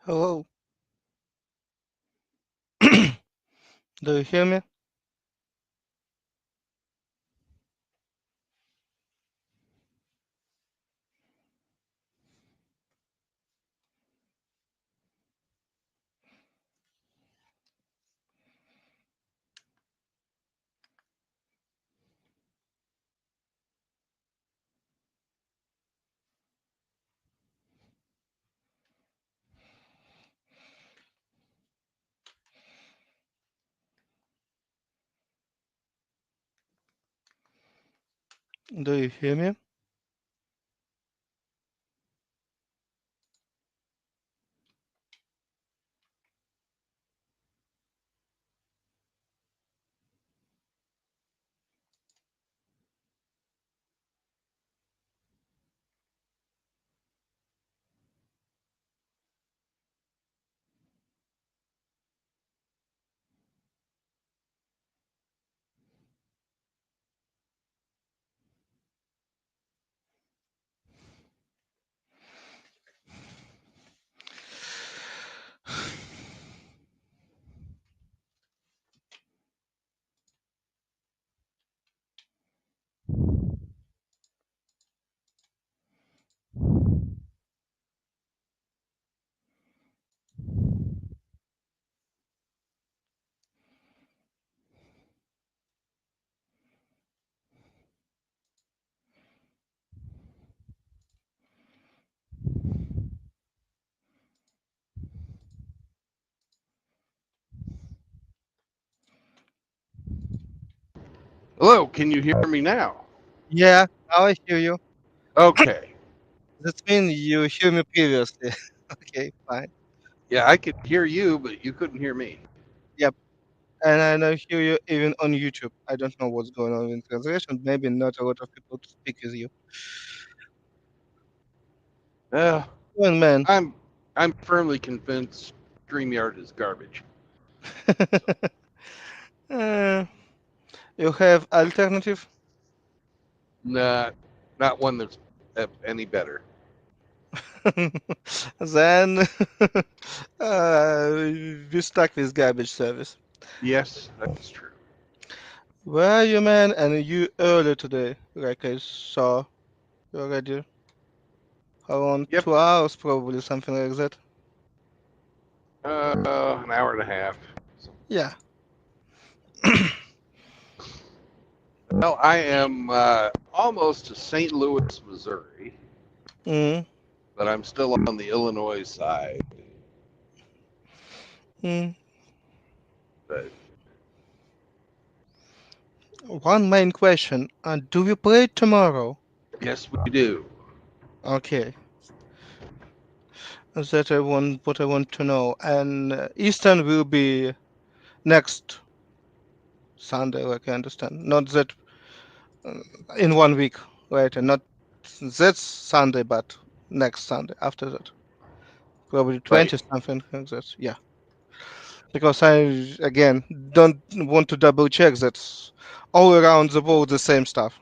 Hello. Do you hear me? Do you hear me? Hello, can you hear me now? Yeah, now I hear you. Okay. That means you hear me previously. Okay, fine. Yeah, I could hear you, but you couldn't hear me. Yep. And I now hear you even on YouTube. I don't know what's going on in translation. Maybe not a lot of people speak with you. Uh, Well, man. I'm I'm firmly convinced StreamYard is garbage. So, uh, you have alternative? not not one that's any better. Then we stuck with garbage service. Yes, that's true. Where are you, man? And you early today, like I saw already. Around Yep. 2 hours, probably something like that. An hour and a half. So, Yeah. well, I am almost to St. Louis, Missouri, Mm, but I'm still on the Illinois side. mm. But One main question. Do we play tomorrow? yes, we do. Okay. That I want what I want to know. And Eastern will be next Sunday, like I understand. Not that uh, in 1 week later. Not that Sunday, but next Sunday after that. Probably Right. 20 something like that. Yeah. Because I again don't want to double check that all around the world the same stuff.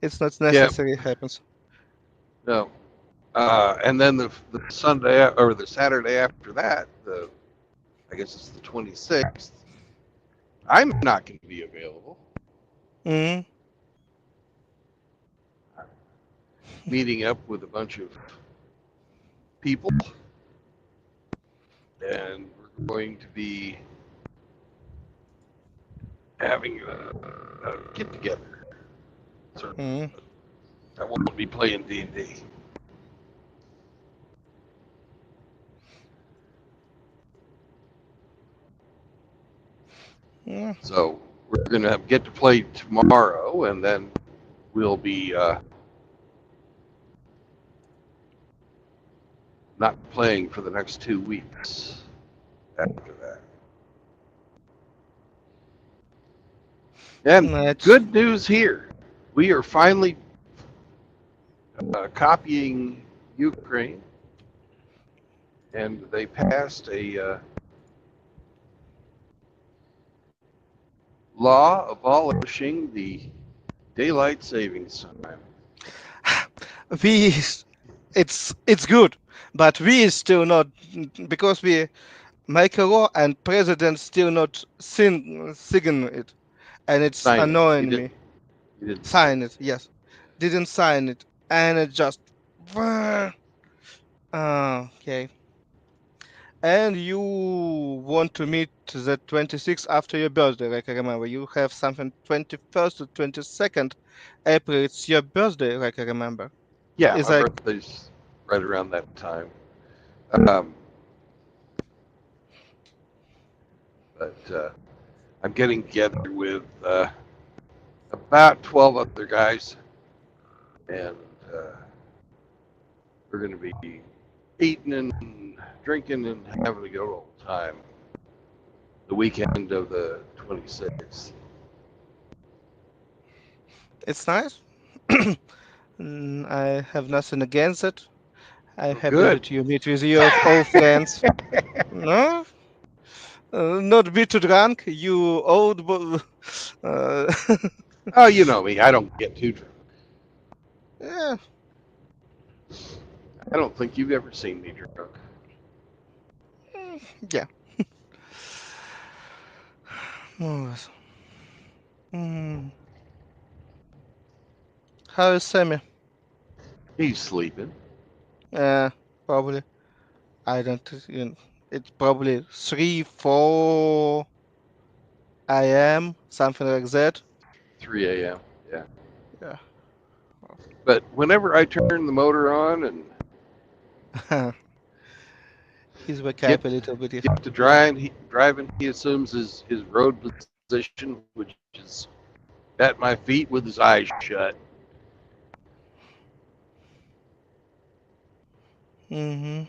It's not Yeah. necessary it happens. No. And then the Sunday or the Saturday after that, I guess it's the 26th. I'm not going to be available. Mm, Meeting up with a bunch of people, and we're going to be having a get together. So mm, I won't be playing D&D. yeah. So we're going to get to play tomorrow, and then we'll be not playing for the next 2 weeks after that. And That's good news here. We are finally copying Ukraine, and they passed a law abolishing the daylight savings time. we. It's good. But we still not, because we make a law and president still not sign it, and it's Sign it. annoying me. You didn't sign Sign it. it, yes, didn't sign it, and it just. Okay. And you want to meet the 26th after your birthday, like I remember. You have something 21st to 22nd April. It's your birthday, like I remember. Yeah, Is my like, birthday's right around that time. Um, but I'm getting together with about 12 other guys, and uh, we're going to be eating and drinking and having a good old time the weekend of the 26th. it's nice. I have nothing against it. I'm Well, happy good. that you meet with your old friends. No, not be too drunk, you old. Uh, Oh, you know me. I don't get too drunk. yeah, I don't think you've ever seen me drunk. yeah. More or less. Mm. How is Sammy? He's sleeping. Yeah, probably. I don't. It's probably 3, 4 a.m. something like that. 3 a.m. Yeah. Yeah. But whenever I turn the motor on and He's wake get up a little bit. get to driving, he assumes his road position, which is at my feet with his eyes shut. Mm-hmm.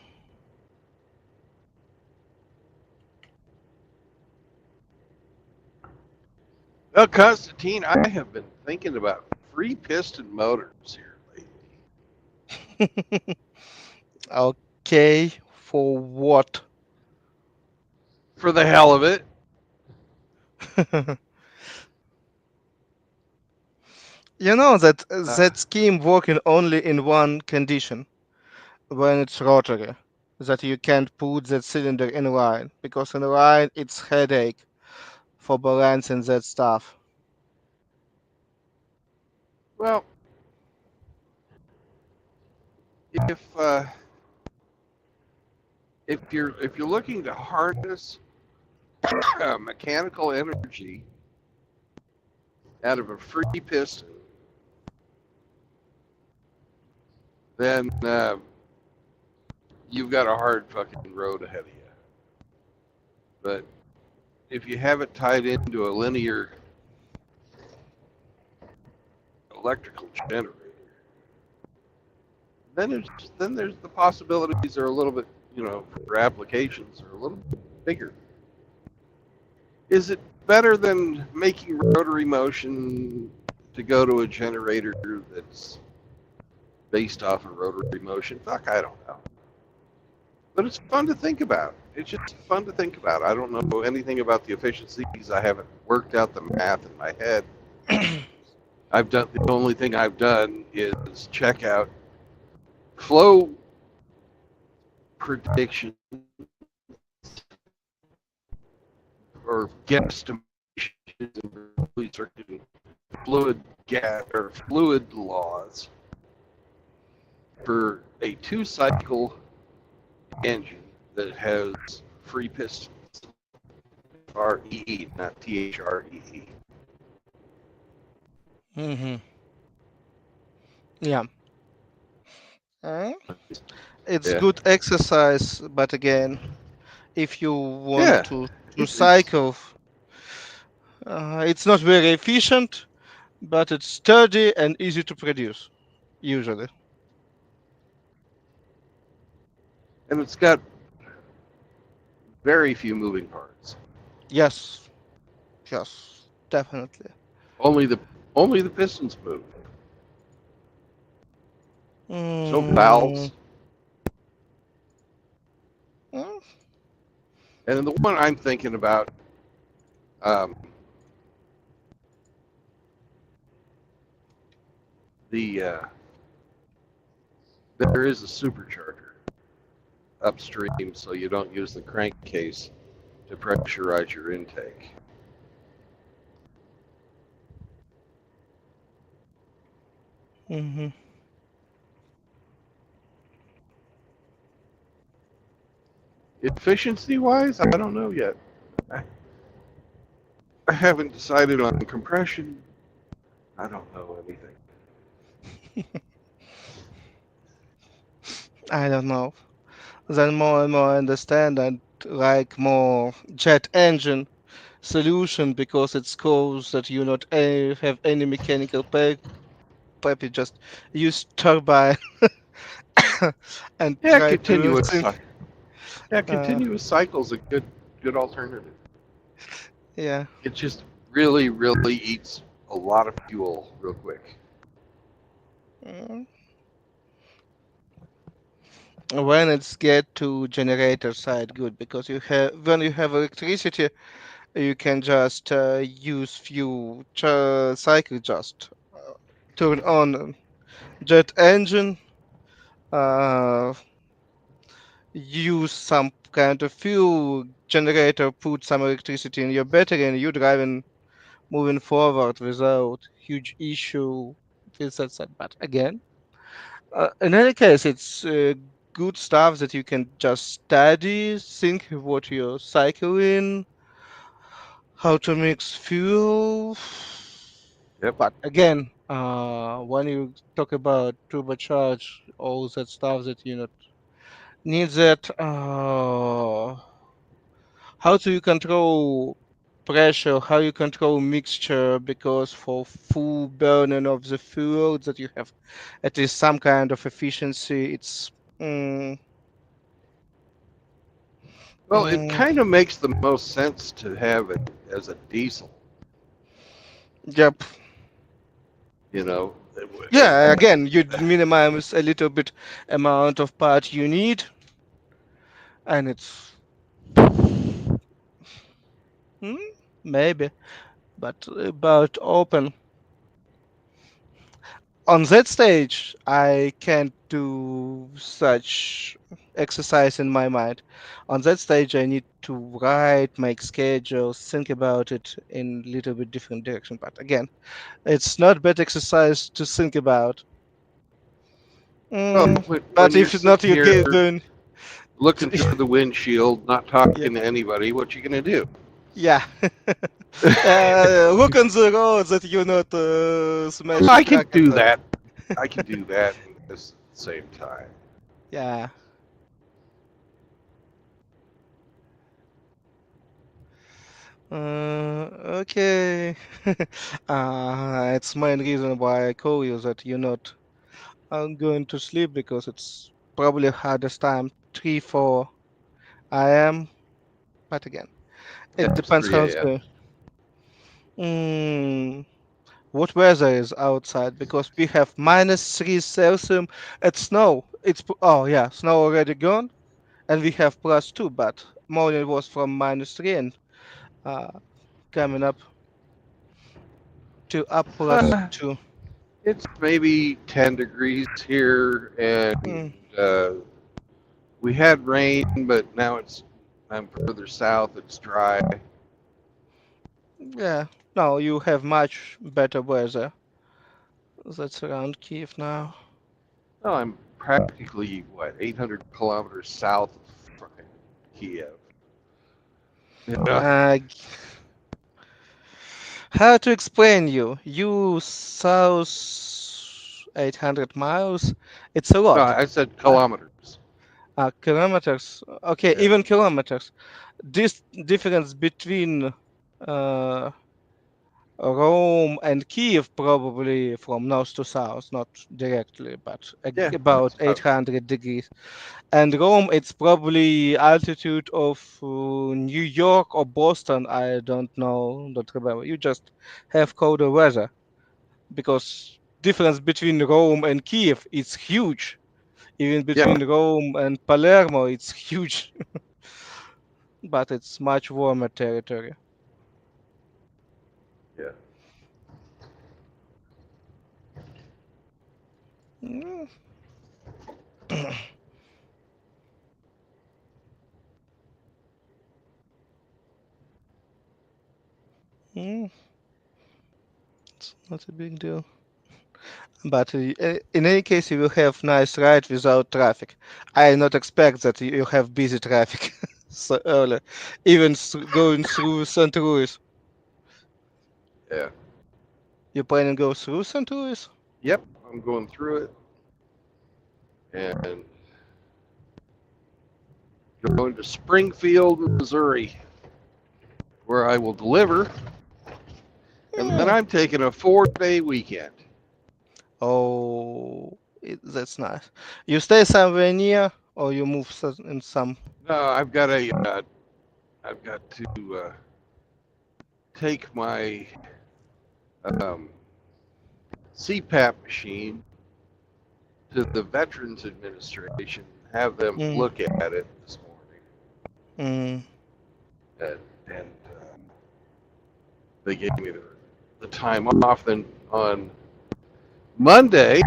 Well, Constantine, I have been thinking about free piston motors here lately. Okay, for what? For the hell of it. You know that Uh, that scheme working only in one condition, when it's rotary, that you can't put that cylinder in line, because in line it's headache for balancing that stuff. well, if if you're looking to harness mechanical energy out of a free piston, then you've got a hard fucking road ahead of you. But if you have it tied into a linear electrical generator, then there's the possibilities are a little bit, for applications are a little bit bigger. Is it better than making rotary motion to go to a generator that's based off of rotary motion? Fuck, I don't know. But it's fun to think about. It's just fun to think about. I don't know anything about the efficiencies. I haven't worked out the math in my head. The only thing I've done is check out flow prediction or guesstimations in fluid gas or fluid laws for a 2-cycle engine that has free pistons. REE, not THREE. Mm-hmm. Yeah. Uh, it's Yeah. good exercise, but again, if you want Yeah. to It's cycle, it's not very efficient, but it's sturdy and easy to produce, usually. and it's got very few moving parts. Yes, yes, definitely. Only the only the pistons move. There's no Mm, valves. mm, And the one I'm thinking about, um, the there is a supercharger, upstream so you don't use the crankcase to pressurize your intake. Hmm. Efficiency wise, I don't know yet. I, I haven't decided on compression. I don't know anything. I don't know. Then more and more I understand and like more jet engine solution because it shows that you not have any mechanical pipe, you just use turbine and Yeah, try to think. Uh, continuous cycle's a good alternative. yeah. It just really eats a lot of fuel real quick. Mm. When it's get to generator side, good because you have when you have electricity, you can just use few cycle just turn on jet engine, uh, use some kind of fuel generator, put some electricity in your battery, and you driving moving forward without huge issue with that side. But again, in any case, it's good stuff that you can just study, think what you're cycling, how to mix fuel. Yep. But again, when you talk about turbocharge, all that stuff that you not need that, how do you control pressure, how you control mixture, because for full burning of the fuel that you have at least some kind of efficiency, it's mm, Well, it mm, kind of makes the most sense to have it as a diesel. yep. You know, Yeah, again, you minimize a little bit amount of part you need, and it's hmm, maybe, but about open. On that stage, I can't do such exercise in my mind. On that stage, I need to write, make schedules, think about it in little bit different direction. But again, it's not bad exercise to think about. well, Mm, when but you're if it's not sitting you here doing, looking through the windshield, not yeah, talking to anybody, what you gonna do? yeah. Look on the road that you're not Well, smashing I can truck and do that. that. I can do that and this at the same time. Yeah. Okay. It's main reason why I call you that you're not going to sleep because it's probably hardest time 3, 4 a.m. But again, Yeah, it it's depends how 3 it's a.m. going. Mm, what weather is outside? Because we have -3 Celsius. It's snow. Oh yeah, snow already gone, and we have +2. But morning was from -3 and uh, coming up to up Uh, +2. it's maybe 10 degrees here, and Mm, we had rain, but now I'm further south. It's dry. yeah. No, you have much better weather. That's around Kiev now. Oh, I'm practically what 800 kilometers south of Kiev. Yeah. Uh, how to explain you? You south 800 miles. It's a No, lot. I said Uh, kilometers. Kilometers. Okay, Yeah. even kilometers. This difference between uh, Rome and Kiev probably from north to south, not directly, but Yeah. about It's about 800 degrees. And Rome, it's probably altitude of New York or Boston. I don't know, don't remember. You just have colder weather because difference between Rome and Kiev is huge. Even yeah. between Rome and Palermo, it's huge, but it's much warmer territory. Yeah. Mm. Mm, it's not a big deal. But in any case, you will have nice ride without traffic. I not expect that you have busy traffic so early, even going through St. Louis. Yeah. You planning to go through St. Louis? Yep. I'm going through it and going to Springfield, Missouri, where I will deliver, and then Yeah. I'm taking a 4-day weekend. Oh, that's nice. You stay somewhere near, or you move in some. No, I've got to take my um, CPAP machine to the Veterans Administration, have them Mm, look at it this morning, mm, and they gave me the time off. Then on Monday,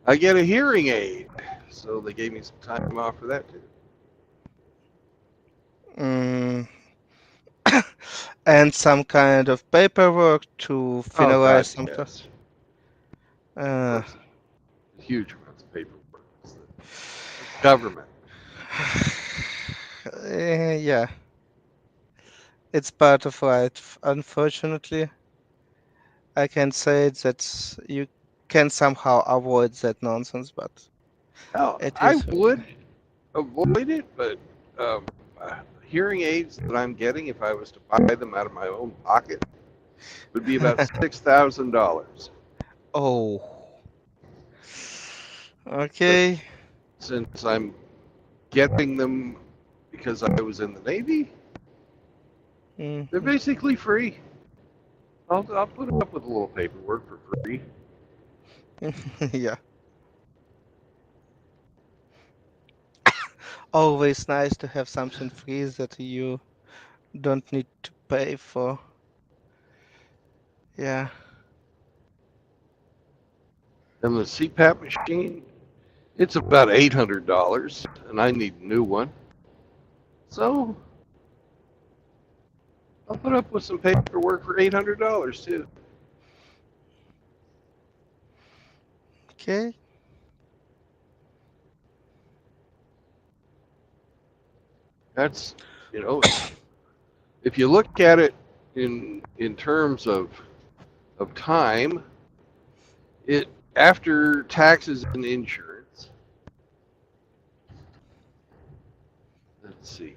I get a hearing aid, so they gave me some time off for that too. mm. And some kind of paperwork to Oh finalize God, some stuff. yes, of Uh, course, huge amounts of paperwork. It's the government. yeah, it's part of life. Unfortunately, I can say that you can somehow avoid that nonsense, but Hell, it I is. would avoid it, but um, hearing aids that I'm getting, if I was to buy them out of my own pocket, would be about $6,000. Oh, But okay. since I'm getting them because I was in the Navy, they're Mhm. basically free. I'll put up with a little paperwork for free. Yeah, always nice to have something free that you don't need to pay for. Yeah. And the CPAP machine, it's about $800, and I need a new one. So I'll put up with some paperwork for $800 too. Okay. That's, you know, if you look at it in terms of time, it after taxes and insurance, let's see,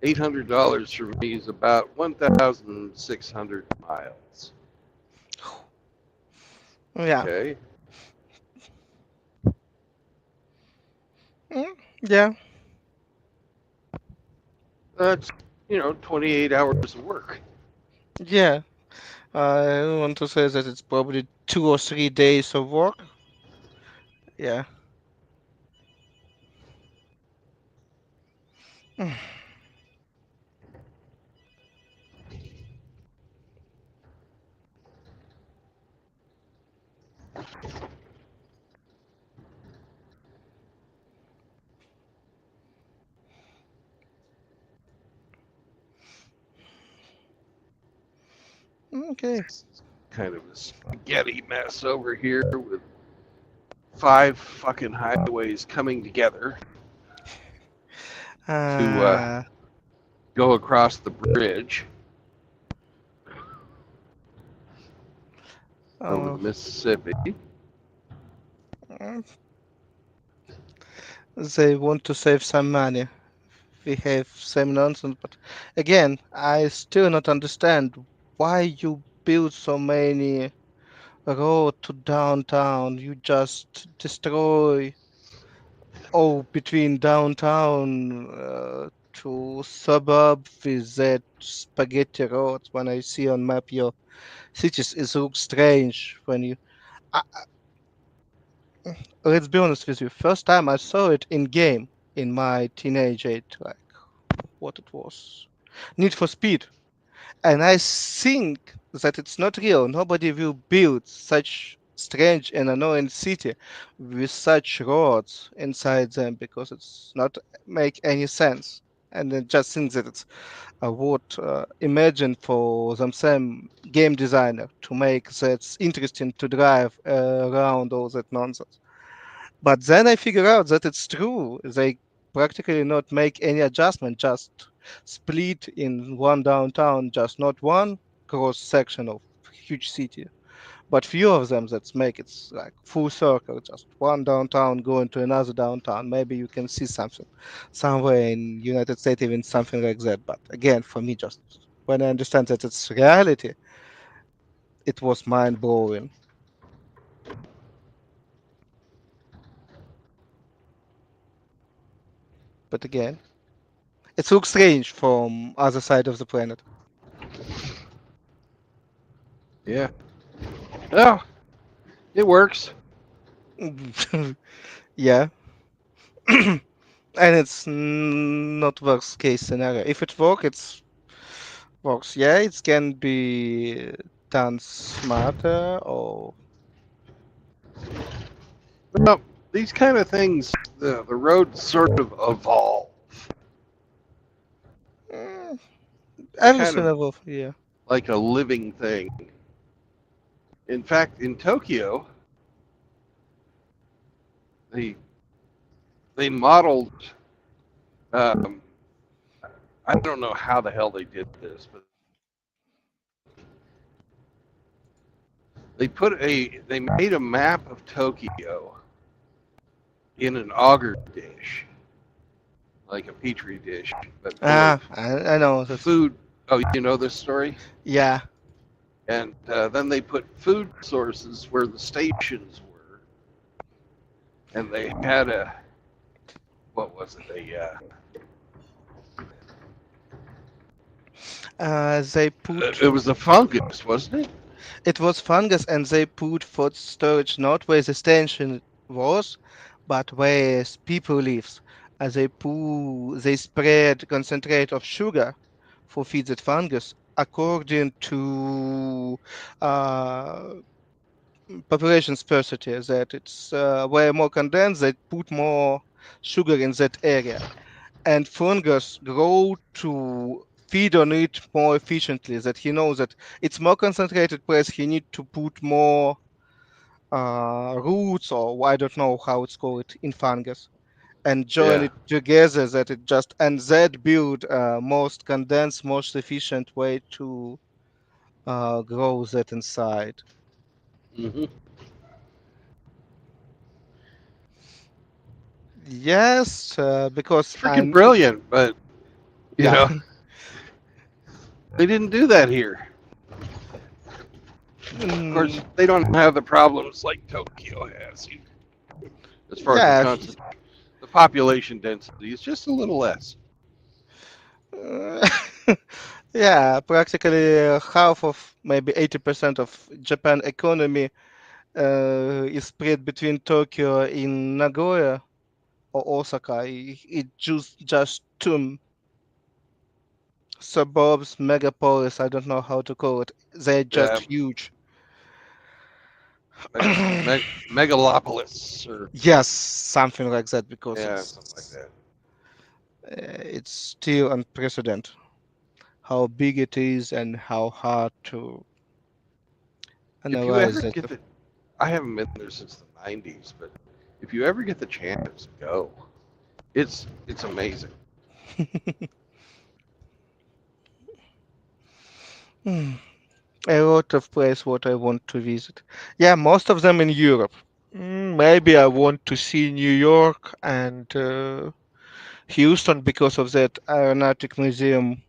$800 for me is about 1,600 miles. Yeah. Okay, Mm, yeah. that's 28 hours of work. Yeah. I want to say that it's probably 2 or 3 days of work. Yeah. Mm, okay. It's kind of a spaghetti mess over here with 5 fucking highways coming together to Uh, go across the bridge over oh, the Mississippi. mm, they want to save some money. We have same nonsense, but again, I still not understand why you build so many road to downtown. You just destroy all between downtown to suburb with that spaghetti roads. When I see on map your cities, it looks strange when you. I, let's be honest with you. First time I saw it in game in my teenage age, like what it was, Need for Speed, and I think that it's not real. Nobody will build such strange and annoying city with such roads inside them because it's not make any sense. and then just think that it's what imagine for them same game designer to make that interesting to drive around all that nonsense. But then I figure out that it's true. They practically not make any adjustment, just split in one downtown, just not one cross section of huge city, but few of them that make it like full circle, just one downtown going to another downtown. Maybe you can see something somewhere in United States, even something like that. But again, for me, just when I understand that it's reality, it was mind blowing. But again, it looks strange from other side of the planet. Yeah. Well, it works. Yeah. And it's not worst case scenario. If it works, yeah, it can be done smarter or Well, these kind of things, the roads sort of evolve. mm, They're kind everything of above, yeah. like a living thing. In fact, in Tokyo, they they modeled. Um, I don't know how the hell they did this, but they made a map of Tokyo in an agar dish, like a petri dish, but full of I know that. food. Oh, you know this story? Yeah. And then they put food sources where the stations were, and they had a what was it? They put It was a fungus, wasn't it? it was fungus, and they put food storage not where the station was, but where people lives. They spread concentrate of sugar for feed that fungus according to uh, population sparsity. That it's where more condensed, they put more sugar in that area, and fungus grow to feed on it more efficiently. That he knows that it's more concentrated place, he need to put more roots, or I don't know how it's called in fungus, and join Yeah. it together, that it just and that build most condensed, most efficient way to grow that inside. Hmm. Yes, because Freaking brilliant, but you yeah. know they didn't do that here. Of course, Mm, they don't have the problems like Tokyo has, as far as yeah. the population density is just a little less. Uh, yeah, practically half of maybe 80% of Japan economy is spread between Tokyo and Nagoya or Osaka. It just two suburbs, megapolis. I don't know how to call it. They're just Yeah, huge. megalopolis or Yes, something like that because yeah, something like that. it's still unprecedented how big it is and how hard to If you ever analyze it. get the, I haven't been there since the '90s, but if you ever get the chance, go. It's amazing. Hmm, a lot of place what I want to visit. Yeah, most of them in Europe. Maybe I want to see New York and Houston because of that aeronautic museum.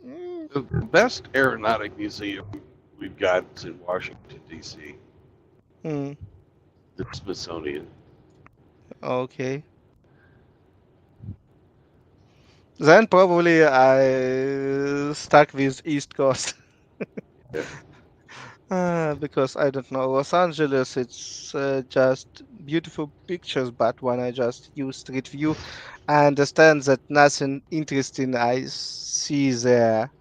Mm, The best aeronautic museum we've got is in Washington D.C., mm, the Smithsonian. okay. Then probably I stuck with East Coast. Yeah. Because I don't know, Los Angeles, it's just beautiful pictures, but when I just use Street View, I understand that nothing interesting I see there.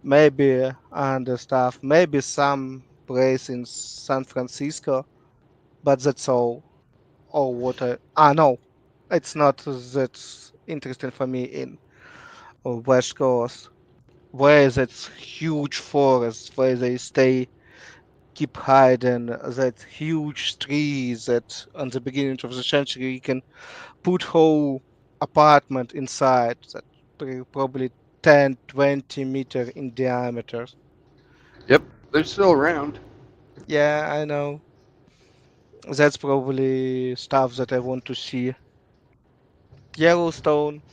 Maybe and stuff, maybe some place in San Francisco, but that's all. Or what I no, it's not that. interesting for me in West Coast, where that's huge forest, where they stay, keep hiding, that huge trees that on the beginning of the century you can put whole apartment inside that probably 10, 20 meter in diameter. Yep, they're still around. Yeah, I know. That's probably stuff that I want to see. Yellowstone,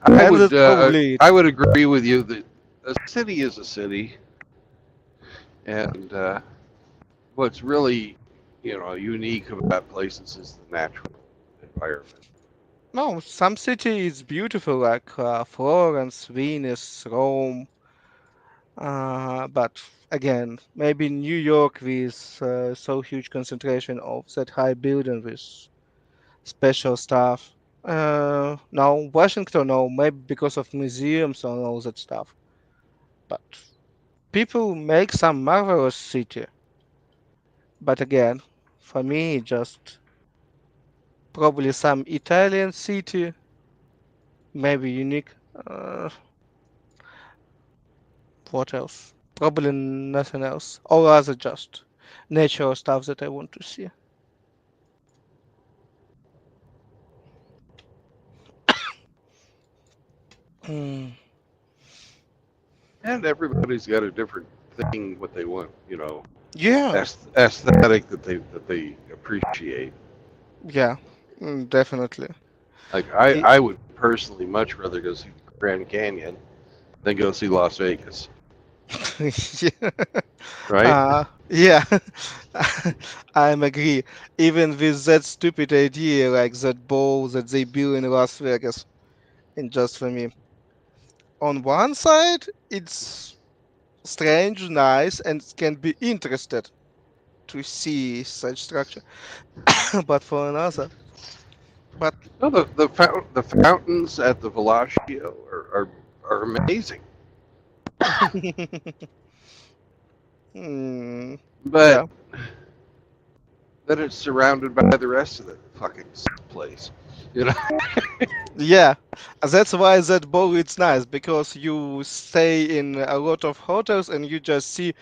I and would that's uh, probably I it. would agree with you that a city is a city, and what's really unique about places is the natural environment. No, some city is beautiful, like Florence, Venice, Rome. But again, maybe New York with so huge concentration of that high building with special stuff. No, Washington, no, maybe because of museums and all that stuff. But people make some marvelous city. But again, for me, just probably some Italian city, maybe unique. What else? Probably nothing else. All other just natural stuff that I want to see. Mm, And everybody's got a different thing what they want, yeah, aesthetic that they appreciate. yeah, definitely. Like I I- I would personally much rather go see the Grand Canyon than go see Las Vegas, yeah. right? Yeah, I'm agree. Even with that stupid idea, like that ball that they built in Las Vegas, and just for me, on one side, it's strange, nice, and can be interested to see such structure, but for another, but No, the fountains at the Bellagio are amazing, mm, but yeah. then it's surrounded by the rest of the fucking place. You know? Yeah, that's why that bowl it's nice because you stay in a lot of hotels and you just see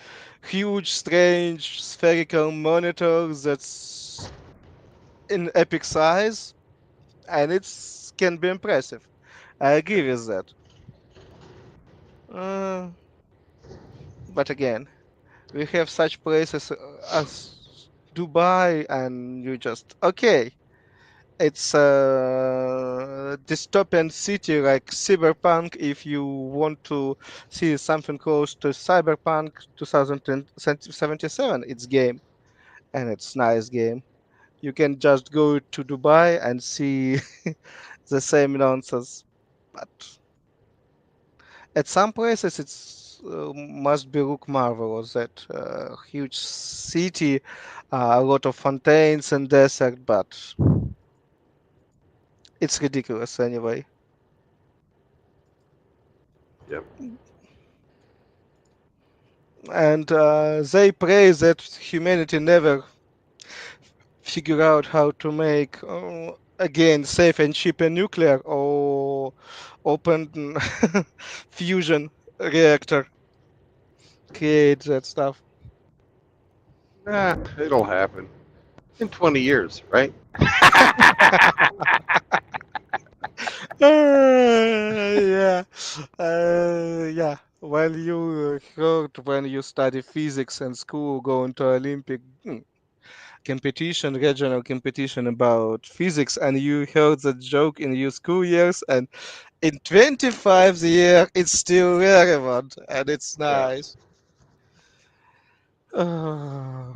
huge, strange spherical monitors that's in epic size and it's can be impressive. I agree with that. Uh, but again, we have such places as Dubai and you just okay. It's a dystopian city like Cyberpunk. If you want to see something close to Cyberpunk 2077, it's game and it's nice game. You can just go to Dubai and see the same nonsense. But at some places, it's must be look marvelous. That huge city, a lot of fountains and desert, but it's ridiculous anyway. Yep. And they pray that humanity never figure out how to make again safe and cheap and nuclear or open fusion reactor create that stuff. Nah, it'll happen in 20 years, right? Yeah, yeah. While you heard when you study physics in school, going to Olympic competition, regional competition about physics, and you heard the joke in your school years, and in 25 years, it's still relevant, and it's Yeah. nice. Uh,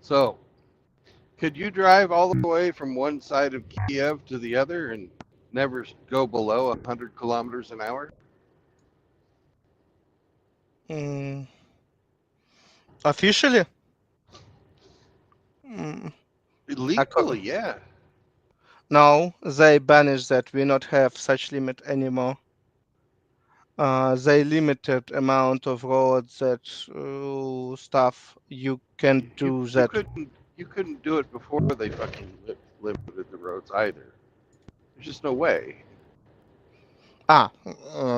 So, could you drive all the way from one side of Kiev to the other and never go below 100 kilometers an hour? mm, officially, mm, Legally, yeah. no, they banished that. We not have such limit anymore. They limited amount of roads that stuff you can You do you that. couldn't do it before they fucking limited the roads either. There's just no way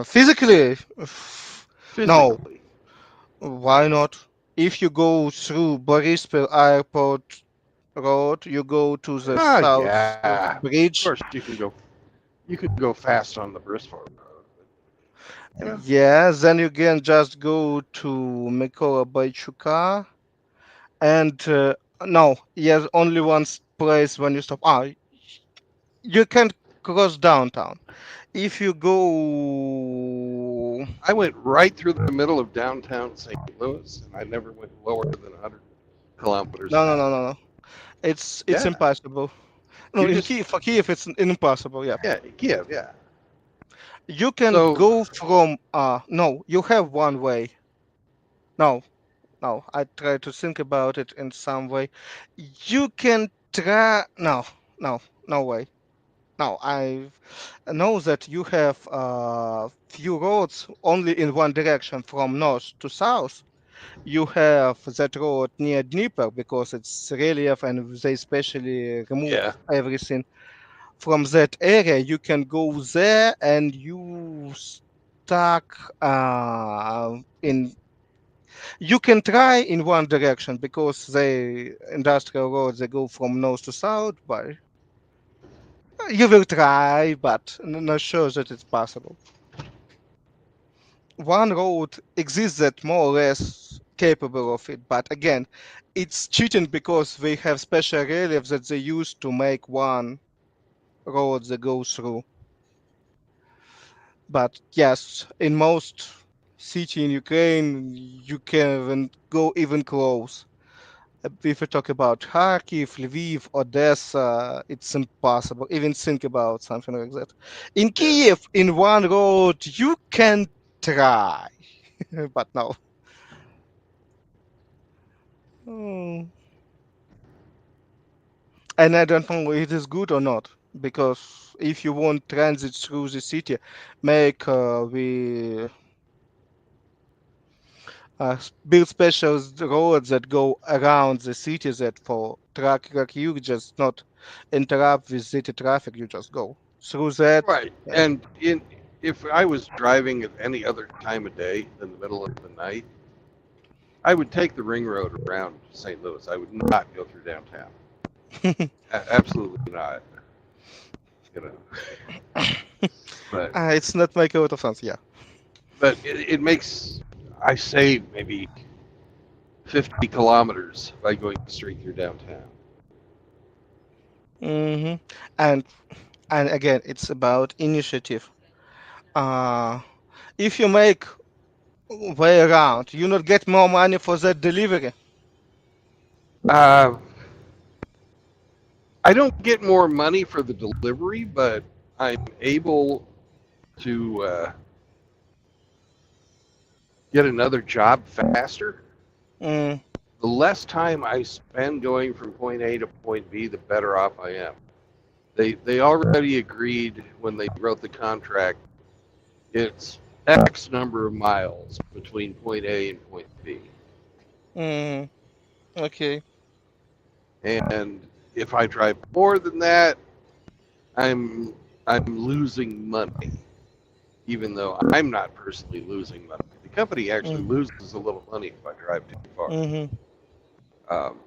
Physically, no. physically. Why not? If you go through Borispil Airport Road, you go to the Ah, South yeah. Of Bridge. course you can go fast on the Bristol Road, but you know. Yeah, then you can just go to Mykola Baychuka. And no, yes, only one place when you stop. You can cross downtown. If you go, I went right through the middle of downtown St. Louis, and I never went lower than 100 kilometers no, an no, no, hour. no, no. It's Yeah, impossible. No, you in just Kiev, for Kiev, it's impossible. Yeah, yeah, Kiev, yeah. you can So go from. No, you have one way. No, no. I try to think about it in some way. You can try. No, no, no way. Now, I know that you have few roads only in one direction from north to south. You have that road near Dnieper because it's relief and they specially remove yeah, everything from that area. You can go there and you stuck in. You can try in one direction because the industrial roads they go from north to south, but you will try, but not sure that it's possible. One road exists that more or less capable of it, but again, it's cheating because they have special relief that they use to make one road that goes through. But yes, in most city in Ukraine, you can go even close. If we talk about Kharkiv, Lviv, Odessa, it's impossible. Even think about something like that. In yeah. Kiev, in one road, you can try, but no. Hmm. And I don't know if it is good or not, because if you want transit through the city, make we build special roads that go around the city that for truck like you just not interrupt with city traffic. You just go through that. Right. Yeah. And if I was driving at any other time of day than the middle of the night, I would take the ring road around St. Louis. I would not go through downtown. Absolutely not. You know. But It's not make a lot of sense. Yeah. it makes I save maybe 50 kilometers by going straight through downtown. hmm And and again, it's about initiative. Uh, if you make way around, you not get more money for that delivery. Uh, I don't get more money for the delivery, but I'm able to get another job faster. Mm, The less time I spend going from point A to point B, the better off I am. They already agreed when they wrote the contract. It's X number of miles between point A and point B, mm, okay. and if I drive more than that, I'm I'm losing money, even though I'm not personally losing money. The company actually Mm, loses a little money if I drive too far. mm-hmm. Um,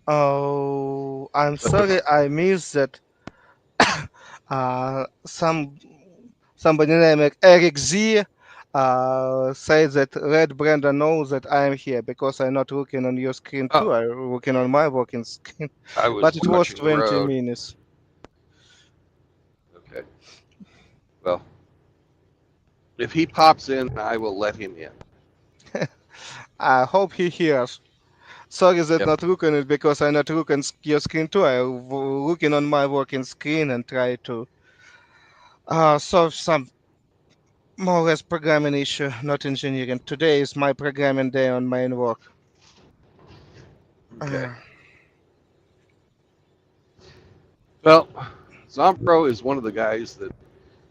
Oh, I'm but sorry, I missed that. Some somebody named Eric Z said that Red Brenda knows that I am here because I'm not looking on your screen too. oh, I'm looking on my working screen. I was But it was watching the 20 road. minutes. Okay, well, if he pops in, I will let him in. I hope he hears. Sorry that Yep. not looking it because I not looking your screen too. I looking on my working screen and try to solve some more or less programming issue, not engineering. Today is my programming day on main work. Okay. Uh, Well, Zombro is one of the guys that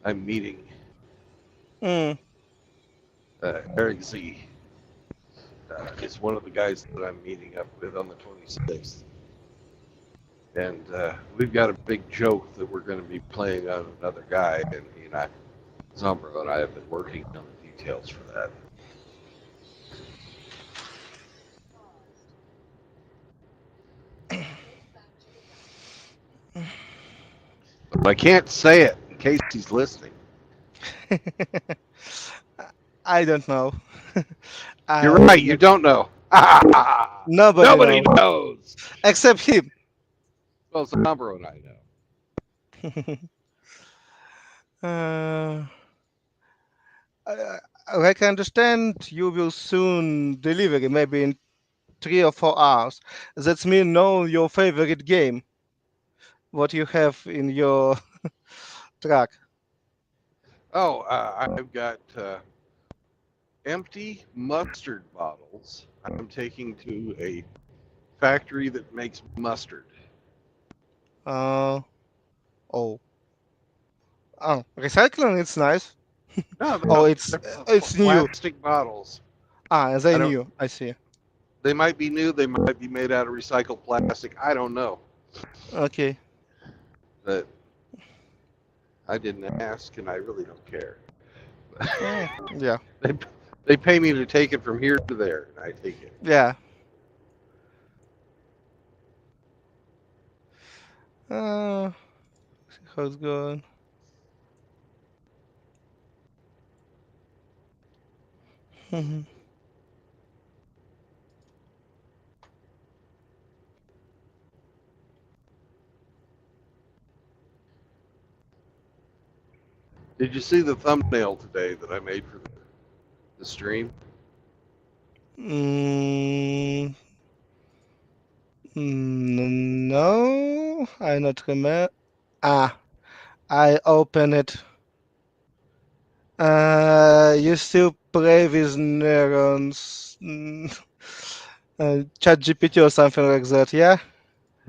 I'm meeting Mm. Eric Z is one of the guys that I'm meeting up with on the 26th. And we've got a big joke that we're going to be playing on another guy, and Zombro and I have been working on the details for that. But I can't say it in case he's listening. I don't know. You're I right, you don't know. Nobody Nobody knows knows. except him. Well, Zombro and I know. uh, I, like I understand, you will soon deliver it, maybe in 3 or 4 hours. That's mean know your favorite game, what you have in your truck. Oh, I've got empty mustard bottles I'm taking to a factory that makes mustard. Uh, oh, recycling, it's nice. No, Oh, they're it's new. plastic bottles. Ah, I they don't. new. I see. They might be new. They might be made out of recycled plastic. I don't know. Okay. That I didn't ask, and I really don't care. Yeah. they they pay me to take it from here to there, and I take it. Yeah. Uh, see how it's going. Mhm. Did you see the thumbnail today that I made for the stream? Mm, no, I not remember. Ah, I open it. You still play with neurons, ChatGPT or something like that, yeah?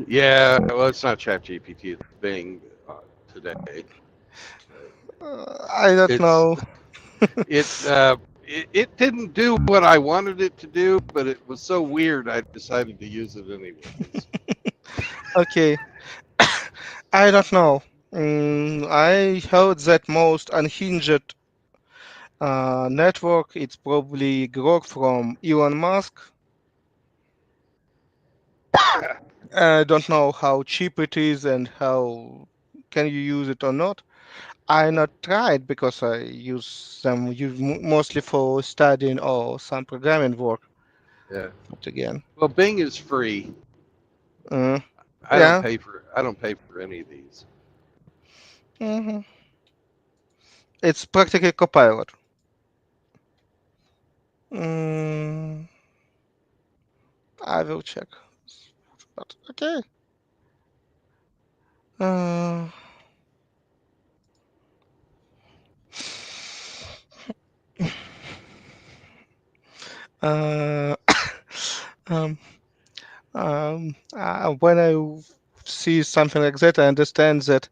Yeah, well, it's not ChatGPT. It's Bing today. I don't It's know. it, it didn't do what I wanted it to do, but it was so weird I decided to use it anyways. Okay, I don't know. I heard that most unhinged network, it's probably Grok from Elon Musk. I don't know how cheap it is and how can you use it or not. I not tried because I use them mostly for studying or some programming work. Yeah. But again, Well, Bing is free. uh, I don't yeah, pay for I don't pay for any of these. hmm it's practically Copilot. Mm, I will check. But okay. Uh, uh, um, when I see something like that, I understand that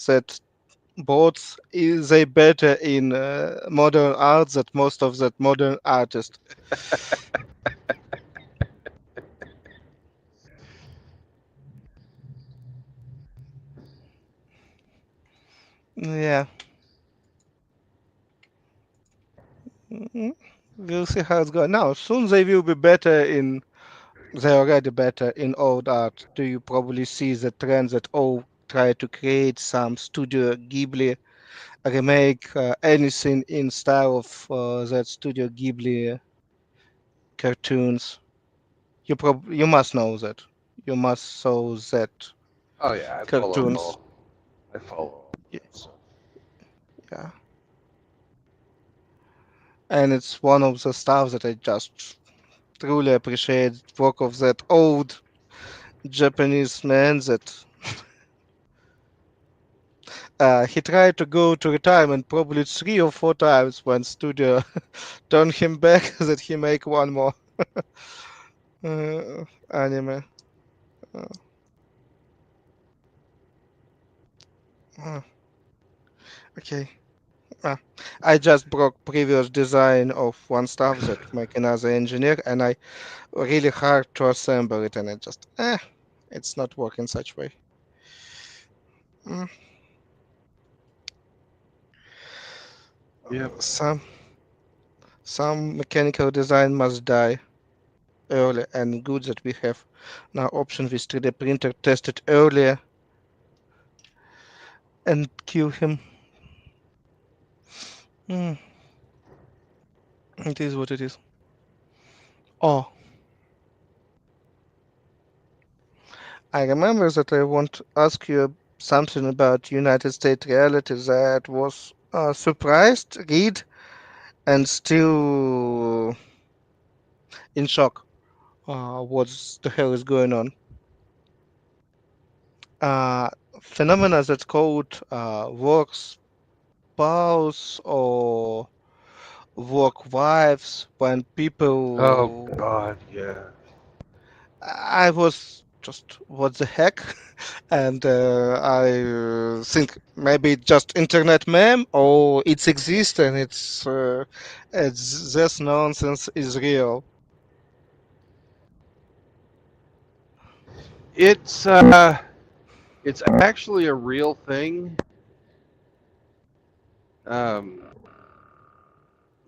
that bots is they better in modern art than most of that modern artists. Yeah. Mhm. We'll see how it's going. Now, soon they will be better in. They're already better in old art. Do you probably see the trend that all try to create some Studio Ghibli remake, anything in style of that Studio Ghibli cartoons? You must know that. You must saw that Oh yeah, cartoons. I follow all Ye- that stuff. Yeah, and it's one of the stuff that I just truly appreciate. Work of that old Japanese man that he tried to go to retirement probably 3 or 4 times when studio turned him back that he make one more uh, anime. Uh, uh, okay. I just broke previous design of one stuff that make another engineer, and I really hard to assemble it, and it just it's not working such way. Mm, Yeah. Some mechanical design must die early, and good that we have now option with 3D printer tested earlier and kill him. Mm, it is what it is. Oh, I remember that I want to ask you something about United States reality that was surprised, read, and still in shock. What the hell is going on? Uh, Phenomena that's called work spouse or work wives when Oh people. God, yeah. I was just what the heck, and I think maybe it's just internet meme or it's exist and it's this nonsense is real. It's it's actually a real thing. Um,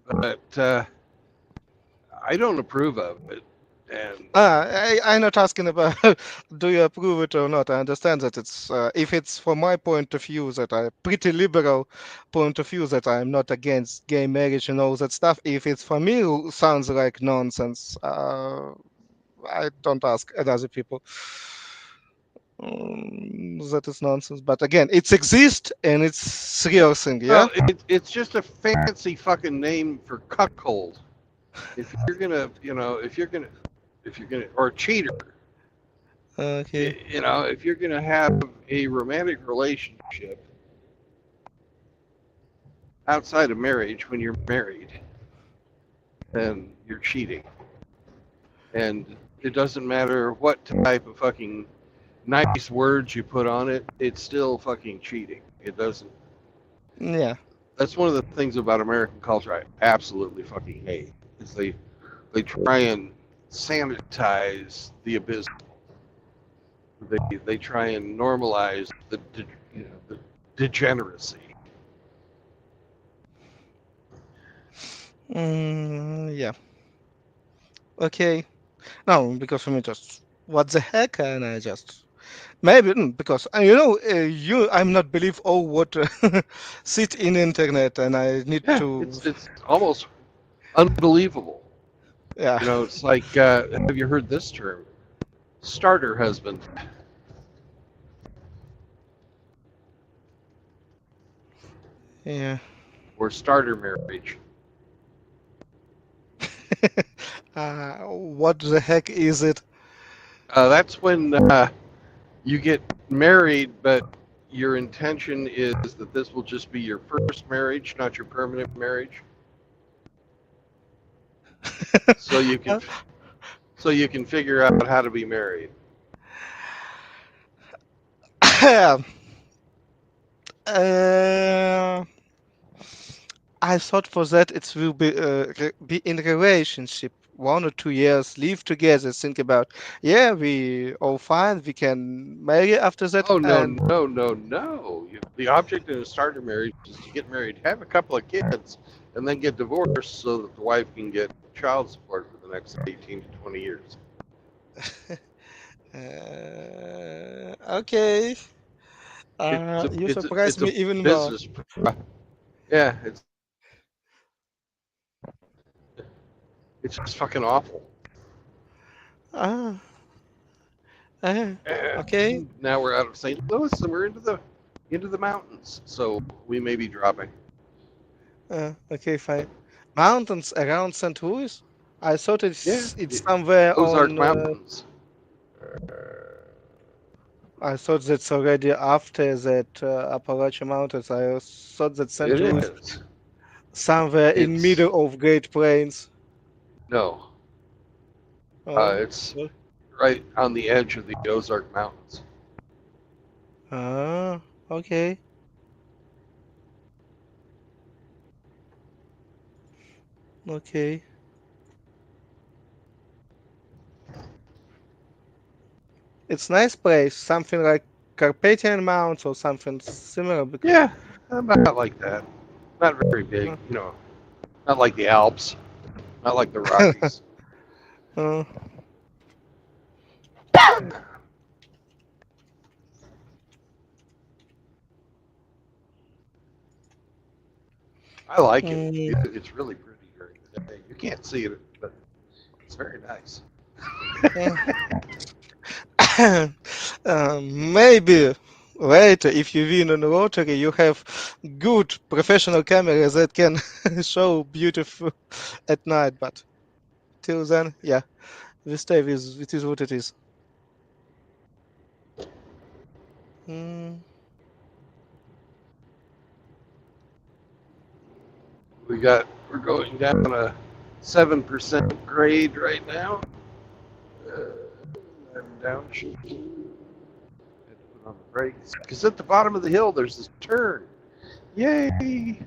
but I don't approve of it. And I'm not asking about do you approve it or not. I understand that it's if it's from my point of view that I pretty liberal point of view that I'm not against gay marriage and all that stuff. If it's for me sounds like nonsense. I don't ask other people. That is nonsense. But again, it's exist and it's real thing. Yeah. well, it's just a fancy fucking name for cuckold. If you're gonna, if you're gonna, or cheater, Okay. if you're gonna have a romantic relationship outside of marriage when you're married, then you're cheating. And it doesn't matter what type of fucking nice words you put on it, it's still fucking cheating. It doesn't. Yeah. That's one of the things about American culture I absolutely fucking hate. Is they try and sanitize the abysmal. They try and normalize the degeneracy. Yeah. Okay. No, because for me just what the heck, and I just maybe because I'm not believe all what sit in internet, and I need Yeah, to it's almost unbelievable. yeah It's like have you heard this term? Starter husband yeah. or starter marriage. What the heck is it? That's when you get married, but your intention is that this will just be your first marriage, not your permanent marriage. So you can so you can figure out how to be married. uh, I thought for that it will be in relationship 1 or 2 years, live together, think about we all fine, we can marry after that, Oh no, and no, no, no! The object in a starter marriage is to get married, have a couple of kids, and then get divorced so that the wife can get child support for the next 18 to 20 years. okay. It's a You it's a surprised it's a me even more. business. Yeah, it's just fucking awful. Ah, uh, okay. And now we're out of St. Louis and we're into the mountains, so we may be dropping. Okay, fine. Mountains around St. Louis? I thought Yeah, it's somewhere Ozark on. Mountains. I thought that's already after that Appalachian Mountains. I thought that St. It Louis is. somewhere in It's middle of Great Plains. no. Oh, It's what? right on the edge of the Ozark Mountains. Ah, okay. Okay. It's nice place. Something like Carpathian Mounts or something similar. Yeah, about like that. Not very big, you know. Not like the Alps. Not like the Rockies. Uh, I like it. mm, It's really pretty during the day. You can't see it, but it's very nice. mm. Maybe later, if you win on lottery, you have good professional cameras that can show beautiful at night. But till then, yeah, we stay with it is what it is. Mm, We're going down a 7% grade right now. I'm down. Had to put on the brakes because at the bottom of the hill there's this turn. Yay!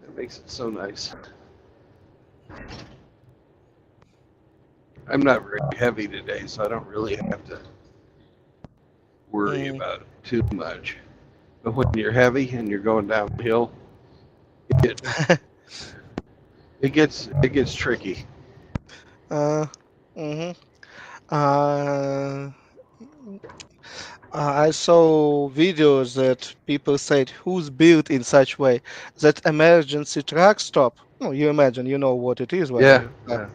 That makes it so nice. I'm not very heavy today, so I don't really have to worry mm. about it too much. But when you're heavy and you're going downhill, it it gets tricky. uh, mhm. Uh, I saw videos that people said who's built in such way that emergency truck stop. Oh, you imagine, you know what it is when Yeah, you yeah,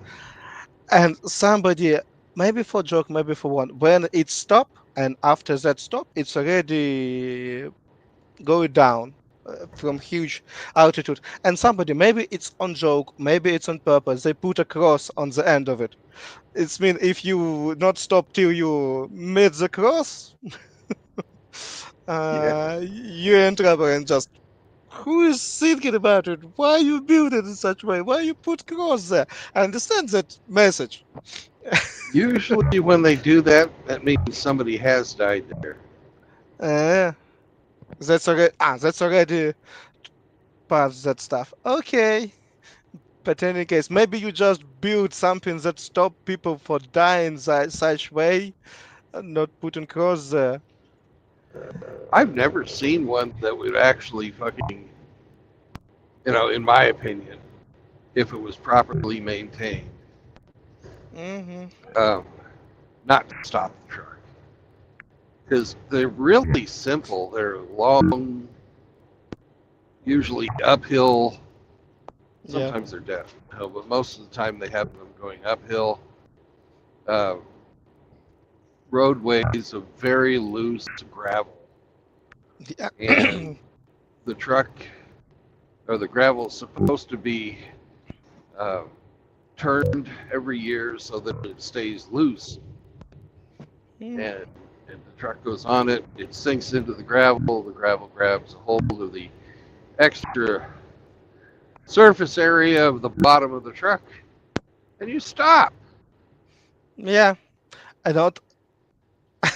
and somebody maybe for joke, maybe for one, when it stop and after that stop, it's already going down from huge altitude. And somebody maybe it's on joke, maybe it's on purpose. They put a cross on the end of it. It's mean if you not stop till you meet the cross, yeah. you're in trouble and just who is thinking about it? Why you build it in such way? Why you put cross there? I understand that message. Usually when they do that, that means somebody has died there. uh, that's already past that stuff. Okay. But in any case, maybe you just build something that stop people for dying such way, and not putting cross there. I've never seen one that would actually fucking, in my opinion, if it was properly maintained, Hmm. um, not to stop the truck. Because they're really simple. They're long, usually uphill. Yeah. Sometimes they're downhill, but most of the time they have them going uphill. Uh, Roadways of very loose gravel, and Yeah. the truck or the gravel is supposed to be uh, turned every year so that it stays loose. Mm. And the truck goes on it, it sinks into the gravel grabs a hold of the extra surface area of the bottom of the truck, and you stop. Yeah. I don't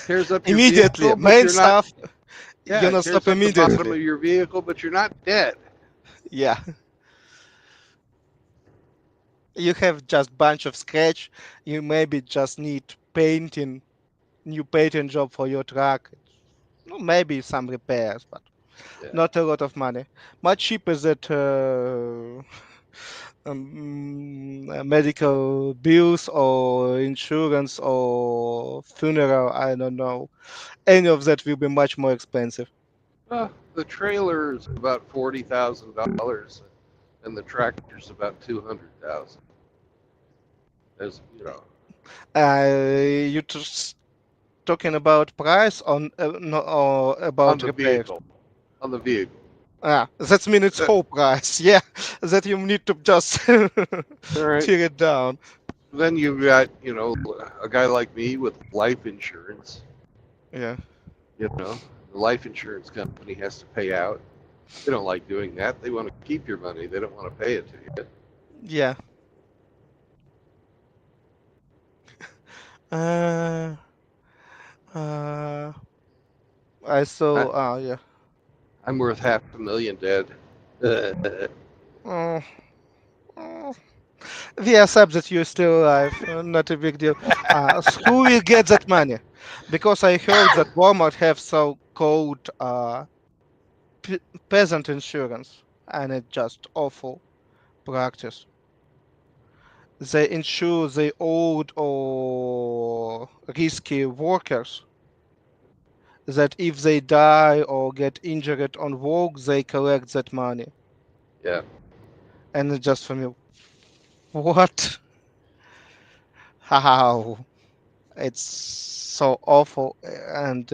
Tears up your immediately. vehicle, but Main you're not, stuff, yeah, you it not tears stop up the bottom immediately. of your vehicle, but you're not dead. Yeah. You have just bunch of scratch. You maybe just need painting, new painting job for your truck. Maybe some repairs, but Yeah. not a lot of money. Much cheaper that medical bills or insurance or funeral. I don't know. Any of that will be much more expensive. The trailer is about $40,000, and the tractor's about 200,000. As you know, You just talking about price on no, or on about the repairs? vehicle, on the vehicle. Ah, that means it's Uh, whole price. Yeah, that you need to just all right. tear it down. Then you've got, a guy like me with life insurance. Yeah, The life insurance company has to pay out. They don't like doing that. They want to keep your money. They don't want to pay it to you. yeah. Uh, uh, I I, saw. Yeah. I'm worth half a million dead. Oh, he accepts that you're still alive. Not a big deal. Who will get that money? Because I heard that Walmart have so-called pe- peasant insurance, and it's just awful practice. They insure the old or risky workers that if they die or get injured on work, they collect that money. Yeah. And it's just for me, what? How? It's so awful. And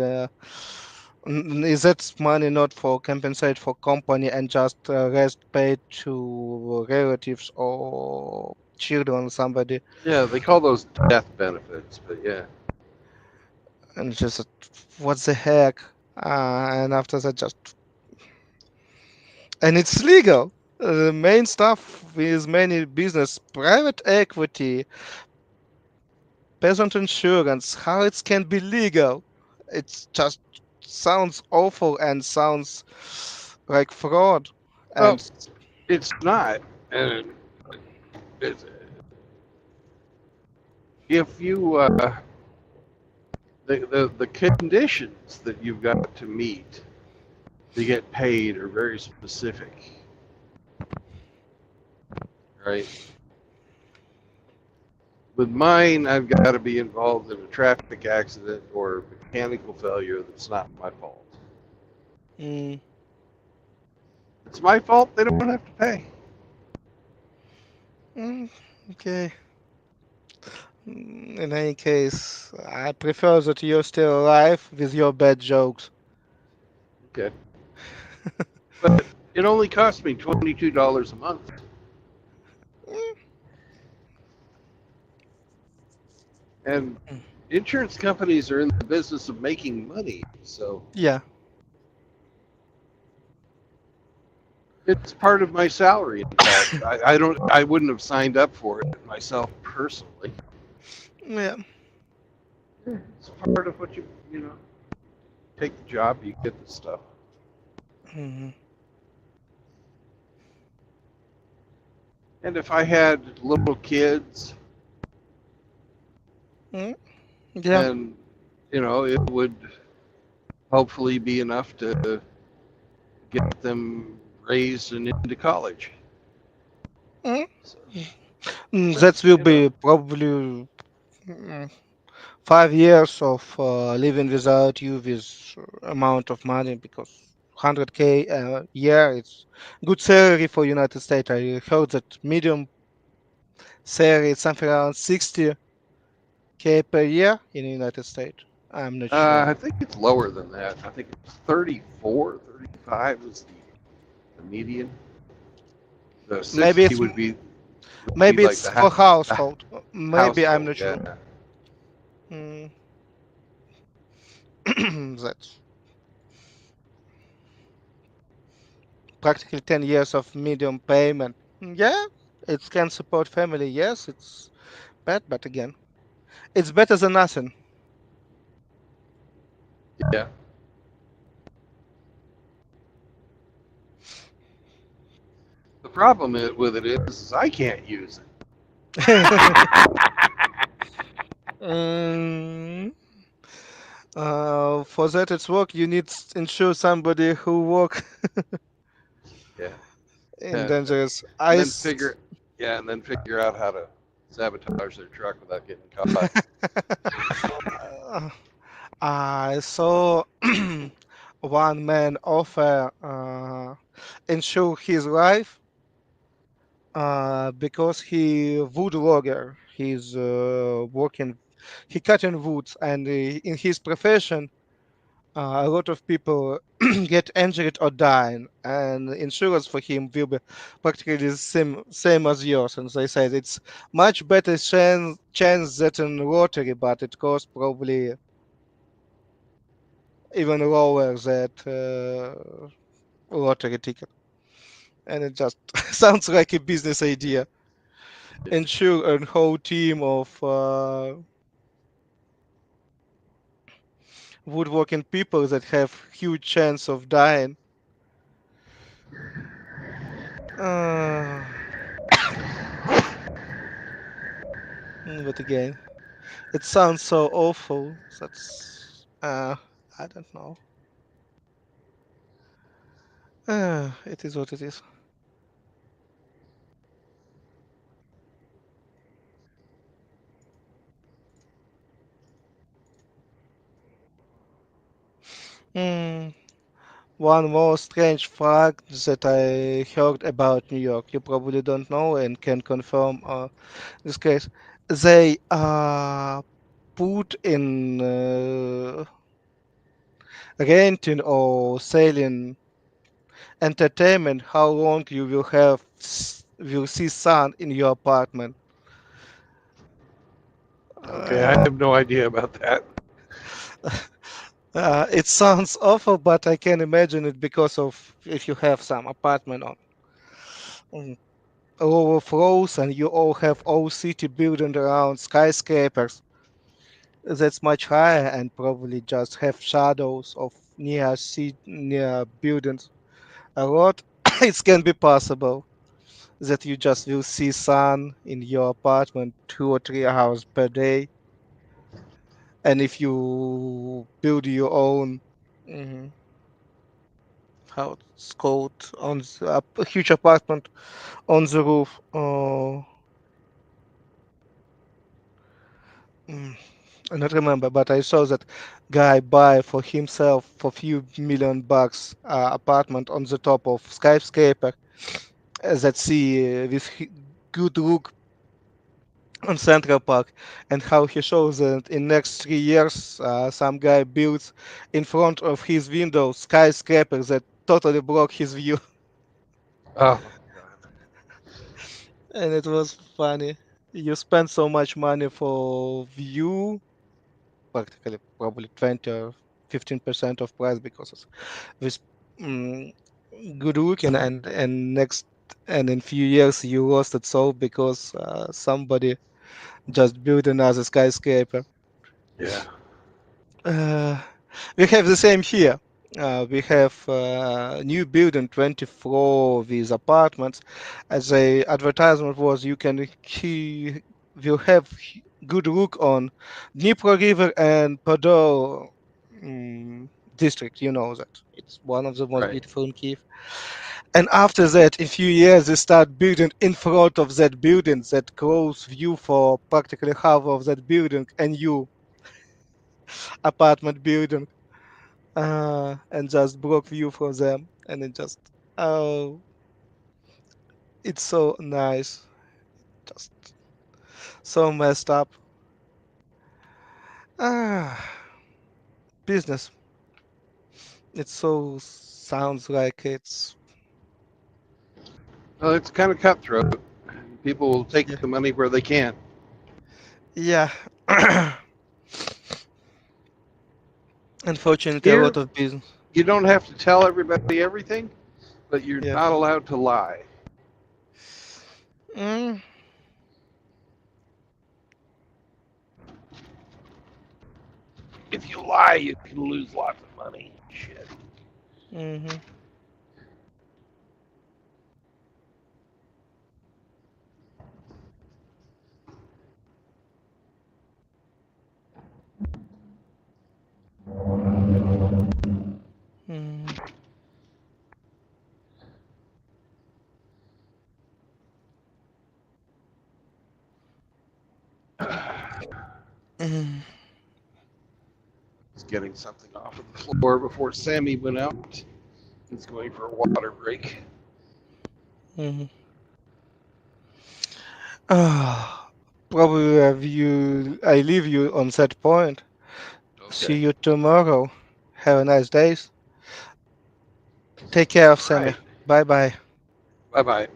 is that money not for compensate for company and just rest paid to relatives or children, somebody? Yeah, they call those death benefits, but yeah. And just what the heck? And after that, just and it's legal. The main stuff with many business, private equity, peasant insurance, how it can be legal. It's just sounds awful and sounds like fraud. Well, And it's not. And it's, if you the conditions that you've got to meet to get paid are very specific, right? With mine, I've got to be involved in a traffic accident or mechanical failure that's not my fault. mm, If it's my fault, they don't have to pay. mm, okay. In any case, I prefer that you're still alive with your bad jokes. Okay. But it only cost me $22 a month. Mm, And mm, insurance companies are in the business of making money. So yeah. it's part of my salary. In fact, I wouldn't have signed up for it myself personally. Yeah. It's part of what you know, take the job, you get the stuff. Mhm. And if I had little kids, Mm, yeah. then, it would hopefully be enough to get them raised and into college. Mm, So, but, that will be probably mm, 5 years of living without you with amount of money because 100K a year it's good salary for United States. I heard that medium salary is something around 60K per year in the United States. I'm not sure. I think it's lower than that. I think it's 34, 35 is the median. The Maybe 60 it's would be maybe like it's for the household. Maybe I'm household. not Yeah, sure. Mm. That's practically 10 years of medium payment. Yeah, it can support family. Yes, it's bad, but again, it's better than nothing. yeah. The problem with it is I can't use Mm, for that it's work, you need insure somebody who work it. in Yeah, dangerous and then ice. figure out how to sabotage their truck without getting caught. Uh, I saw one man offer insure his life because he wood logger. He's working, he cutting woods, and in his profession, a lot of people get injured or dying, and insurance for him will be practically the same as yours. And they said it's much better chance that in lottery, but it costs probably even lower that lottery ticket. And it just sounds like a business idea. Ensure a whole team of woodworking people that have huge chance of dying. Uh, But again, it sounds so awful. I don't know. It is what it is. Hmm. One more strange fact that I heard about New York. You probably don't know and can confirm this case. They put in renting or selling entertainment how long you will will see sun in your apartment. Okay, I Uh, have no idea about that. it sounds awful, but I can imagine it because of if you have some apartment on lower floors and you all have all city building around skyscrapers that's much higher and probably just have shadows of near buildings a lot. It can be possible that you just will see sun in your apartment 2 or 3 hours per day. And if you build your own, mhm, how it's called, a huge apartment on the roof, mm, I don't remember, but I saw that guy buy for himself for few million bucks apartment on the top of skyscraper that see with good look on Central Park, and how he shows that in next 3 years some guy builds in front of his window skyscraper that totally block his view. Oh, God. And it was funny. You spend so much money for view, practically probably 20 or 15% of price because of this mm, good looking, and next and in few years you lost it all because somebody just built another skyscraper. Yeah. Uh, we have the same here. We have new building 20 floor with apartments. As a advertisement was, you can he will have good look on Dnipro River and Podol district. You know that it's one of the most Right. beautiful in Kiev. And after that, in few years, they start building in front of that building that close view for practically half of that building and new apartment building and just block view from them, and it just oh, it's so nice, just so messed up. Ah, business. It so sounds like it's Well, it's kind of cutthroat. People will take yeah, the money where they can. yeah. Unfortunately, a Here, lot of business. you don't have to tell everybody everything, but you're Yeah. not allowed to lie. Mm, If you lie, you can lose lots of money. Shit. mm-hmm. Mm, mm, He's getting something off of the floor before Sammy went out. He's going for a water break. mm. Ah, probably have you. I leave you on that point. See Okay. you tomorrow. Have a nice day. Take care of All Sammy. right. Bye bye. Bye bye.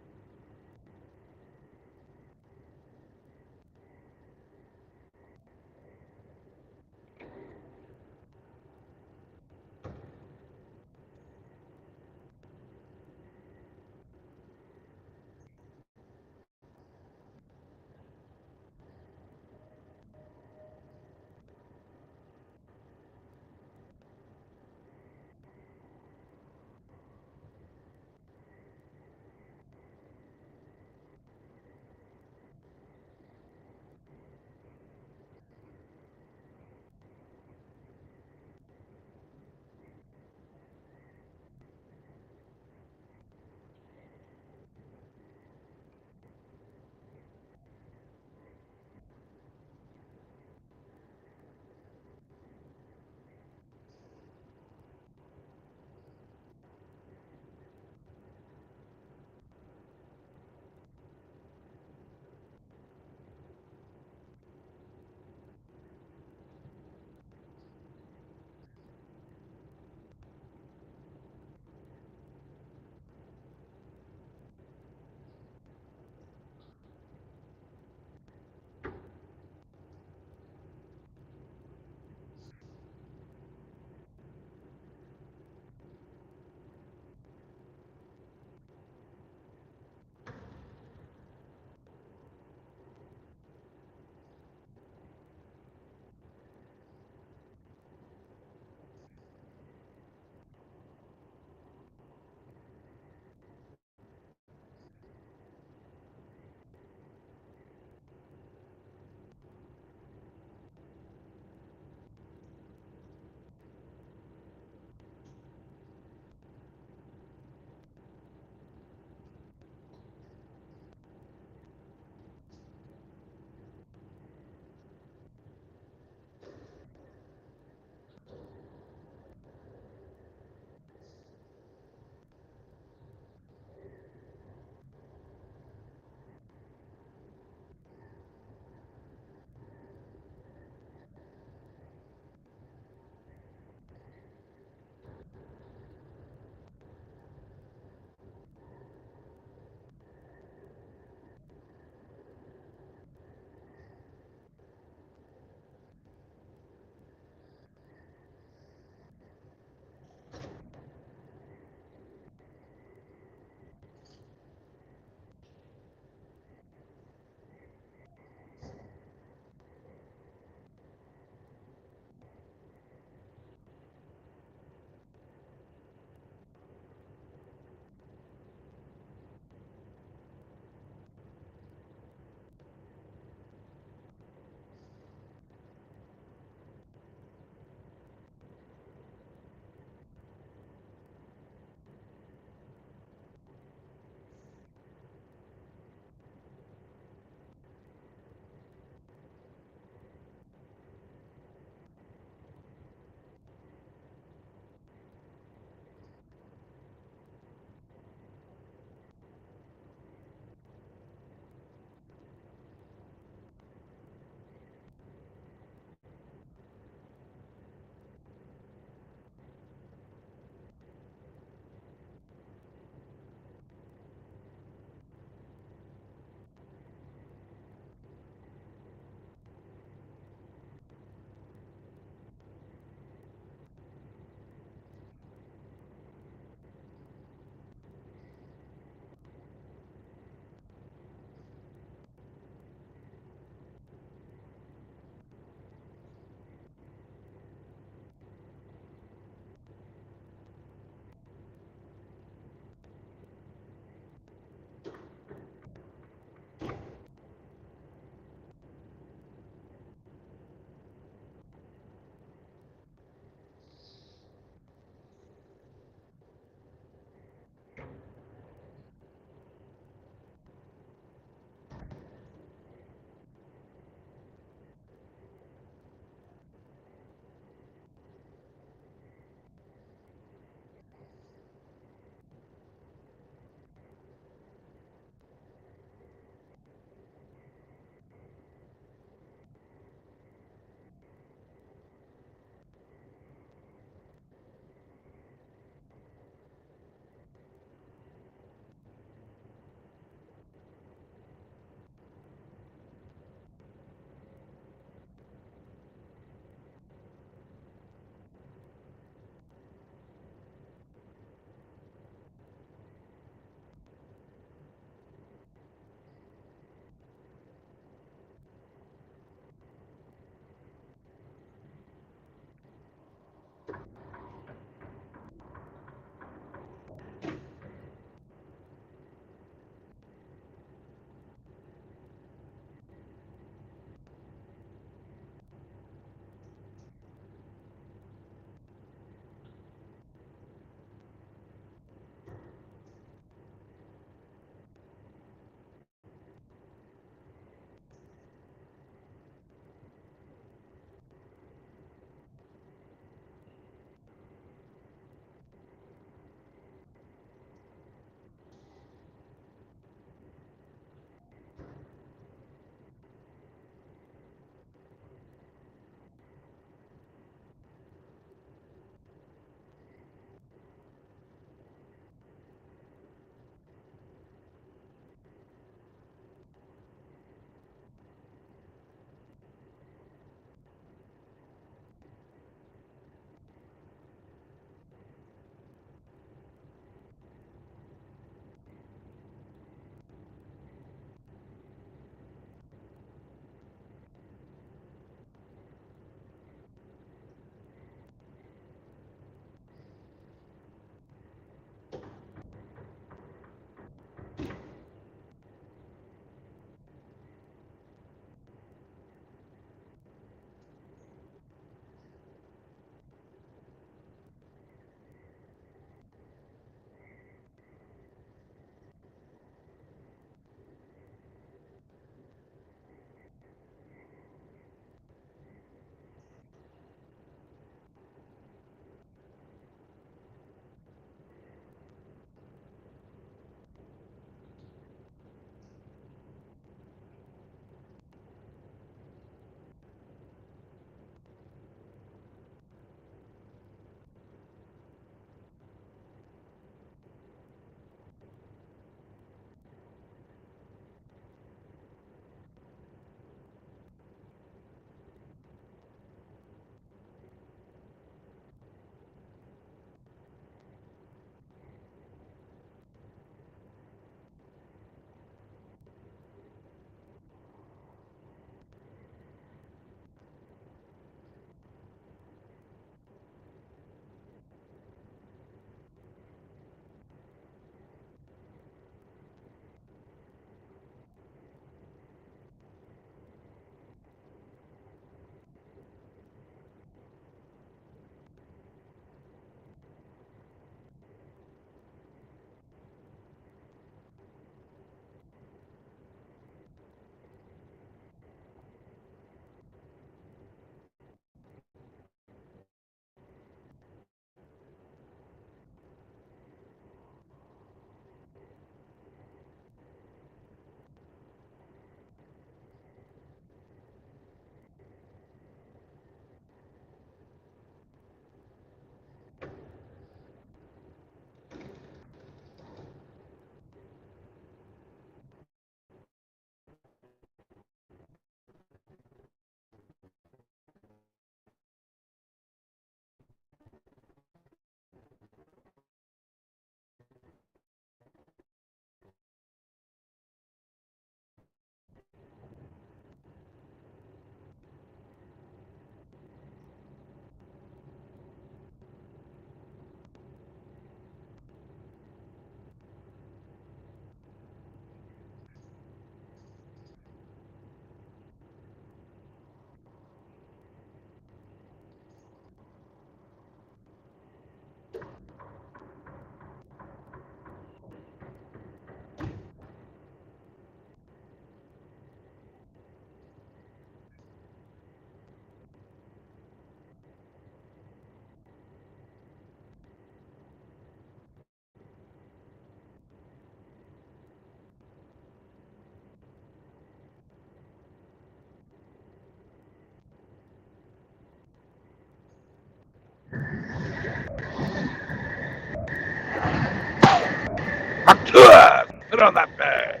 Put on that bag.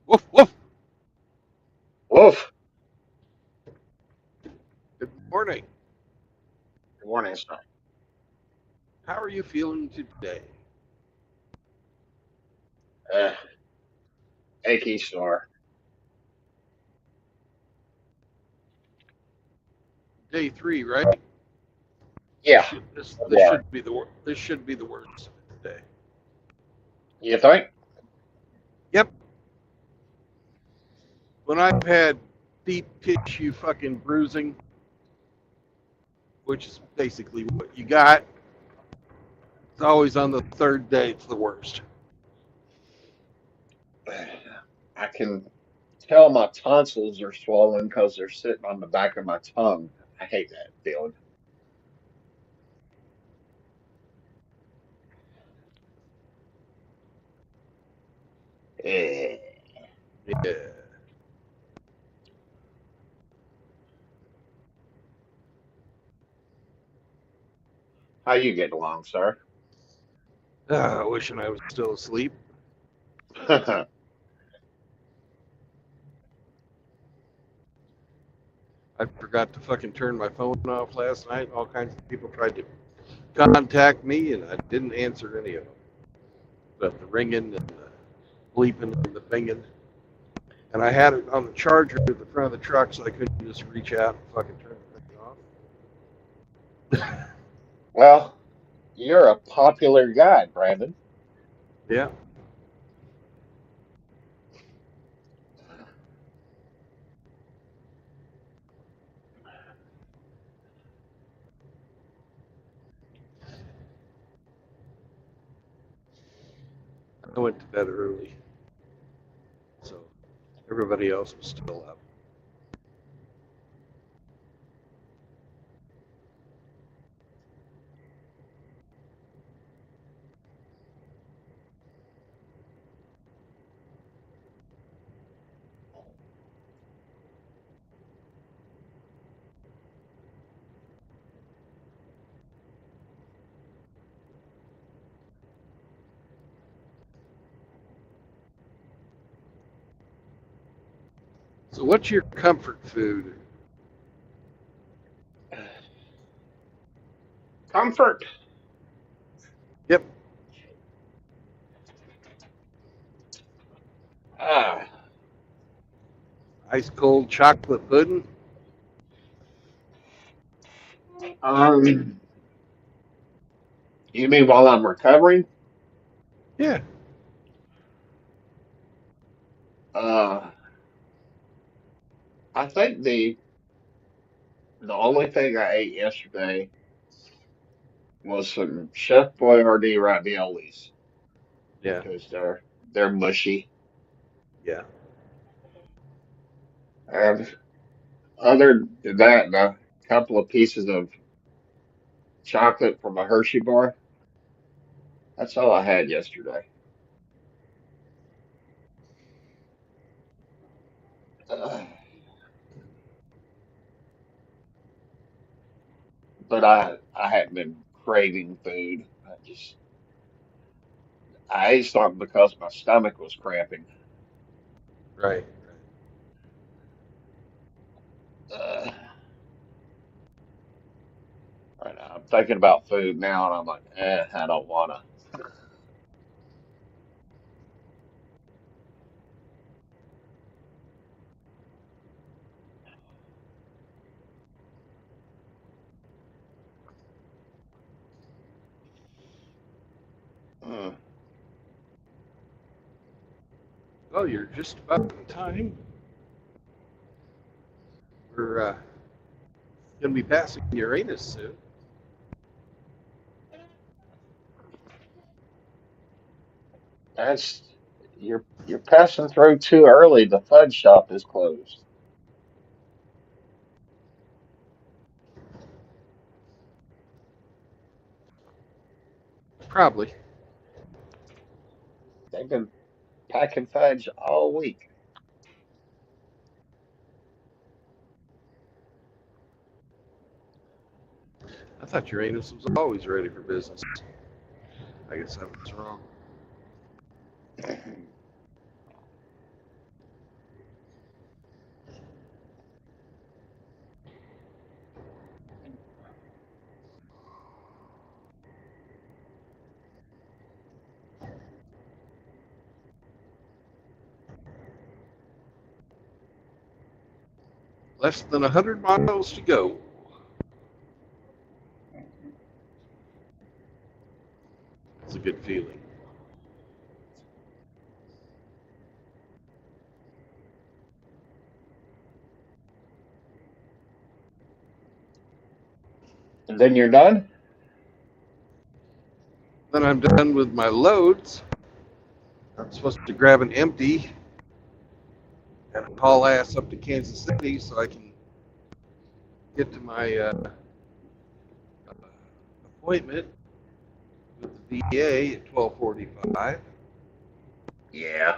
Woof, woof. Woof. Good morning. Good morning, sir. How are you feeling today? Uh, achy snore. Day 3, right? Yeah. This Yeah. should be the worst of the day. You think? Yep. When I've had deep tissue fucking bruising, which is basically what you got, it's always on the third day it's the worst. I can tell my tonsils are swollen because they're sitting on the back of my tongue. I hate that feeling. Eh. Yeah. How you get along, sir? Wishing I was still asleep. I forgot to fucking turn my phone off last night. All kinds of people tried to contact me, and I didn't answer any of them. But the ringing and the bleeping and the binging. And I had it on the charger at the front of the truck, so I couldn't just reach out and fucking turn the thing off. Well, you're a popular guy, Brandon. Yeah. I went to bed early, so everybody else was still up. So, what's your comfort food? Comfort. Yep. Ah, Ice cold chocolate pudding? um, you mean while I'm recovering? Yeah. Uh, I think the only thing I ate yesterday was some Chef Boyardee raviolis Yeah. because they're mushy. Yeah. And other than that, and a couple of pieces of chocolate from a Hershey bar. That's all I had yesterday. Uh, but I hadn't been craving food. I ate something because my stomach was cramping. Right. Uh, and I'm thinking about food now, and I'm like, I don't wanna. Mm. Well, you're just about in time. We're going to be passing Uranus soon. That's you're passing through too early. The fudge shop is closed. Probably. They've been packing fudge all week. I thought Uranus was always ready for business. I guess I was wrong. Less than 100 miles to go. It's a good feeling. And then you're done? Then I'm done with my loads. I'm supposed to grab an empty and haul ass up to Kansas City so I can get to my appointment with the VA at 12:45. Yeah.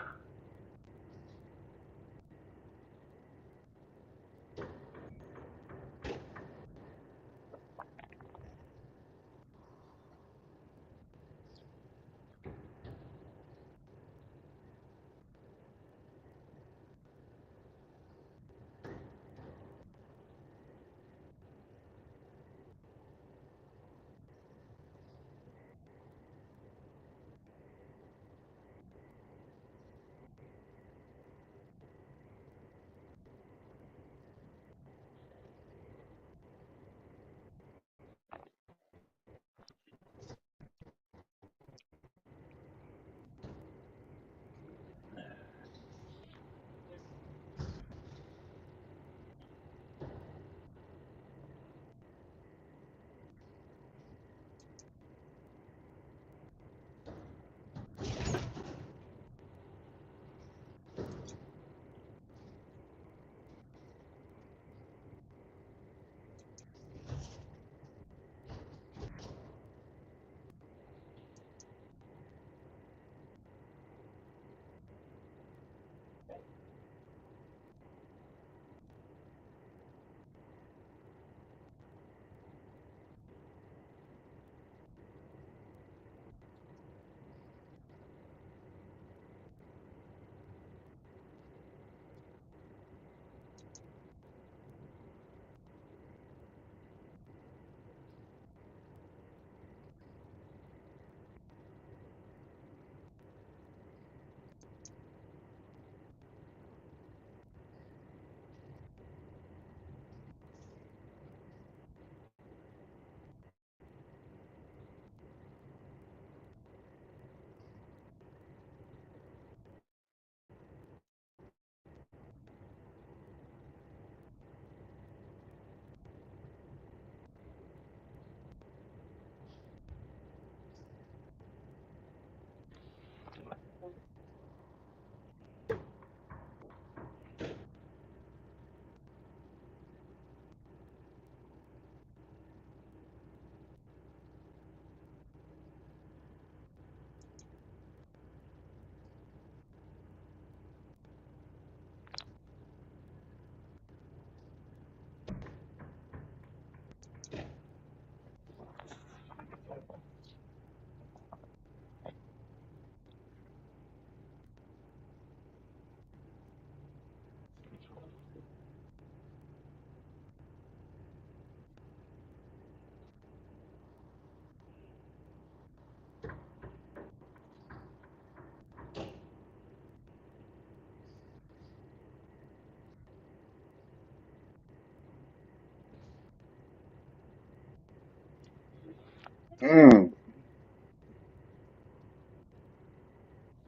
Mm,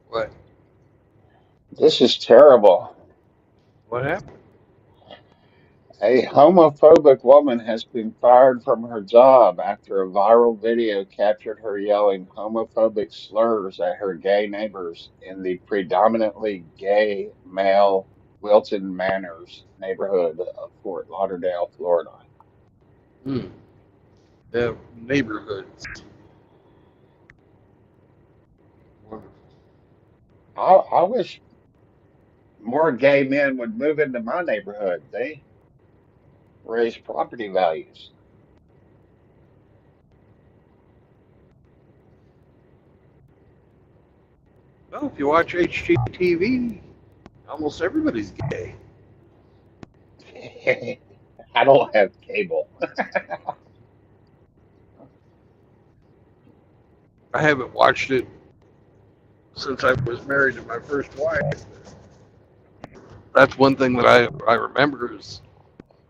What? this is terrible. What happened? A homophobic woman has been fired from her job after a viral video captured her yelling homophobic slurs at her gay neighbors in the predominantly gay male Wilton Manors neighborhood of Fort Lauderdale, Florida. Hmm. The neighborhoods. Wonderful. I wish more gay men would move into my neighborhood. They raise property values. Well, if you watch HGTV, almost everybody's gay. I don't have cable. I haven't watched it since I was married to my first wife. That's one thing that I remember is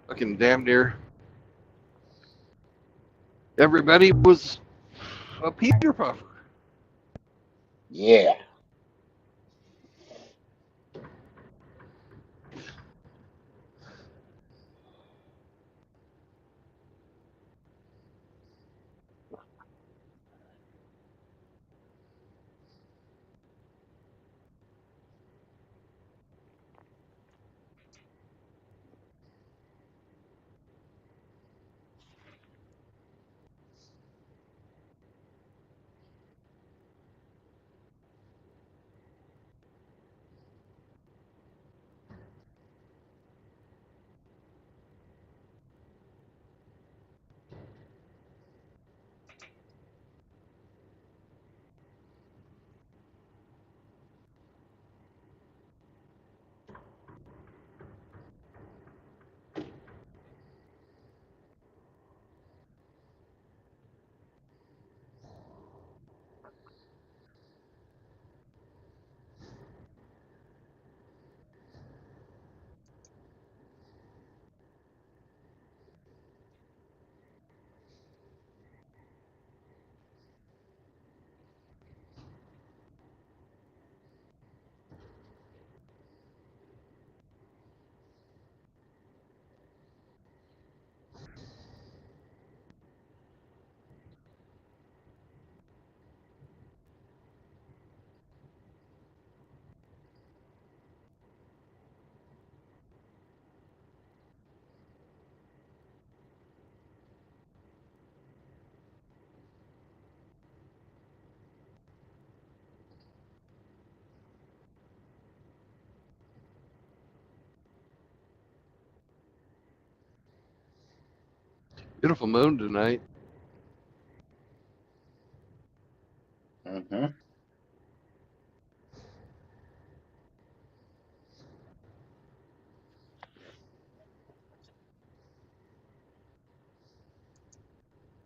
Looking damn near everybody was a Peter Puffer. Yeah. Beautiful moon tonight. Mm-hmm.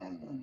Mm.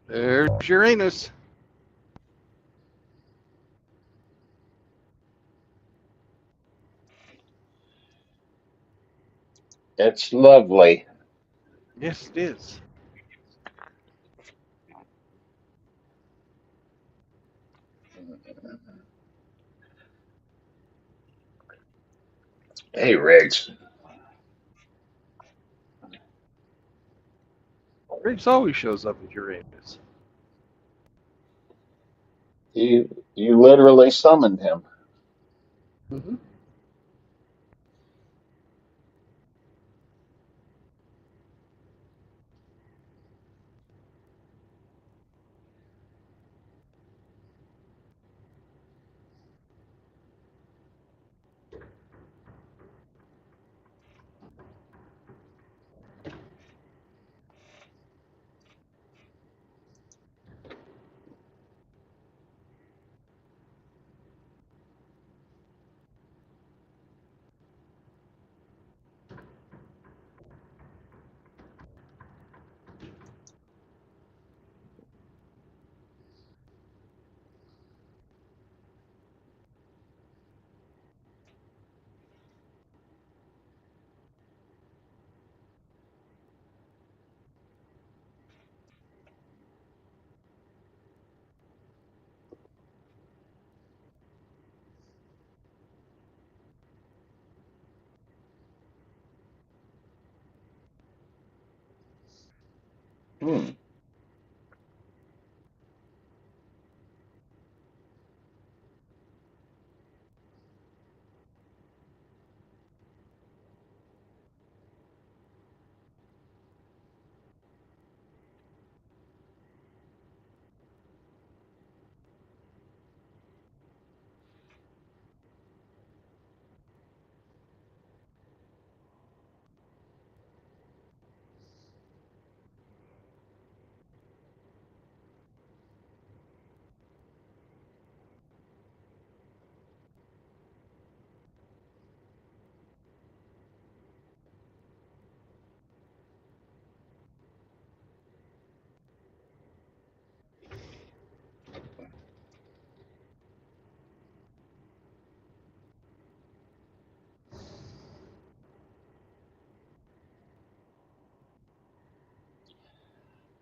There's Uranus. It's lovely. Yes, it is. Hey, Riggs, Riggs always shows up at Uranus. you literally summoned him. Mm-hmm. Hmm.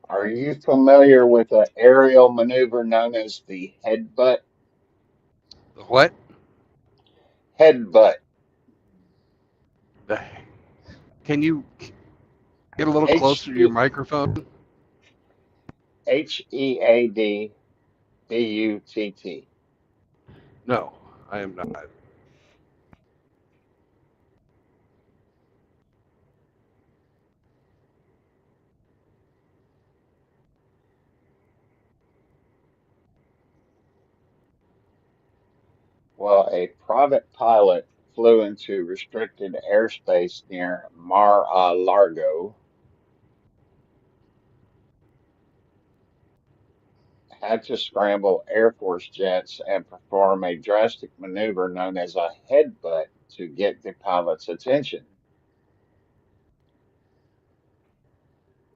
Are you familiar with an aerial maneuver known as the headbutt? The what? Headbutt. The, can you get a little H closer to your E microphone? Headbutt. No, I am not. Well, a private pilot flew into restricted airspace near Mar-a-Lago, had to scramble Air Force jets and perform a drastic maneuver known as a headbutt to get the pilot's attention.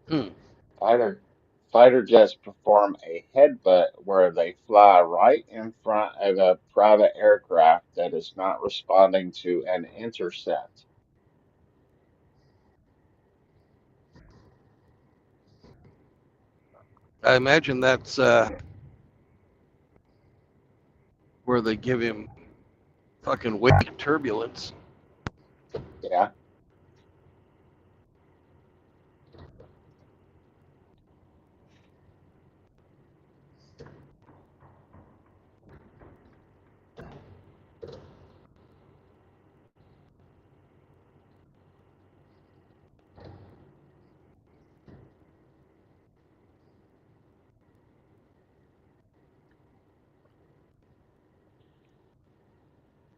Hmm. Fighter fighter jets perform a headbutt where they fly right in front of a private aircraft that is not responding to an intercept. I imagine that's where they give him fucking wake turbulence. Yeah.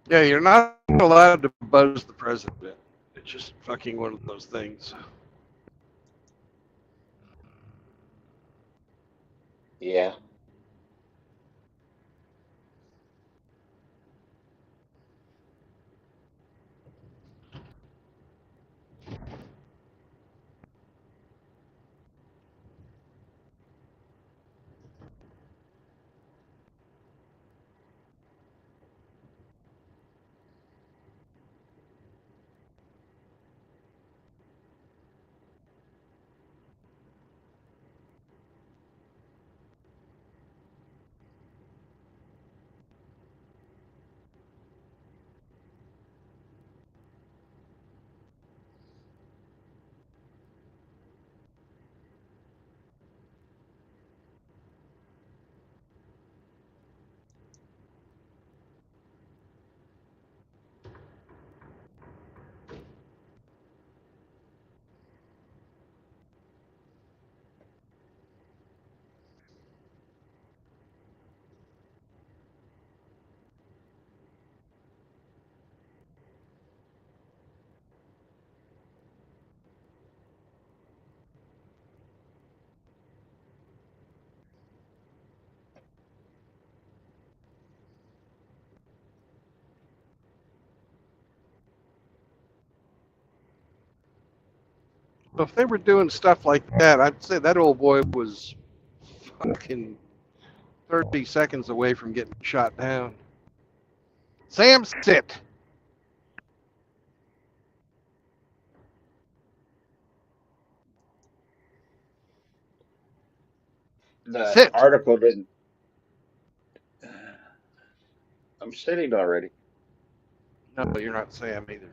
Yeah, you're not allowed to buzz the president. It's just fucking one of those things. Yeah. if they were doing stuff like that, I'd say that old boy was fucking 30 seconds away from getting shot down. Sam, sit. The Sit. article didn't. I'm sitting already. No, you're not Sam either.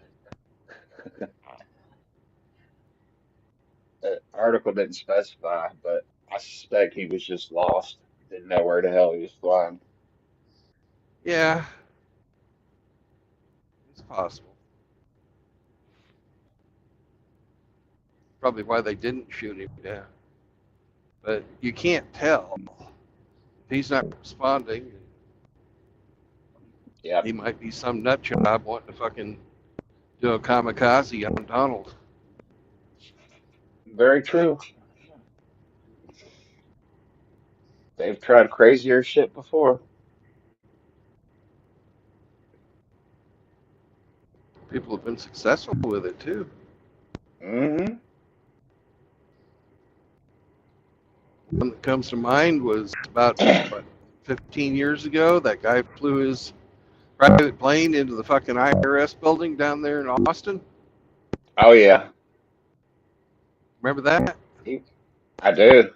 The article didn't specify, but I suspect he was just lost. Didn't know where the hell he was flying. Yeah, it's possible. Probably why they didn't shoot him down. But you can't tell. If he's not responding, Yeah, he might be some nut job wanting to fucking do a kamikaze on Donald. very true. They've tried crazier shit before. People have been successful with it too. Hmm. One that comes to mind was about, what, 15 years ago. That guy flew his private plane into the fucking IRS building down there in Austin. Oh yeah, Remember that? he, I do.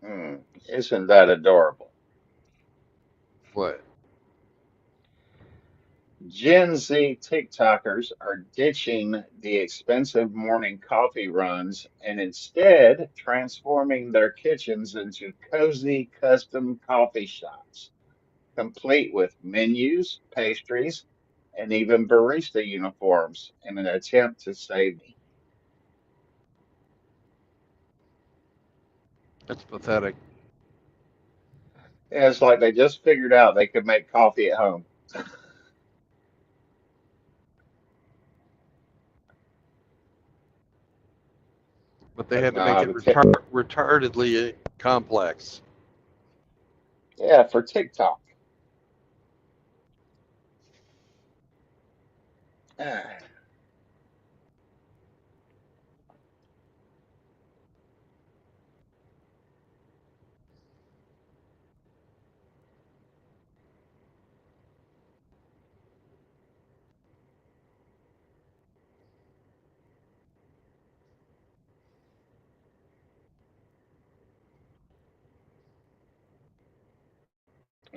Hmm. Isn't that adorable? What? Gen Z TikTokers are ditching the expensive morning coffee runs and instead transforming their kitchens into cozy custom coffee shops, complete with menus, pastries, and even barista uniforms in an attempt to save me. That's pathetic. Yeah, it's like they just figured out they could make coffee at home. But they But had to make nah, it retardedly complex. yeah, for TikTok.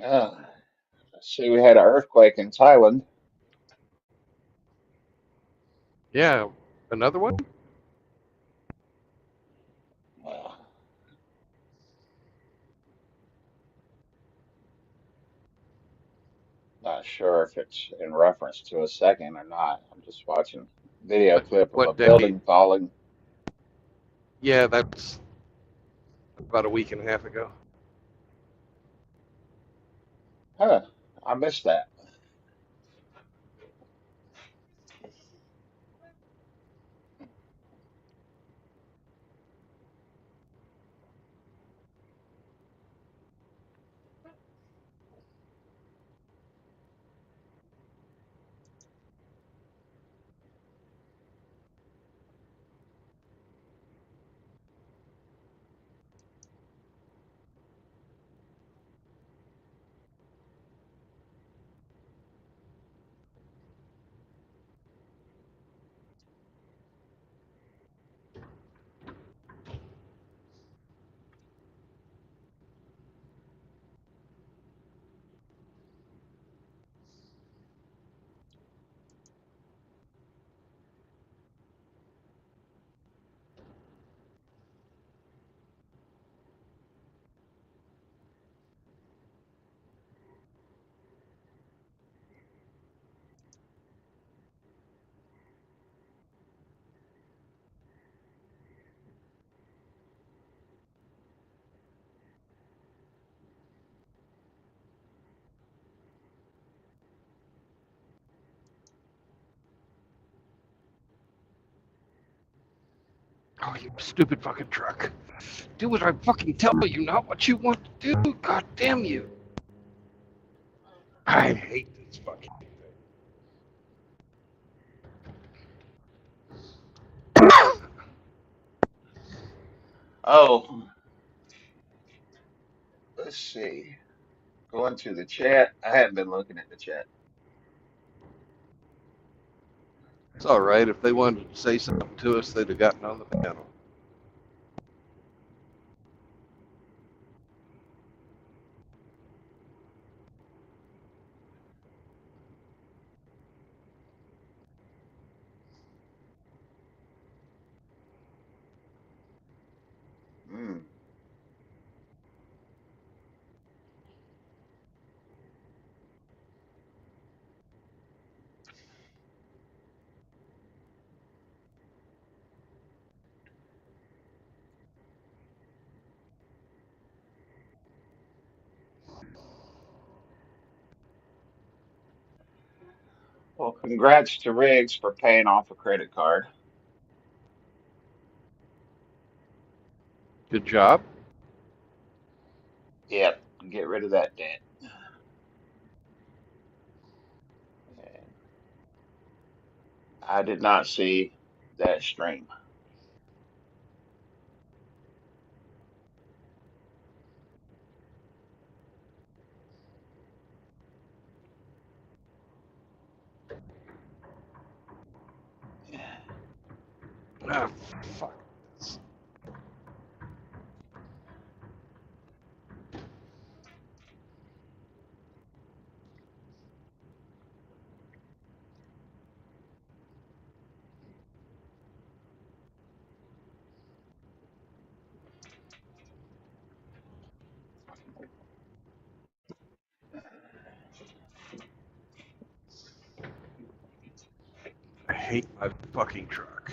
Uh, see, we had an earthquake in Thailand. Yeah, another one? Well, not sure if it's in reference to a second or not. I'm just watching video What clip of a what day? building falling. Yeah, that's about a week and a half ago. Huh, I missed that. Oh, you stupid fucking truck. Do what I fucking tell you, not what you want to do. God damn you. I hate this fucking thing. Oh, let's see. Going to the chat. I haven't been looking at the chat. It's all right. If they wanted to say something to us, they'd have gotten on the panel. Hmm. Well, congrats to Riggs for paying off a credit card. Good job. Yep, get rid of that debt. And I did not see that stream. Ah, fuck. I hate my fucking truck.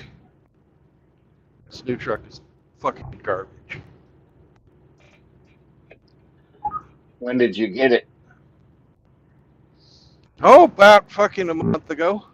This new truck is fucking garbage. When did you get it? Oh, about fucking a month ago.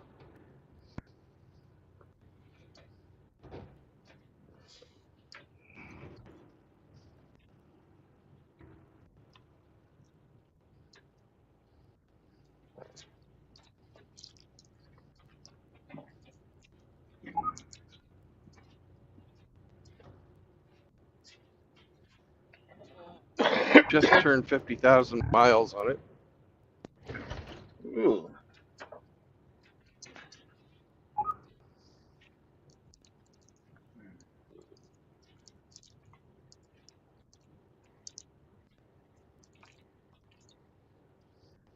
Just turned 50,000 miles on it. Ooh.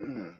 Mm.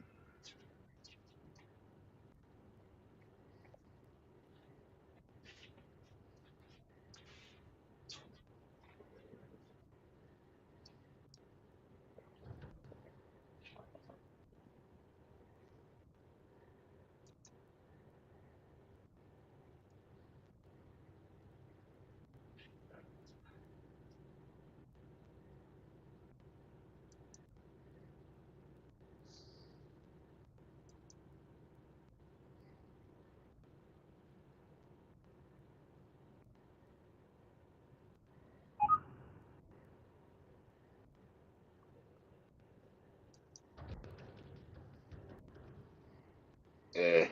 Eh.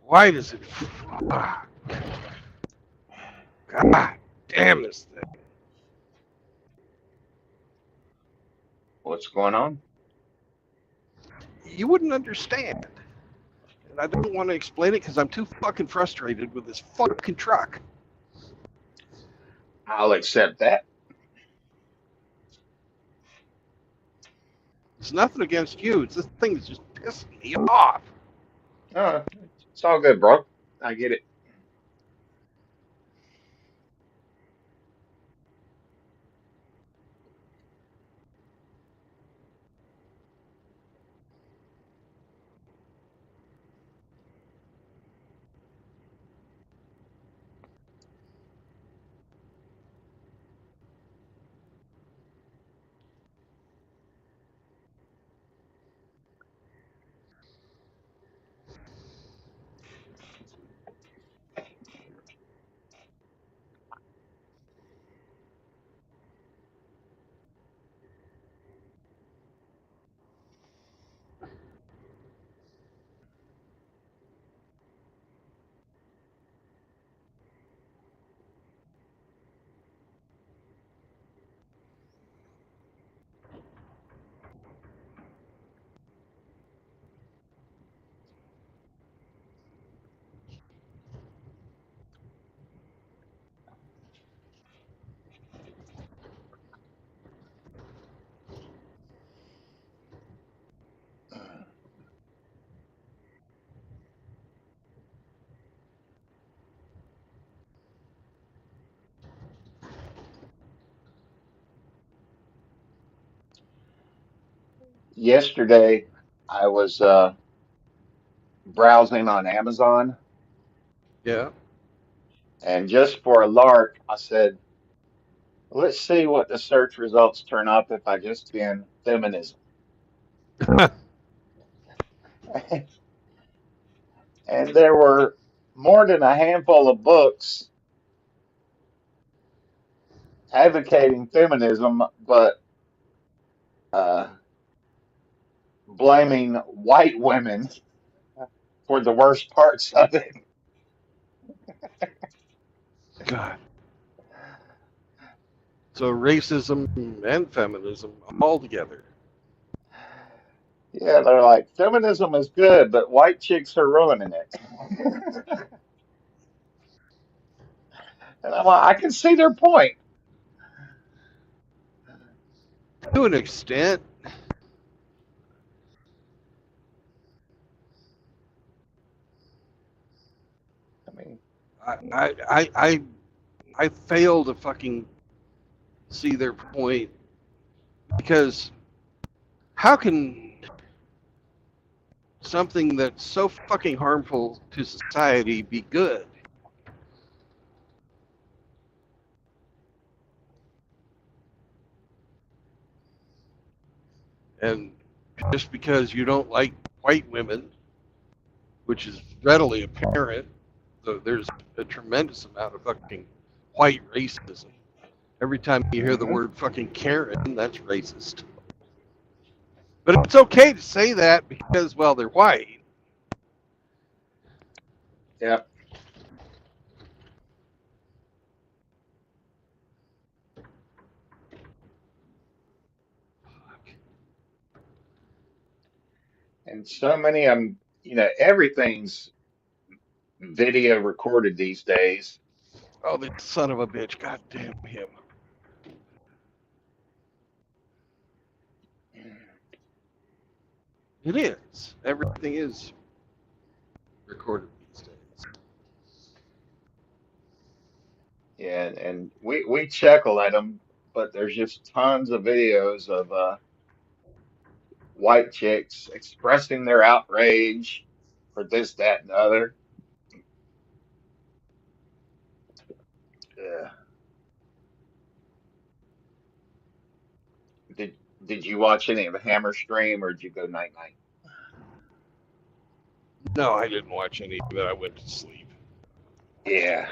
Why does it? God damn this thing. What's going on? You wouldn't understand. And I don't want to explain it because I'm too fucking frustrated with this fucking truck. I'll accept that. It's nothing against you. It's this thing that's just pissing me off. It's all good, bro. I get it. Yesterday, I was browsing on Amazon, Yeah. and just for a lark, I said, let's see what the search results turn up if I just spin feminism. And there were more than a handful of books advocating feminism, but uh, blaming white women for the worst parts of it. God. So racism and feminism all together. Yeah, they're like, feminism is good, but white chicks are ruining it. And I'm like, I can see their point. To an extent, I mean, I I I I, I fail to fucking see their point because how can something that's so fucking harmful to society be good? And just because you don't like white women, which is readily apparent, though there's a tremendous amount of fucking white racism. Every time you hear the hmm word fucking Karen, that's racist. But it's okay to say that because, well, they're white. yeah. And so many of them, everything's video recorded these days. Oh, this son of a bitch. God damn him. It is. Everything is recorded these days. Yeah, and we chuckle at them, but there's just tons of videos of white chicks expressing their outrage for this, that, and the other. Yeah. Did did you watch any of the Hammer stream, or did you go night night? No, I didn't watch any of it. I went to sleep. Yeah.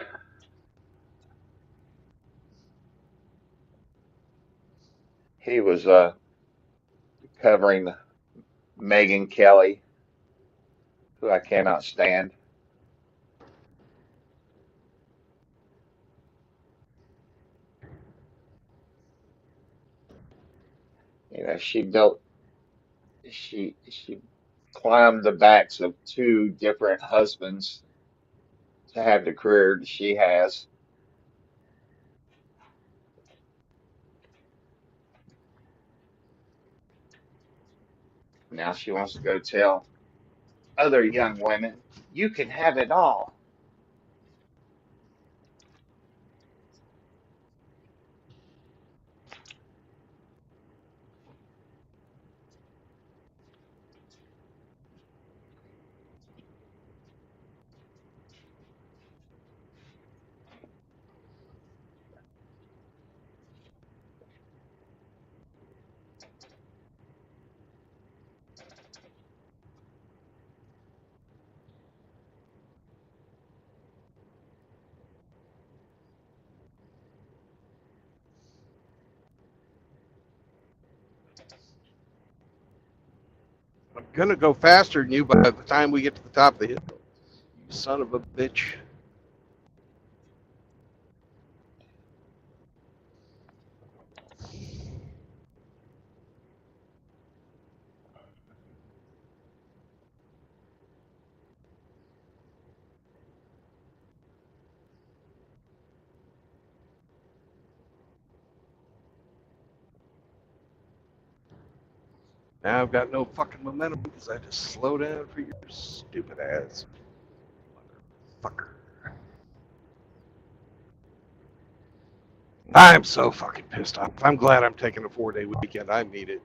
He was covering Megan Kelly, who I cannot stand. She built she climbed the backs of two different husbands to have the career that she has. Now she wants to go tell other young women, you can have it all. I'm going to go faster than you by the time we get to the top of the hill. You son of a bitch. Now I've got no fucking momentum because I just slow down for your stupid ass. Motherfucker. I'm so fucking pissed off. I'm glad I'm taking a 4-day weekend. I need it.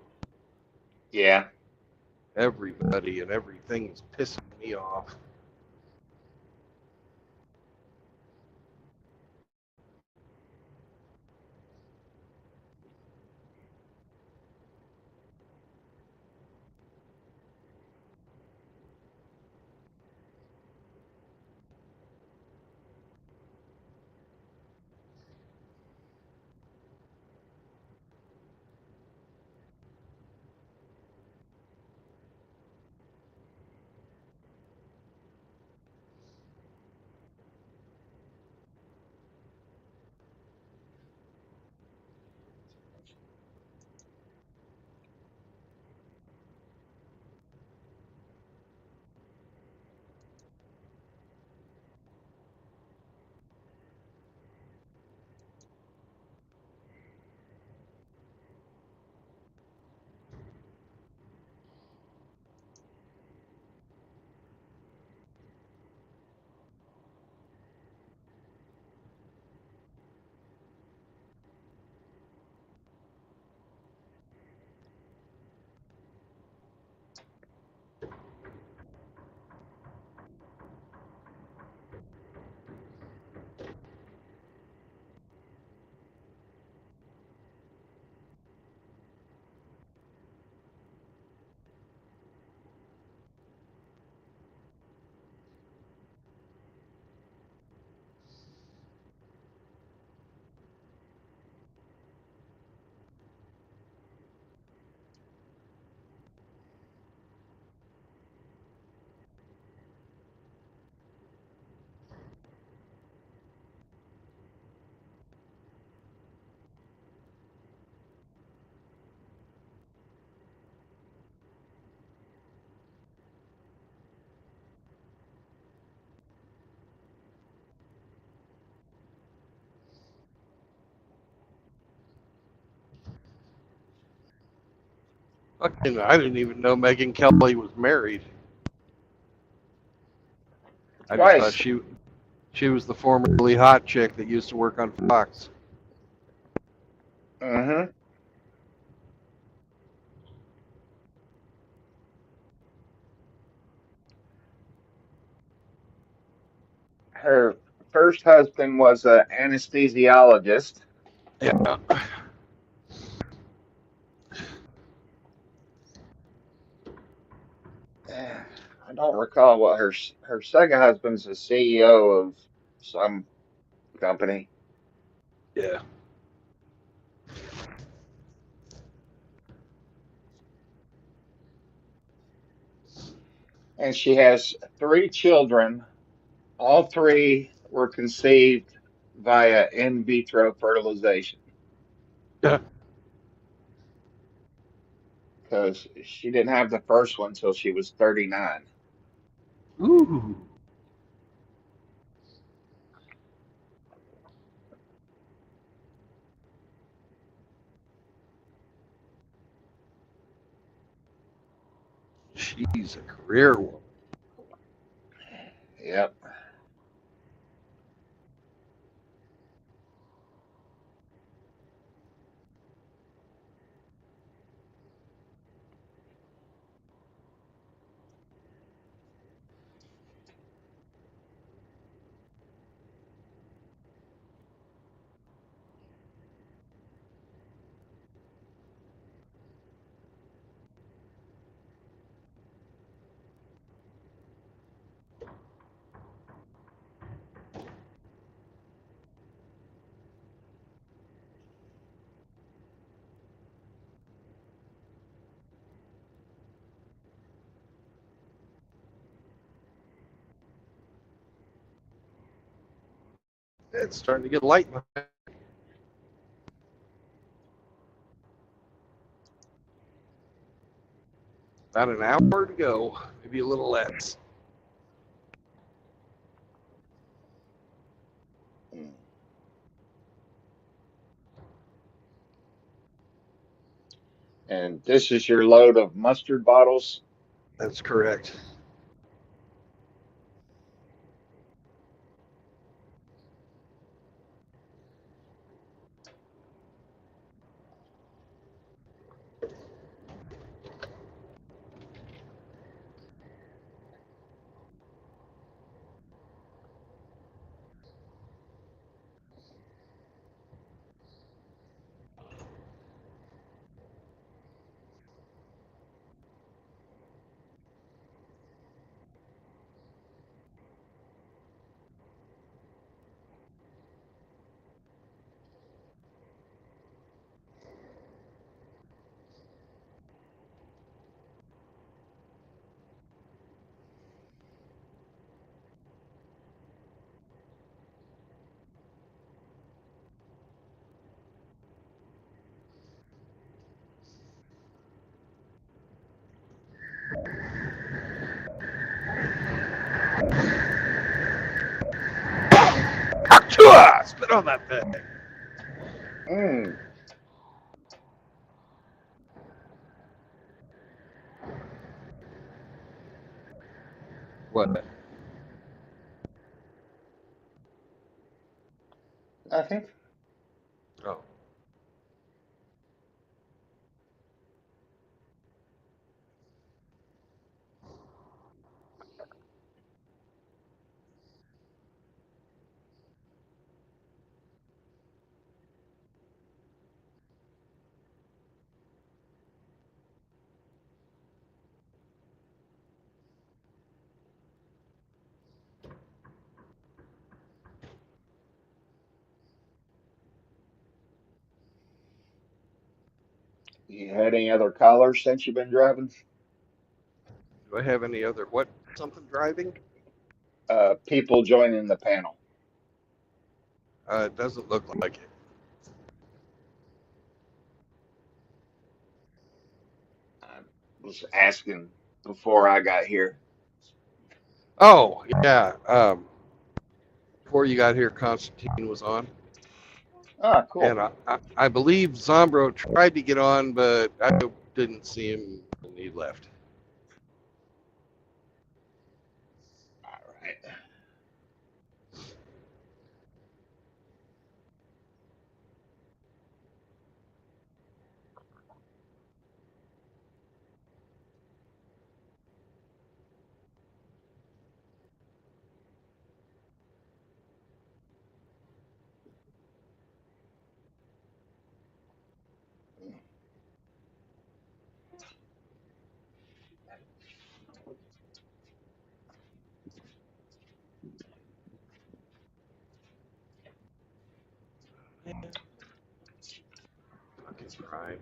Yeah. Everybody and everything is pissing me off. Fucking, I didn't even know Megan Kelly was married. I just thought Twice. she was the formerly hot chick that used to work on Fox. Mm-hmm. Her first husband was an anesthesiologist. Yeah. I don't recall what her second husband's the CEO of some company, Yeah. and she has three children. All three were conceived via in vitro fertilization Yeah. because she didn't have the first one until she was 39. Ooh. She's a career woman. Yep. It's starting to get light. About an hour to go, maybe a little less. And this is your load of mustard bottles. That's correct. Spit on that thing. Mm. What? Nothing. Oh. You had any other callers since you've been driving? Do I have any other what? Something driving? People joining the panel. It doesn't look like it. I was asking before I got here. Oh, yeah. Before you got here, Constantine was on. Ah, cool. And I believe Zombro tried to get on, but I didn't see him and he left. All right. Fucking crying.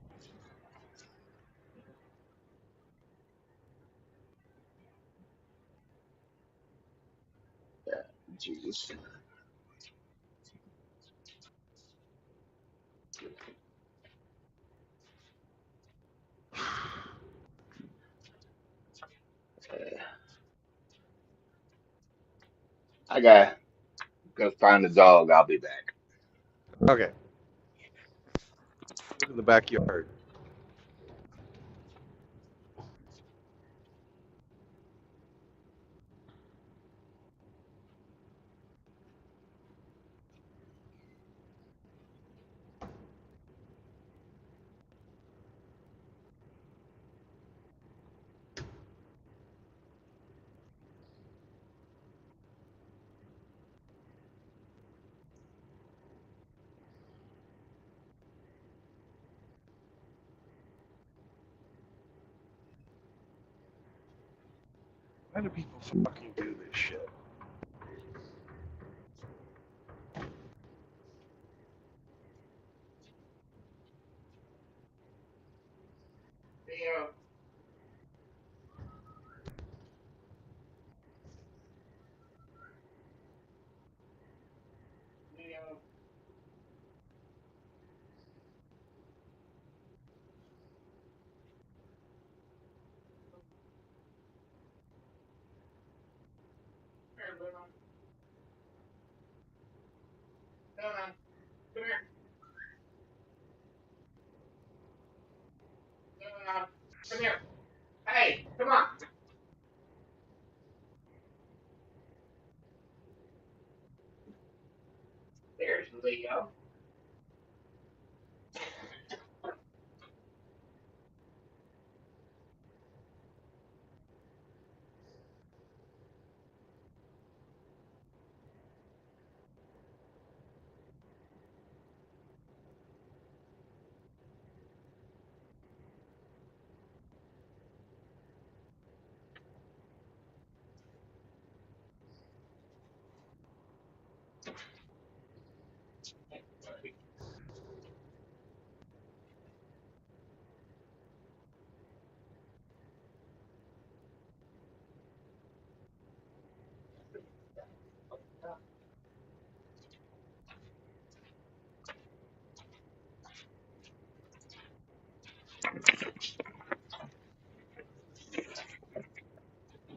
Jesus. I gotta go find the dog. I'll be back. Okay. Look in the backyard. Why do people fucking do this shit? Come here. Hey, come on. There's Leo.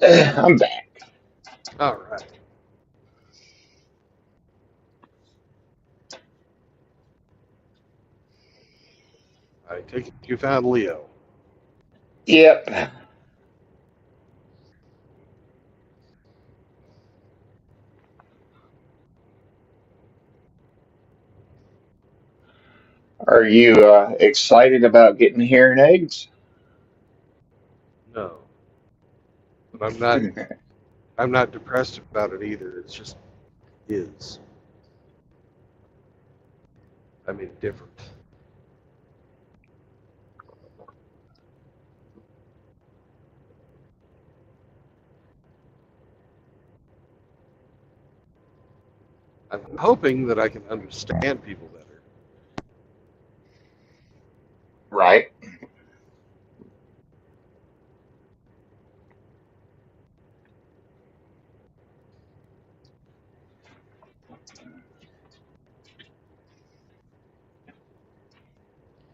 I'm back. All right. Take it you found Leo. Yep. Are you excited about getting hearing aids? No, but I'm not depressed about it either. It's just is. I mean, different. I'm hoping that I can understand people better. Right.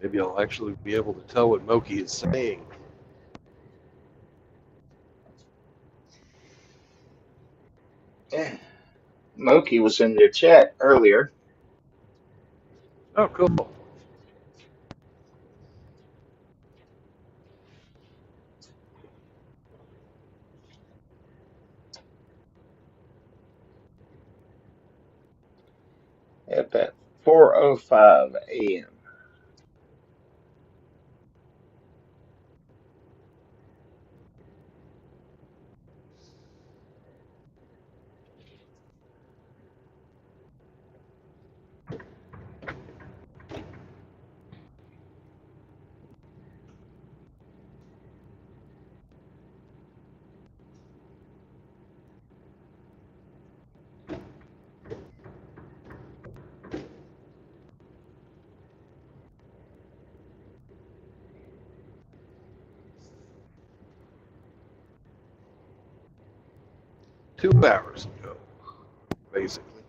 Maybe I'll actually be able to tell what Moki is saying. Yeah. Moki was in the chat earlier. Oh, cool. At 4:05 a.m. 2 hours ago, basically.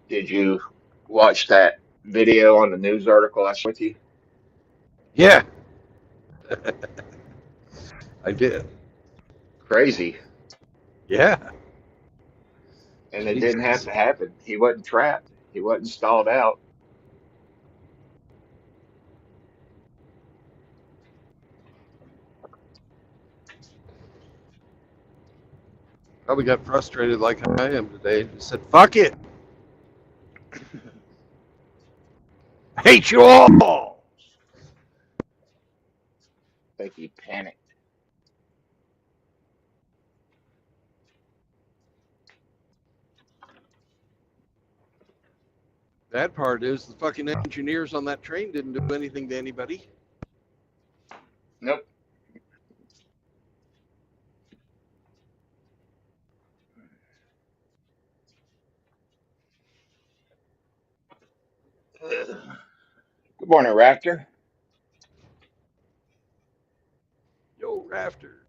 Did you watch that video on the news article I shared with you? Yeah, I did. Crazy. Yeah. And it didn't have Jesus. to happen. He wasn't trapped. He wasn't stalled out. Probably got frustrated like I am today and just said, fuck it. I hate you all. I think he panicked. Bad part is the fucking engineers on that train didn't do anything to anybody. Nope. Good morning, Raptor. Yo, Rafter.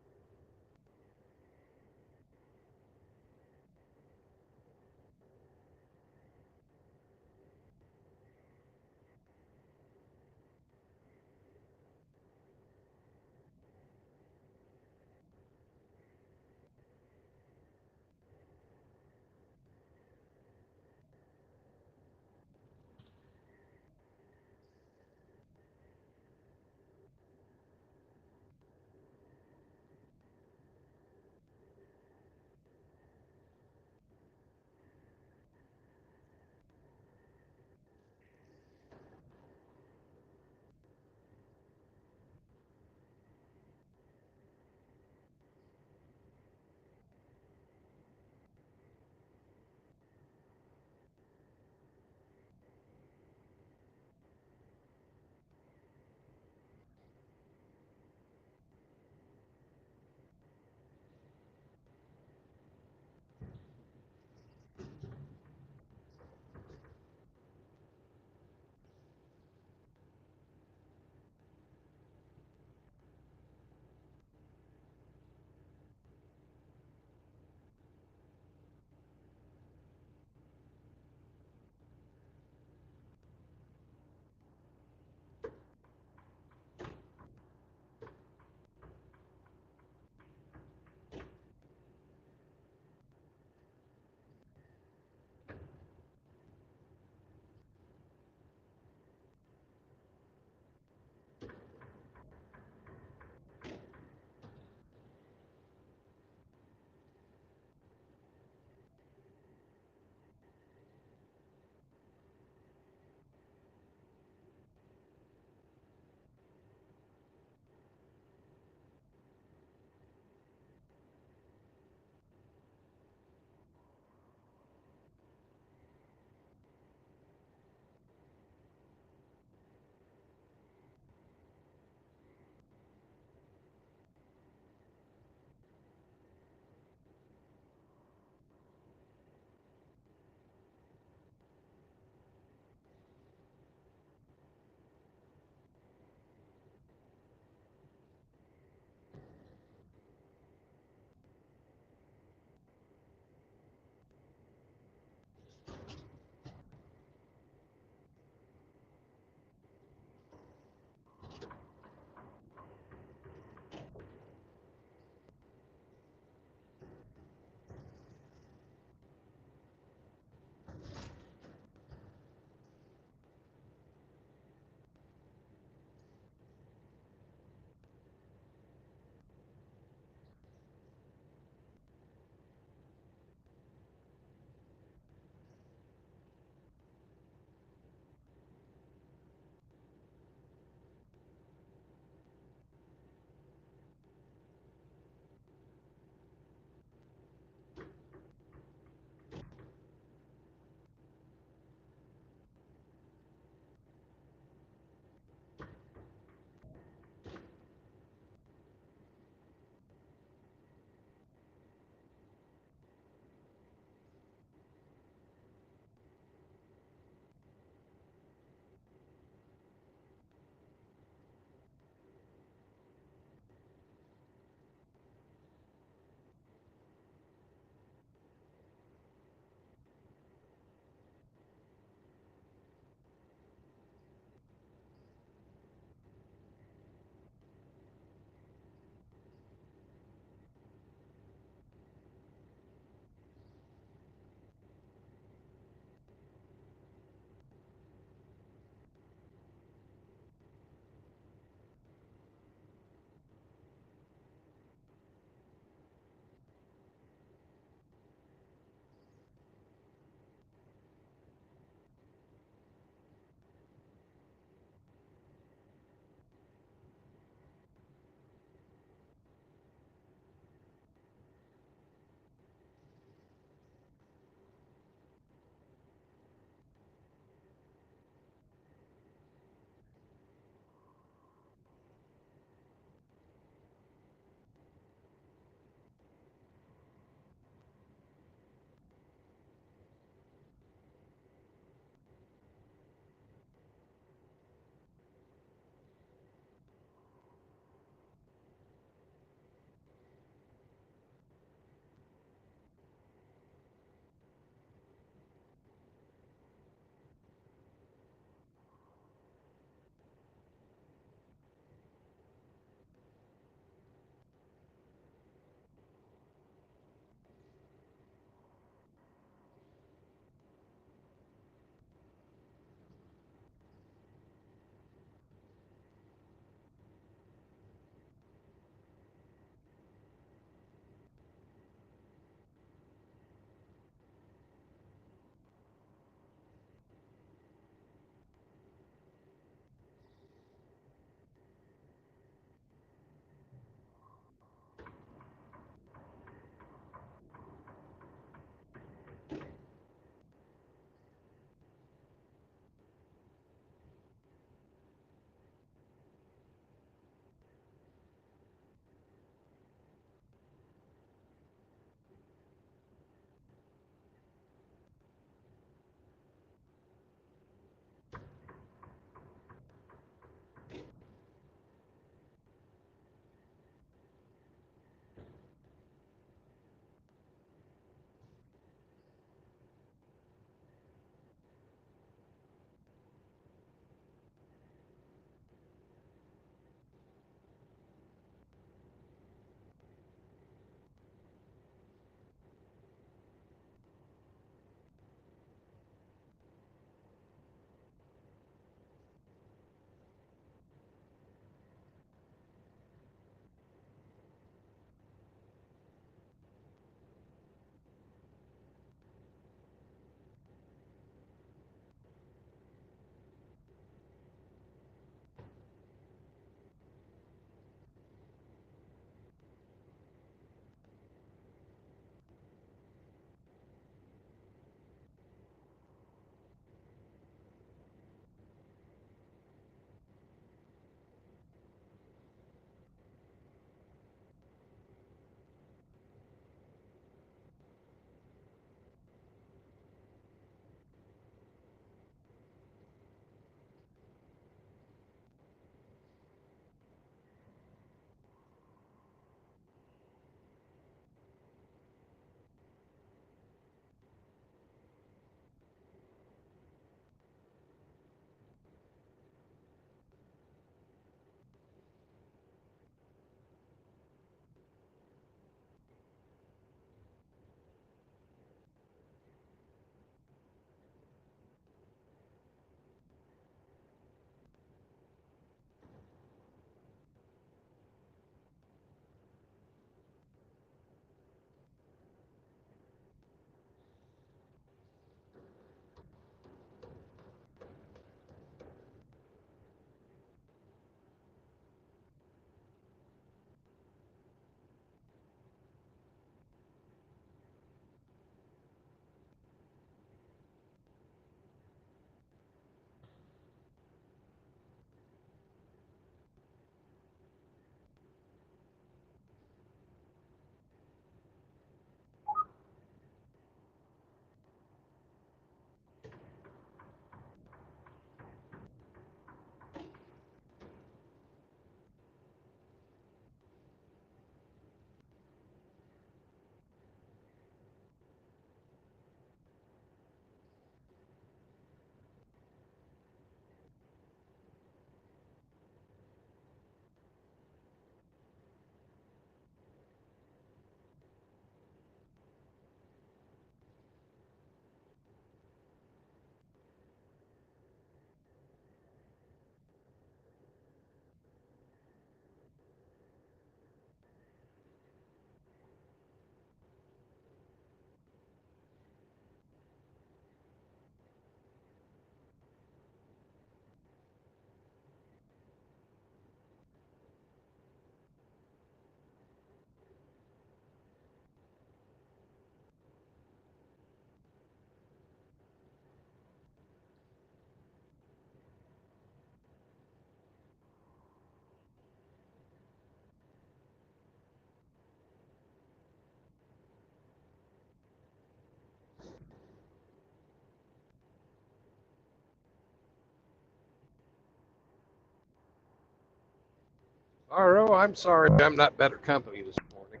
RO, I'm sorry, I'm not better company this morning.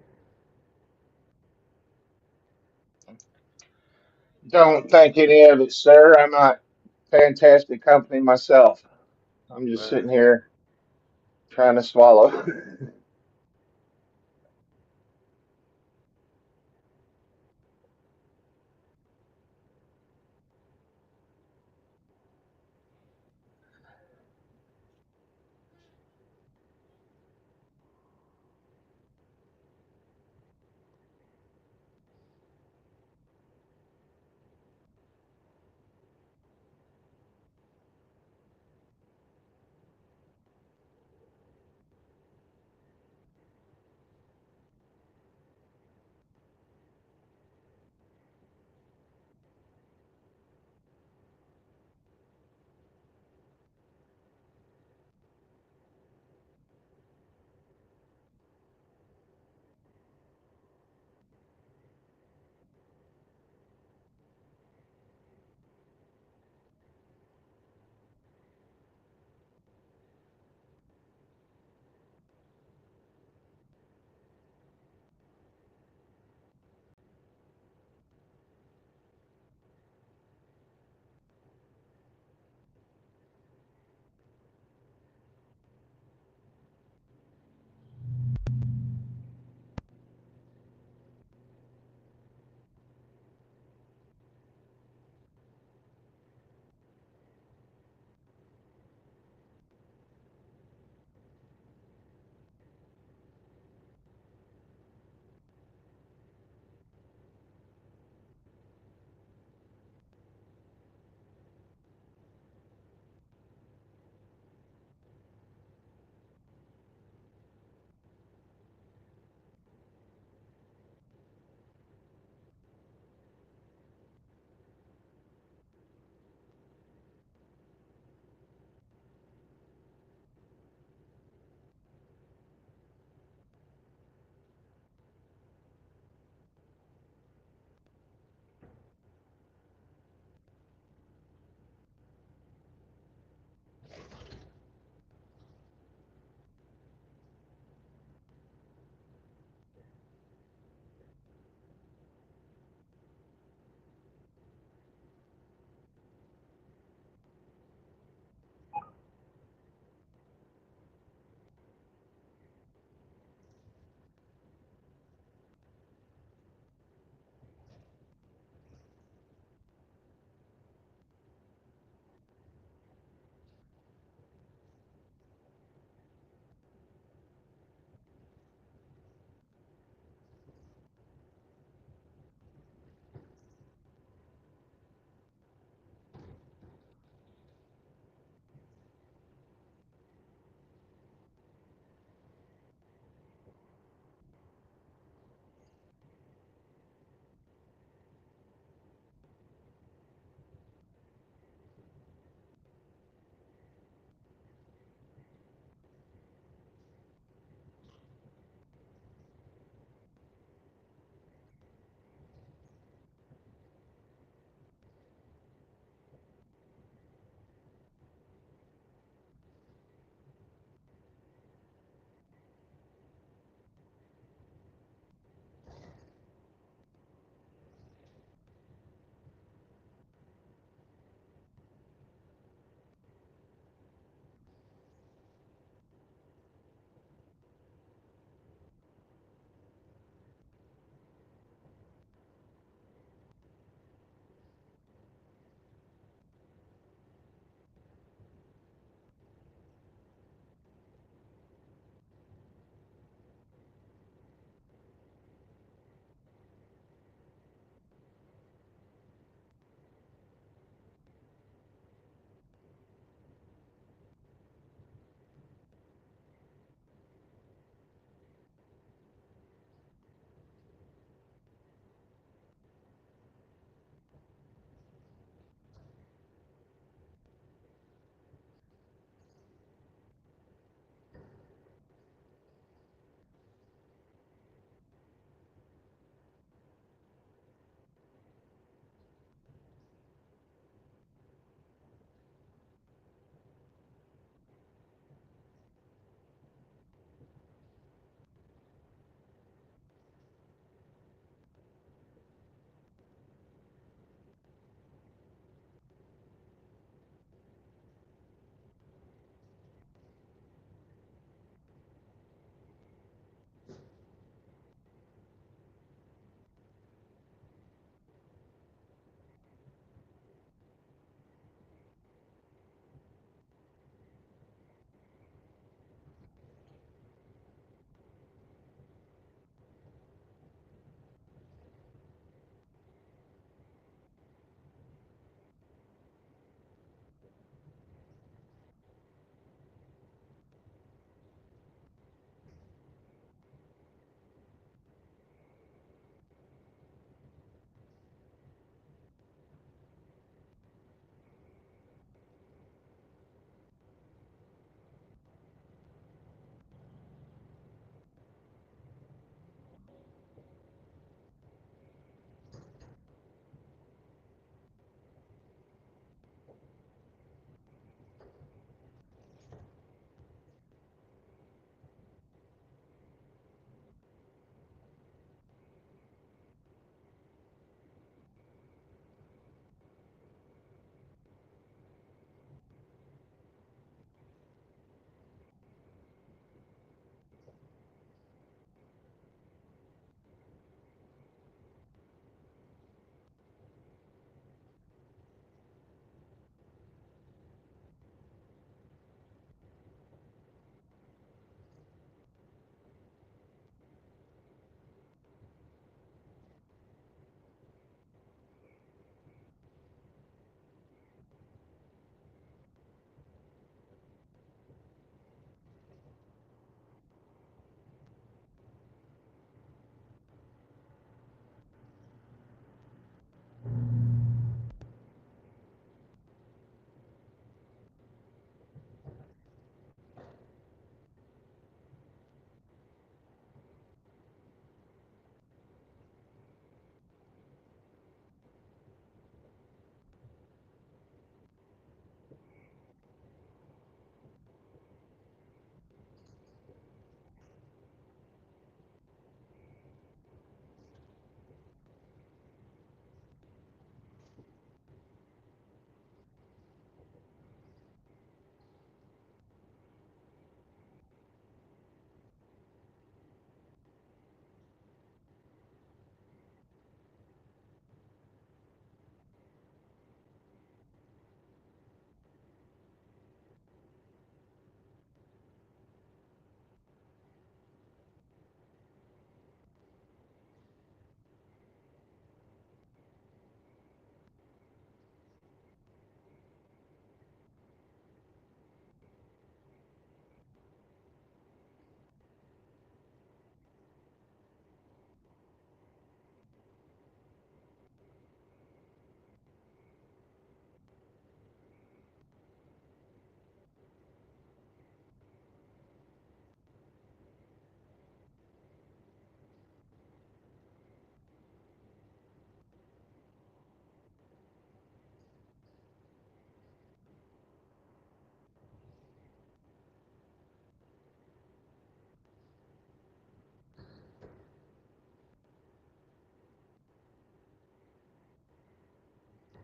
Don't think any of it, sir. I'm not fantastic company myself. I'm just Uh, sitting here trying to swallow.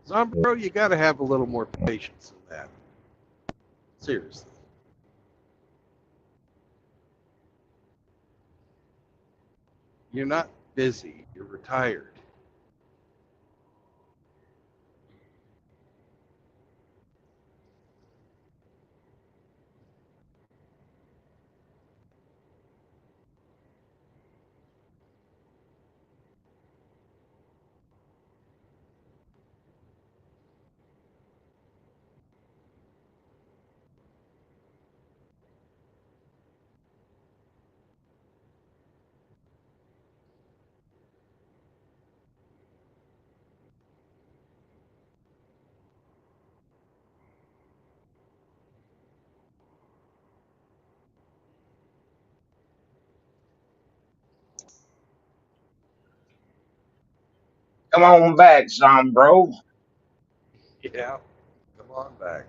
Zombro, you got to have a little more patience than that. Seriously. You're not busy. You're retired. Come on back, Zombro. Yeah. Come on back.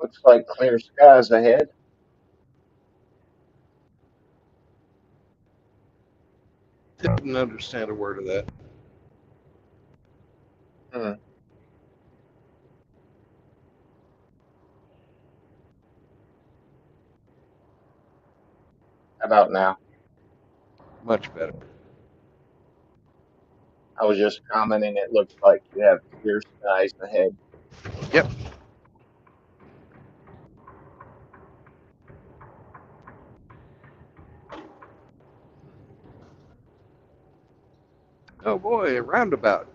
Looks like clear skies ahead. Didn't understand a word of that. Hmm. How about now? Much better. I was just commenting. It looks like you have clear skies ahead. Yep. Oh boy, a roundabout.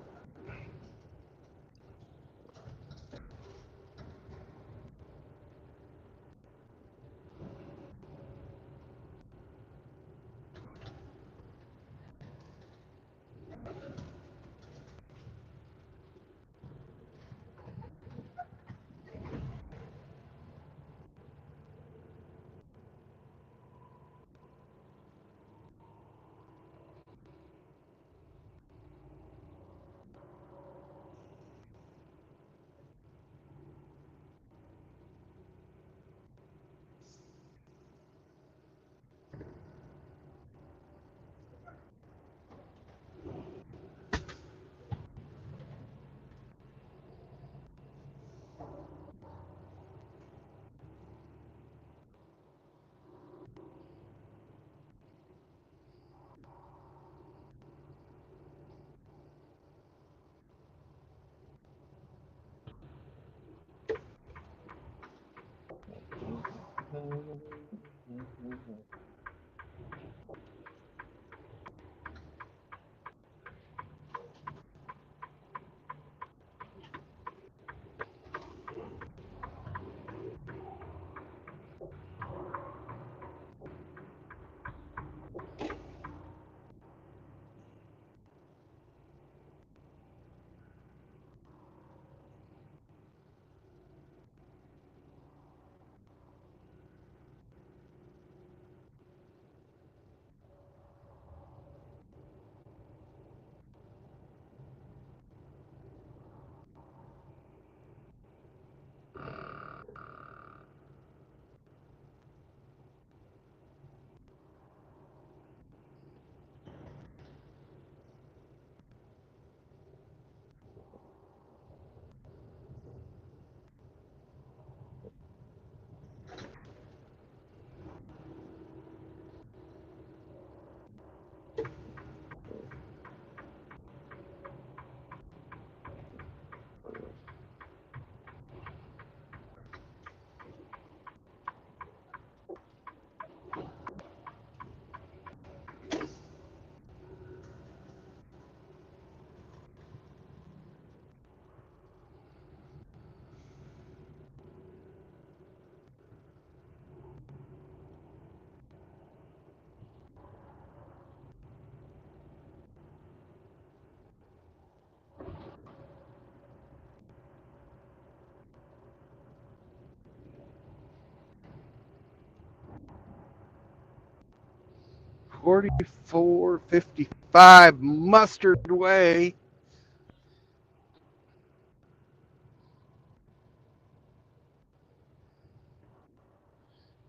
4455 Mustard Way.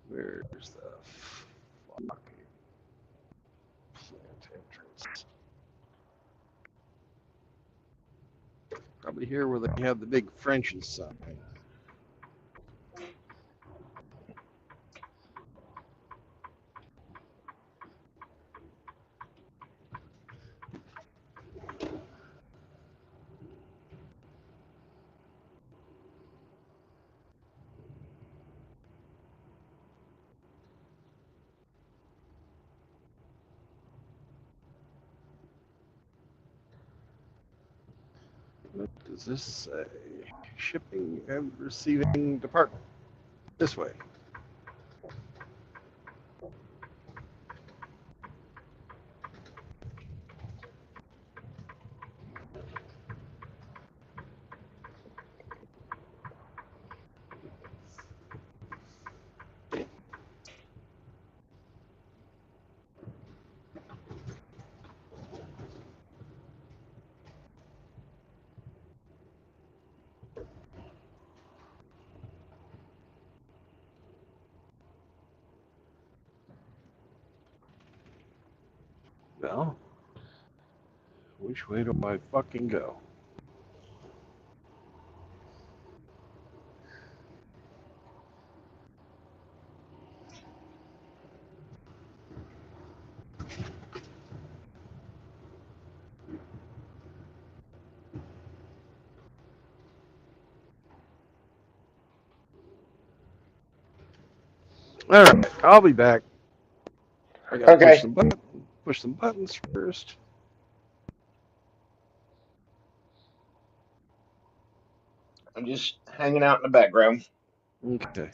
Where's the fucking plant entrance? Probably here where they have the big French's sign. What does this say? Shipping and receiving department. This way. Well, which way do I fucking go? All right, I'll be back. I gotta Okay, push some buttons first. I'm just hanging out in the background. Okay.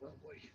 Lovely.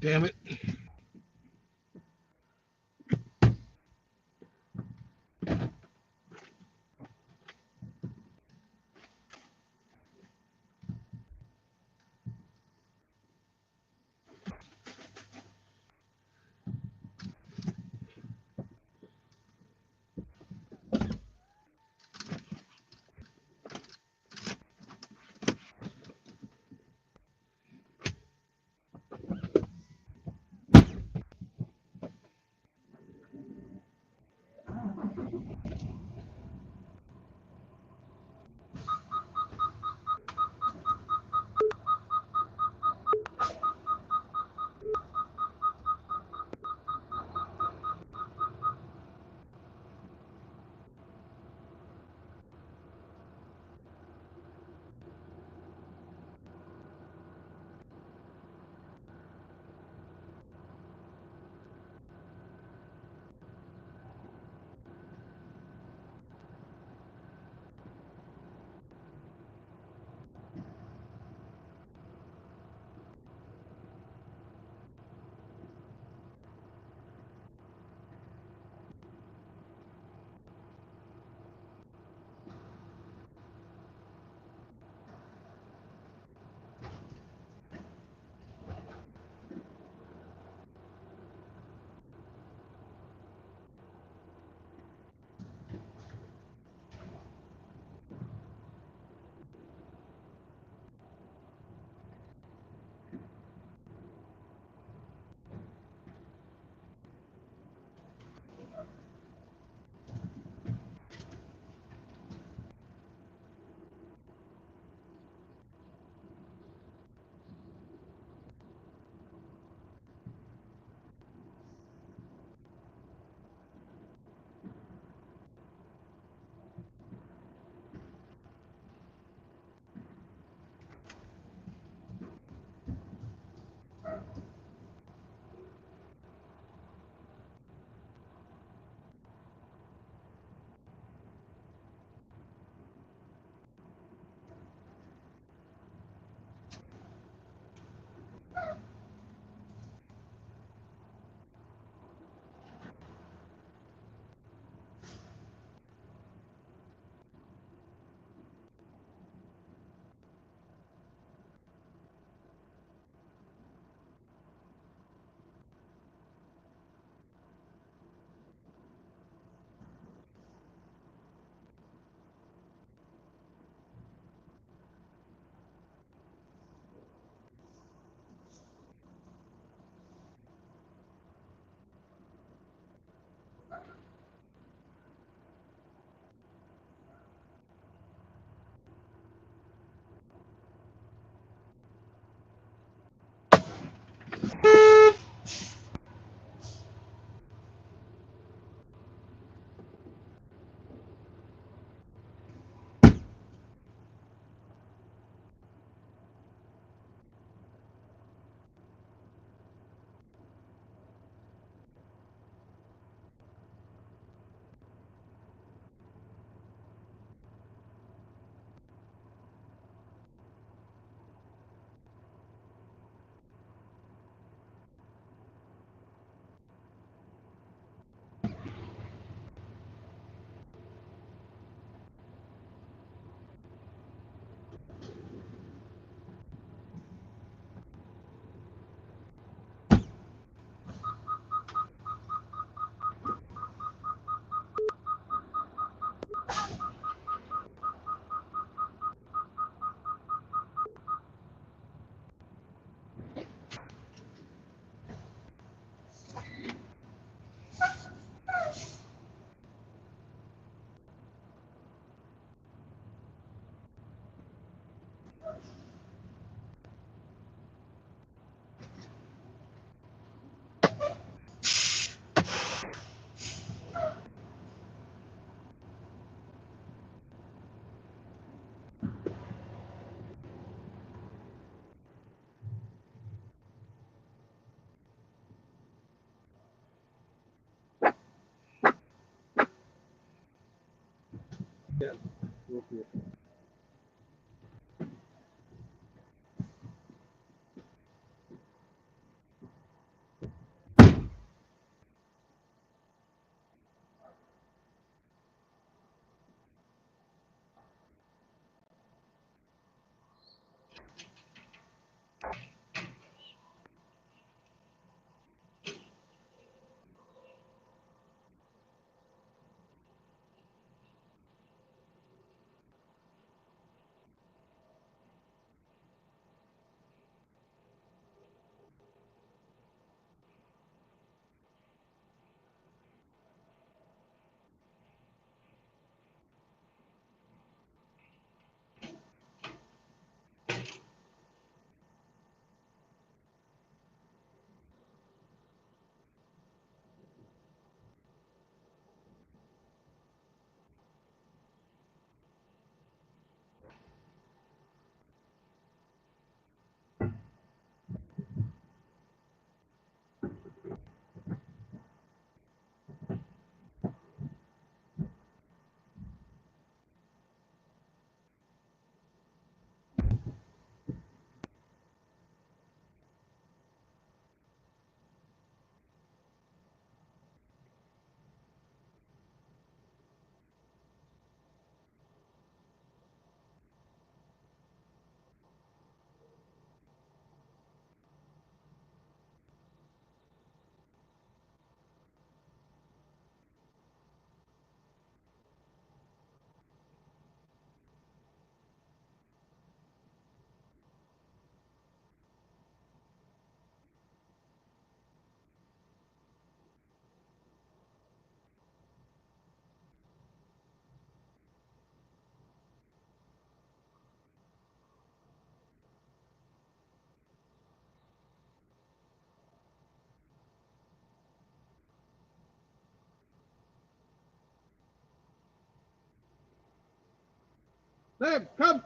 Damn it. Sam, come.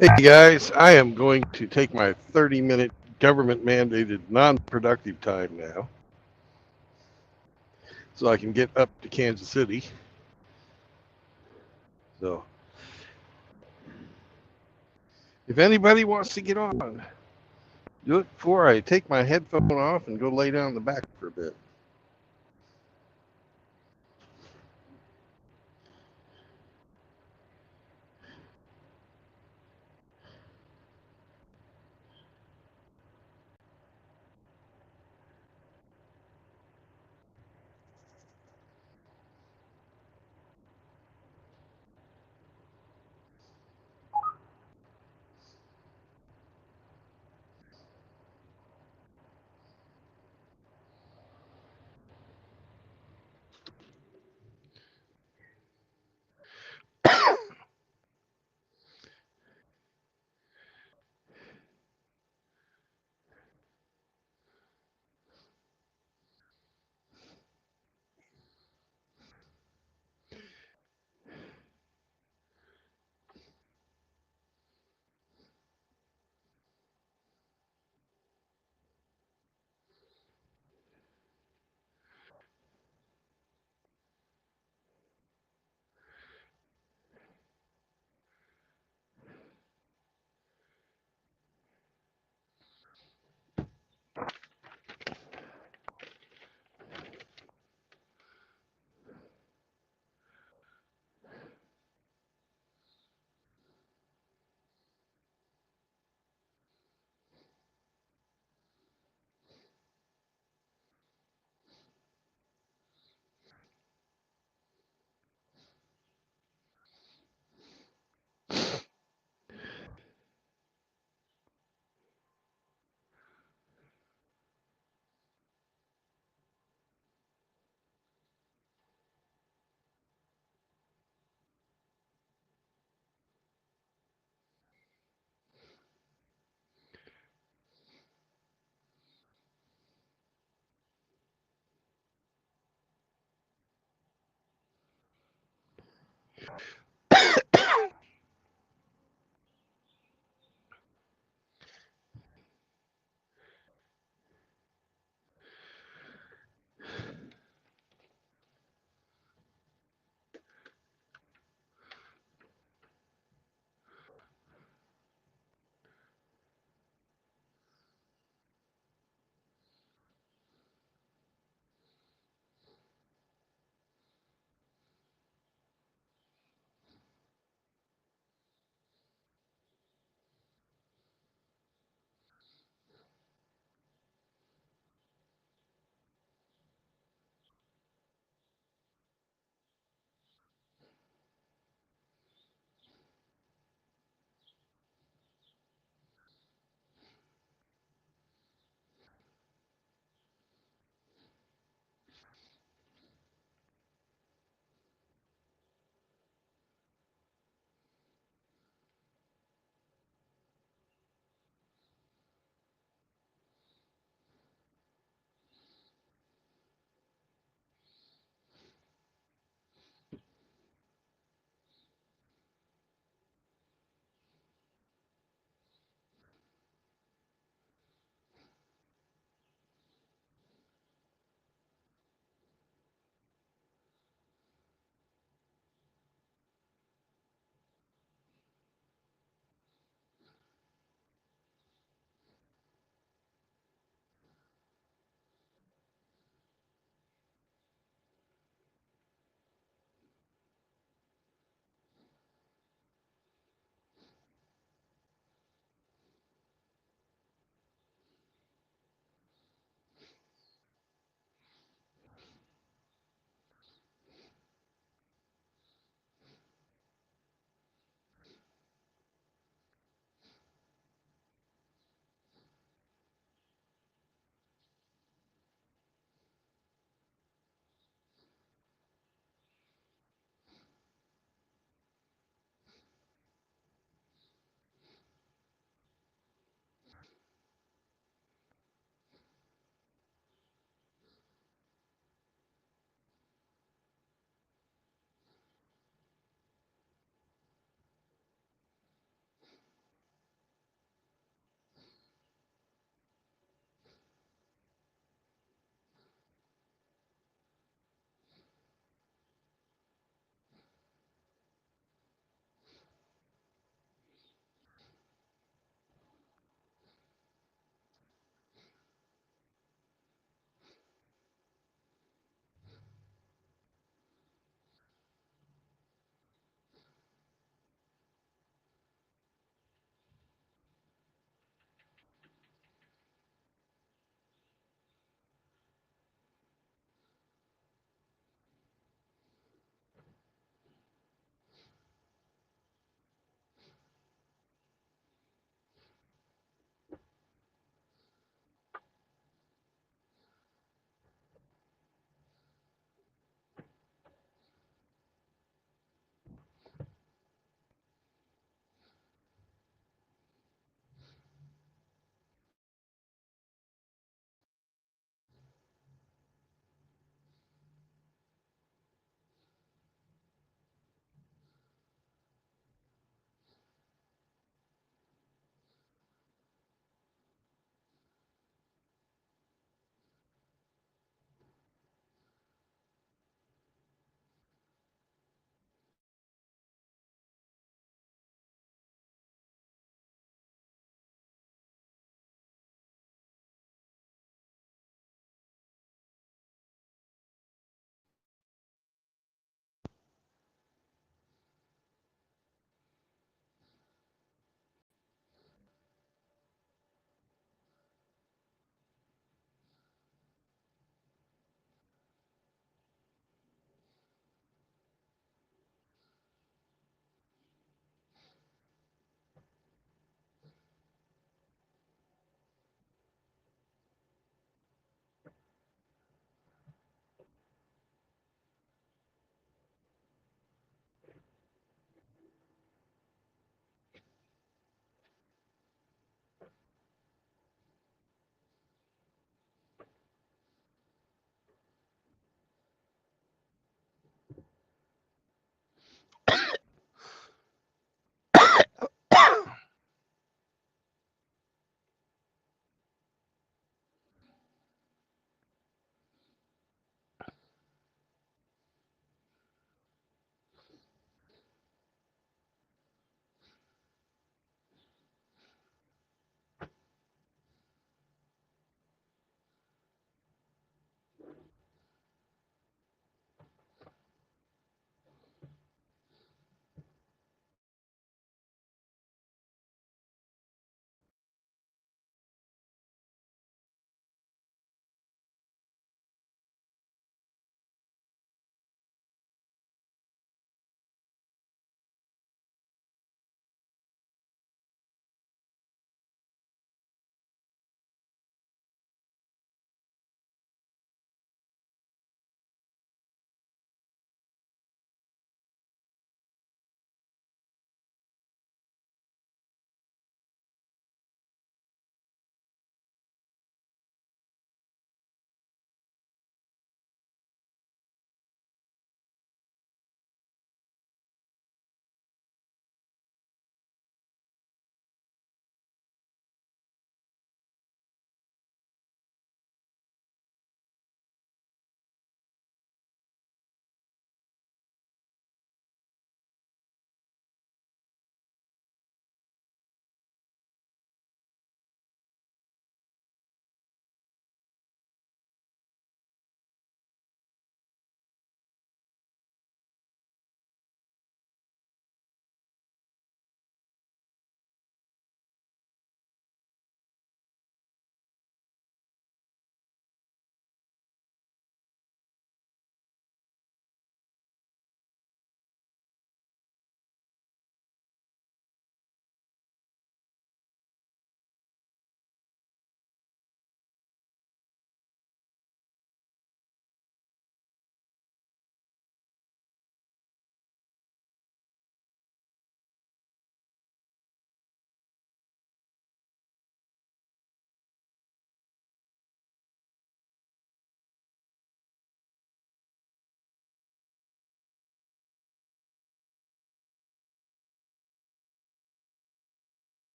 Hey guys, I am going to take my 30-minute government mandated non-productive time now so I can get up to Kansas City. So if anybody wants to get on, do it before I take my headphone off and go lay down in the back for a bit.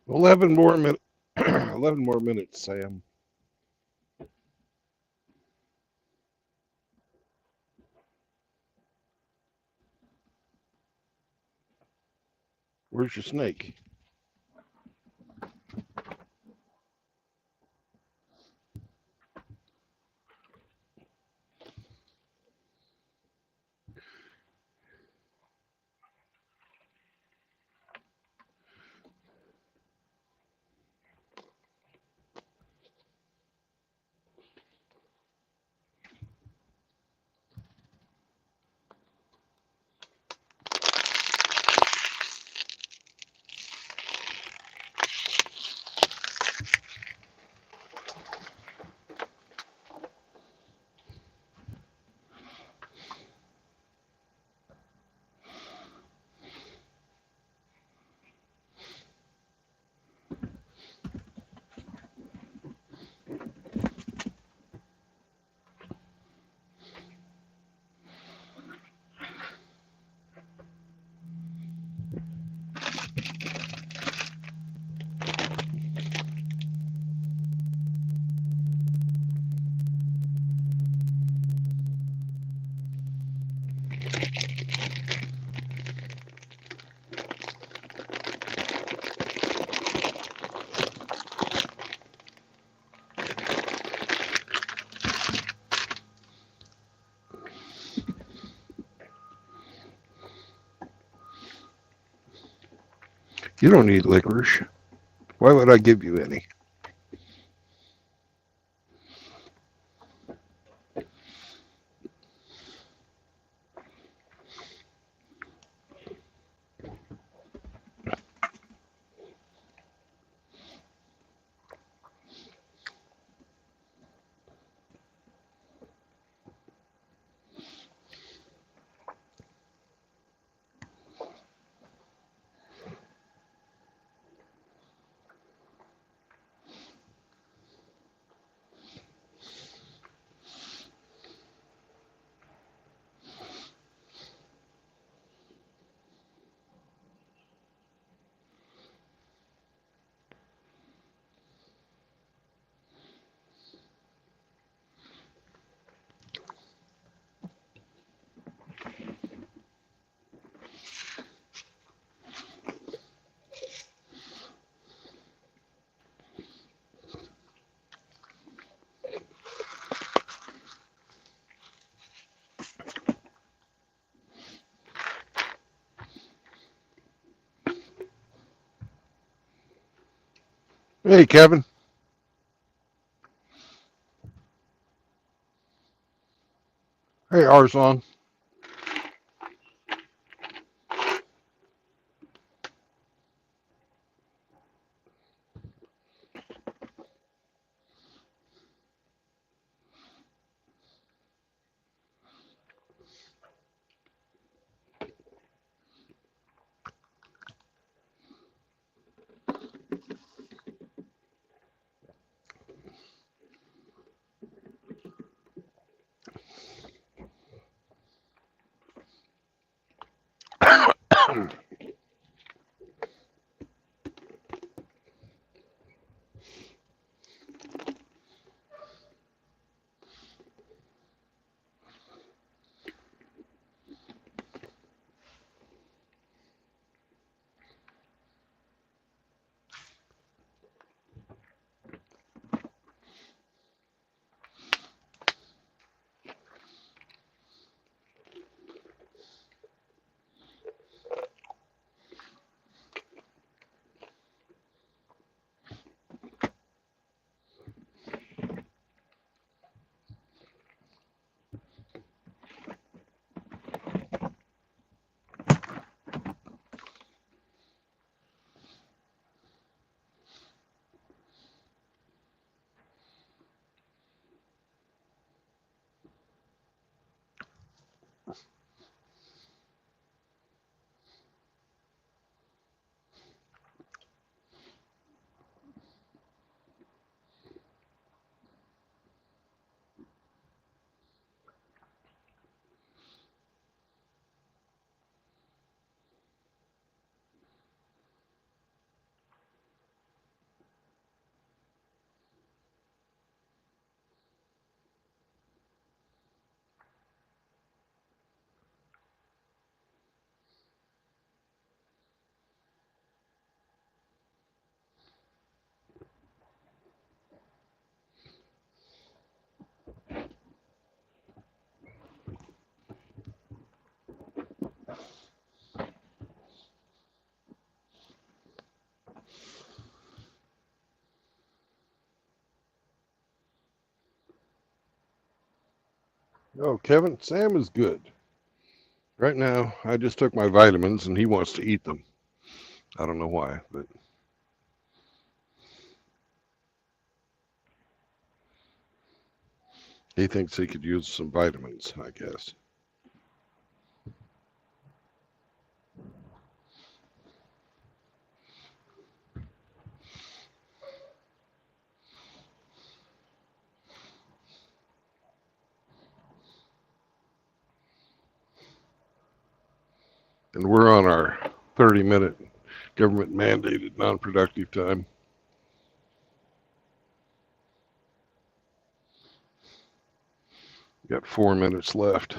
11 more minutes. 11 more minutes, Sam. Where's your snake? You don't need licorice. Why would I give you any? Hey, Kevin. Hey, Arslan. Oh, Kevin, Sam is good. Right now, I just took my vitamins and he wants to eat them. I don't know why, but he thinks he could use some vitamins, I guess. And we're on our 30-minute government mandated non-productive time. Got 4 minutes left.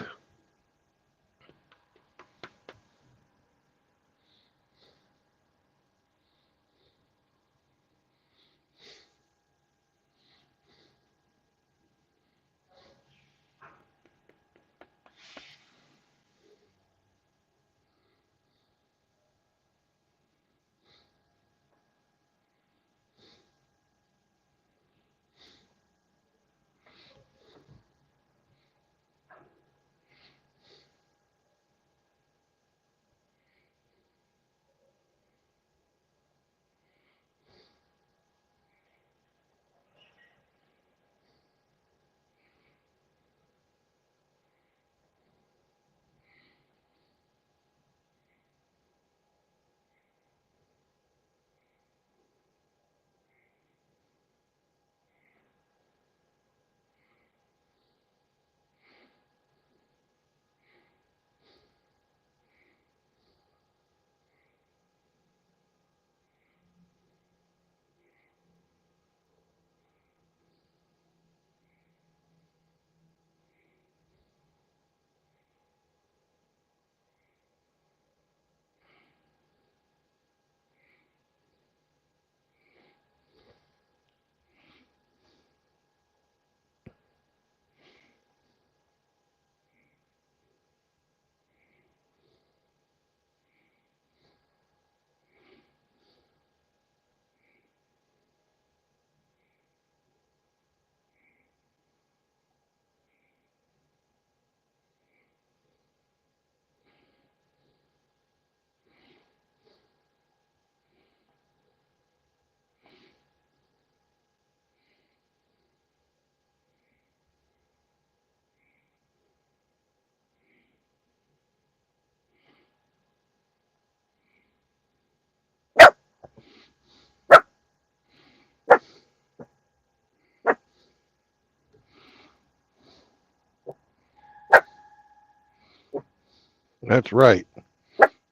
That's right.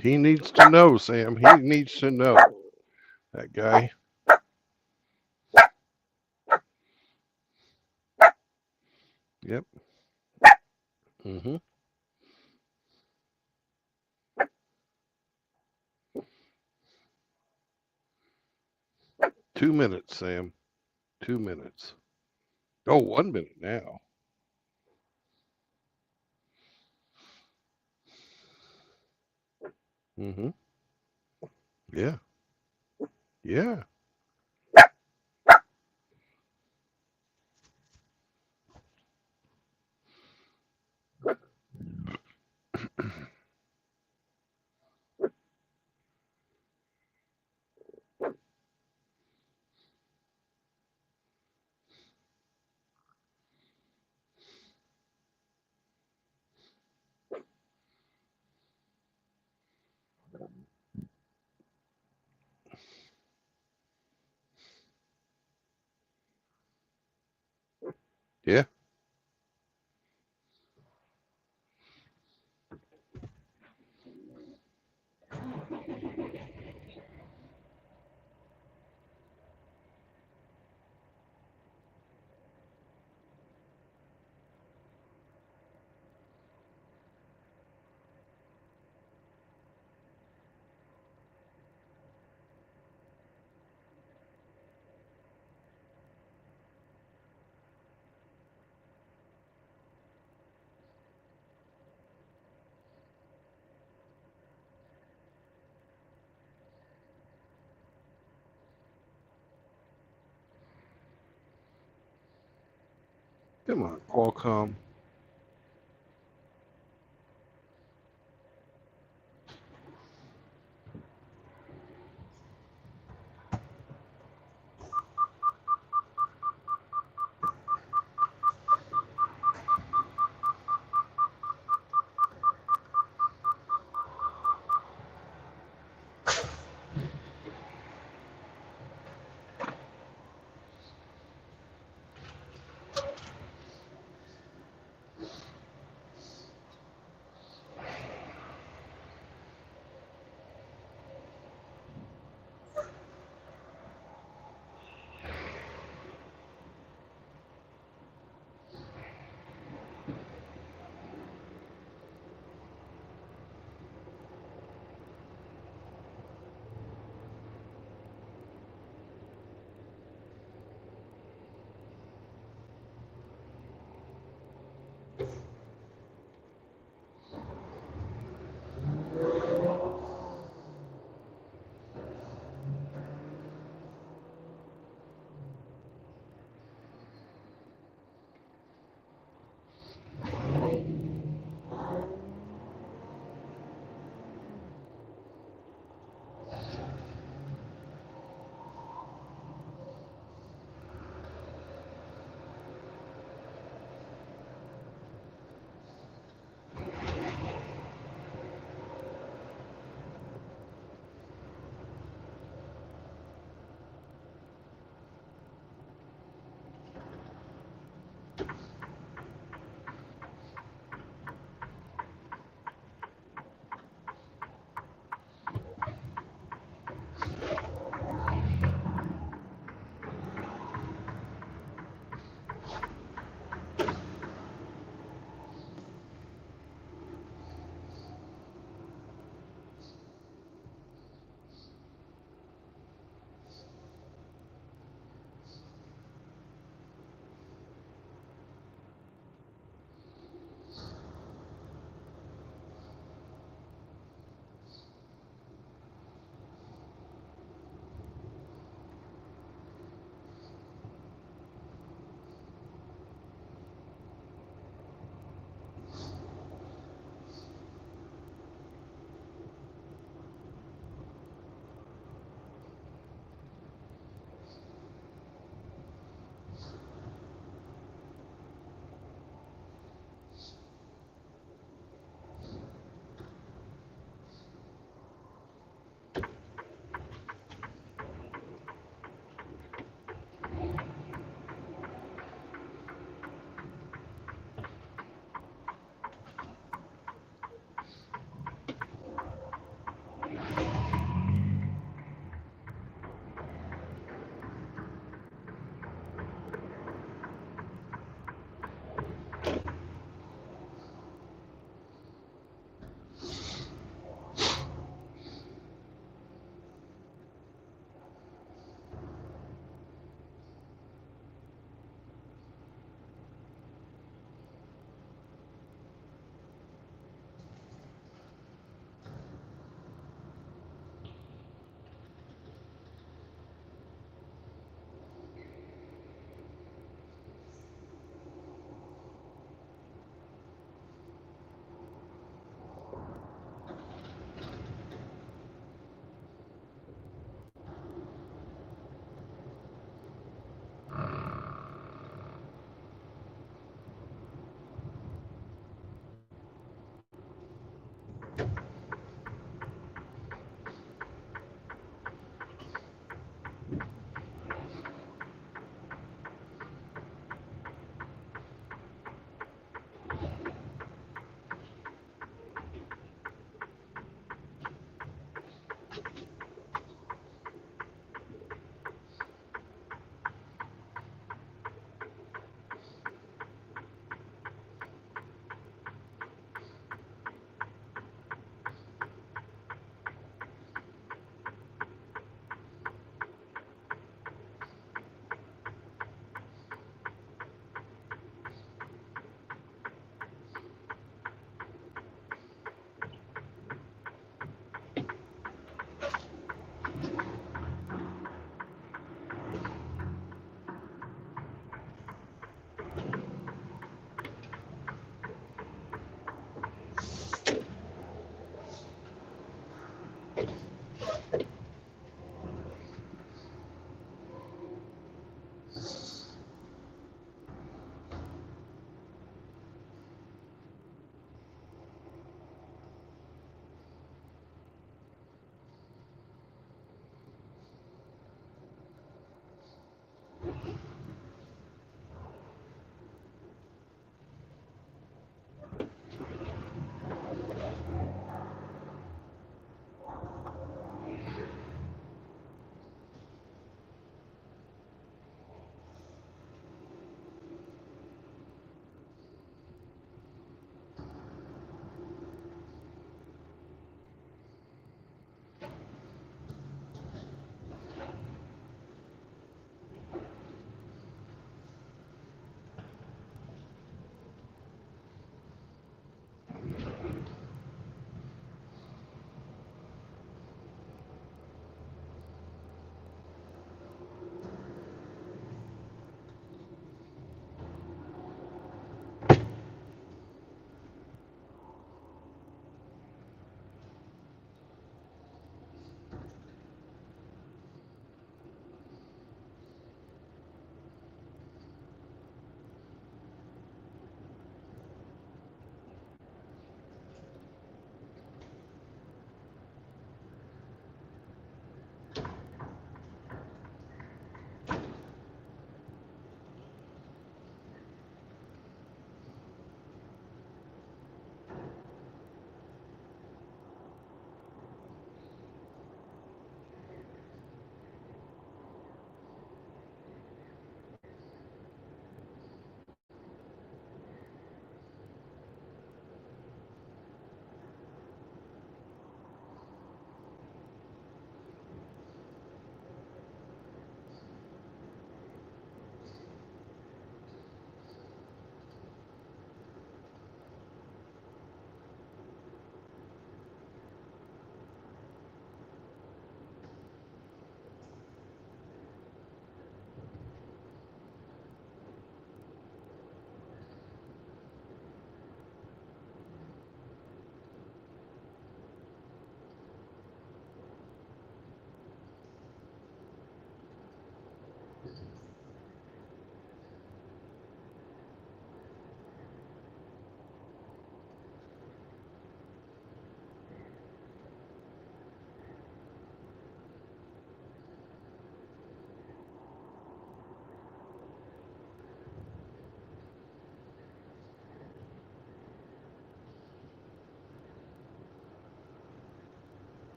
He needs to know, Sam. He needs to know. That guy. Yep. Mm-hmm. 2 minutes, Sam. 2 minutes. Oh, 1 minute now. Mm-hmm. Yeah. Yeah. Yeah. Come on, Qualcomm.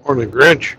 Morning, Grinch.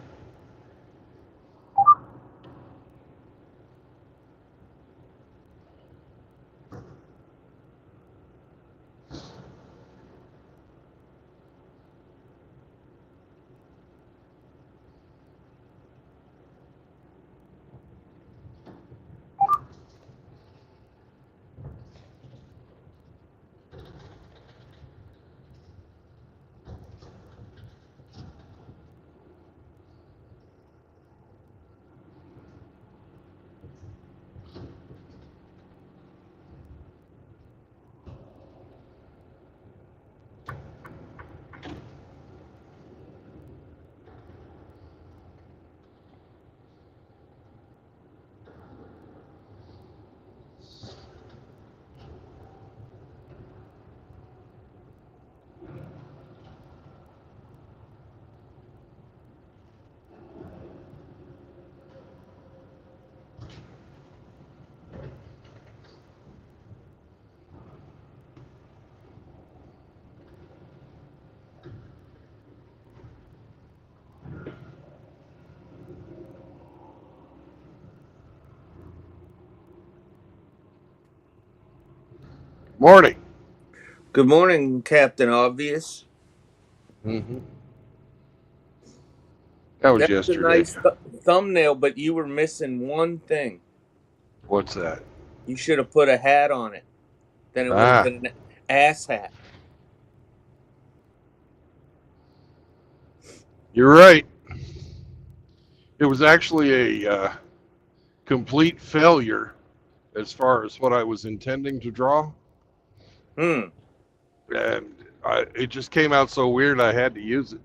Morning. Good morning, Captain Obvious. Mm-hmm. That was That's a yesterday. nice thumbnail, but you were missing one thing. What's that? You should have put a hat on it. Then it would have Ah, been an ass hat. you're right. It was actually a complete failure as far as what I was intending to draw. Hmm. And it just came out so weird I had to use it.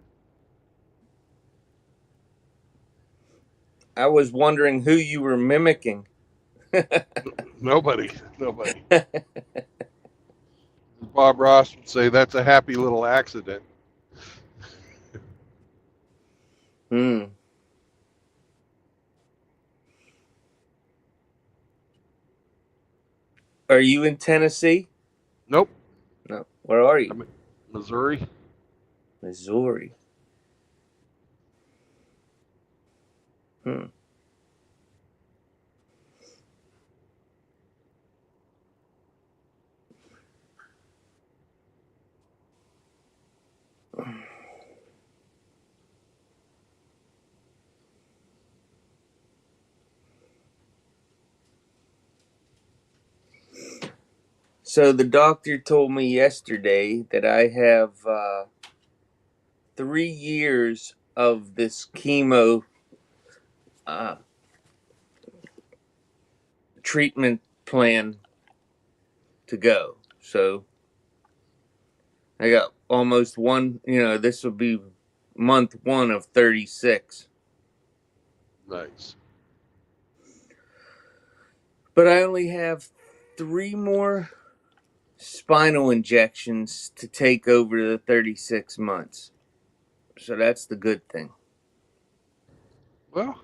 I was wondering who you were mimicking. Nobody. Bob Ross would say that's a happy little accident. Hmm. Are you in Tennessee? Nope. No. Where are you? I'm in Missouri. Missouri. Hmm. So the doctor told me yesterday that I have 3 years of this chemo uh, treatment plan to go. So I got almost one, this will be month 1 of 36. Nice. But I only have 3 more spinal injections to take over the 36 months. So that's the good thing. Well,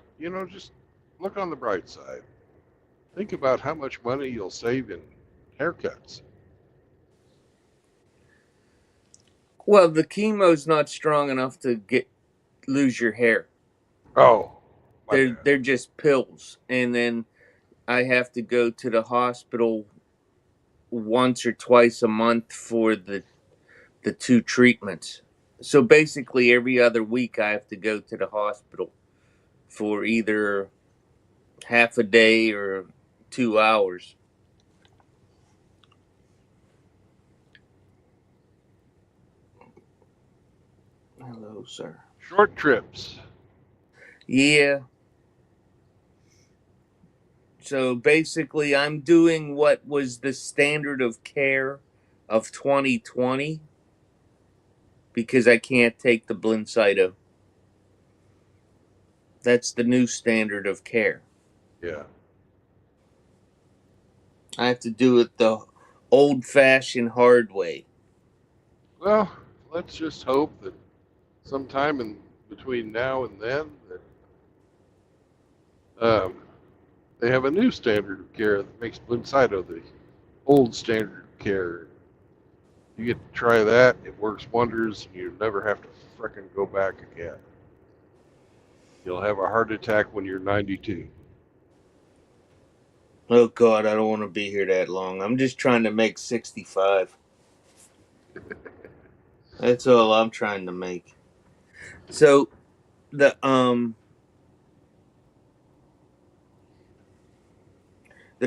just look on the bright side. Think about how much money you'll save in haircuts. Well, the chemo's not strong enough to lose your hair. Oh, my They're bad. they're just pills, and then I have to go to the hospital once or twice a month for the 2 treatments. So basically, every other week I have to go to the hospital for either half a day or 2 hours. Hello, sir. Short trips. Yeah. So basically, I'm doing what was the standard of care of 2020 because I can't take the Blincyto. That's the new standard of care. Yeah. I have to do it the old fashioned hard way. Well, let's just hope that sometime in between now and then that they have a new standard of care that makes Blincyto the old standard of care. You get to try that, it works wonders, and you never have to frickin' go back again. You'll have a heart attack when you're 92. Oh God, I don't want to be here that long. I'm just trying to make 65. That's all I'm trying to make. So the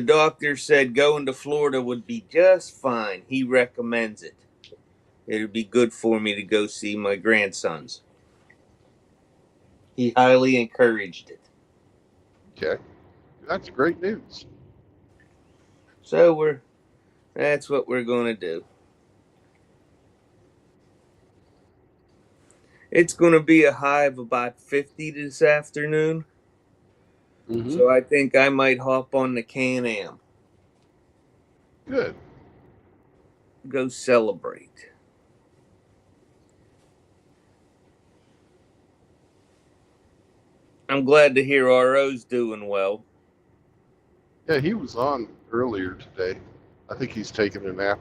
doctor said going to Florida would be just fine. He recommends it. It would be good for me to go see my grandsons. He highly encouraged it. Okay. That's great news. So that's what we're going to do. It's going to be a high of about 50 this afternoon. Mm-hmm. So I think I might hop on the Can-Am. Good. Go celebrate. I'm glad to hear RO's doing well. Yeah, he was on earlier today. I think he's taking a nap.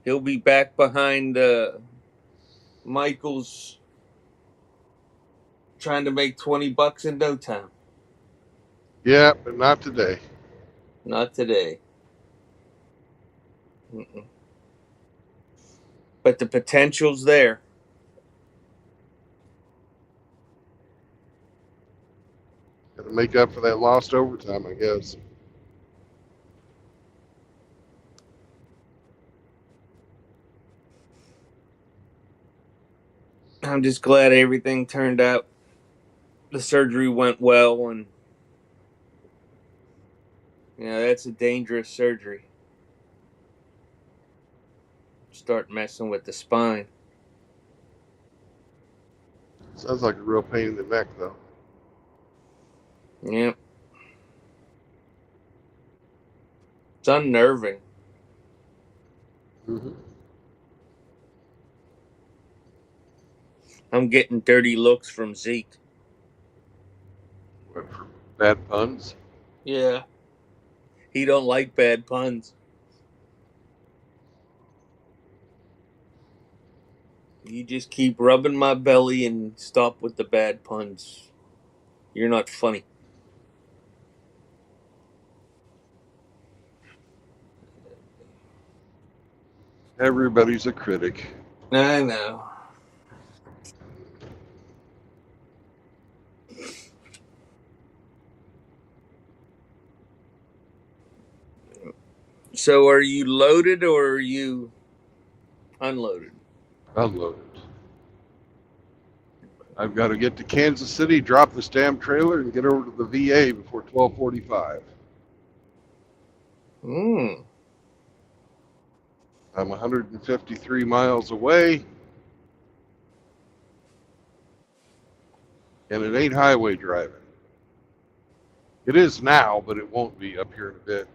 He'll be back behind Michael's trying to make $20 in no time. Yeah, but not today. Not today. Mm-mm. But the potential's there. Got to make up for that lost overtime, I guess. I'm just glad everything turned out. The surgery went well, and that's a dangerous surgery. Start messing with the spine. Sounds like a real pain in the neck, though. Yep. It's unnerving. Mm-hmm. I'm getting dirty looks from Zeke. What, for bad puns? Yeah. He don't like bad puns. You just keep rubbing my belly and stop with the bad puns. You're not funny. Everybody's a critic. I know. So are you loaded or are you unloaded? Unloaded. I've got to get to Kansas City, drop this damn trailer, and get over to the VA before 12:45. I'm 153 miles away, and it ain't highway driving. It is now, but it won't be up here in a bit.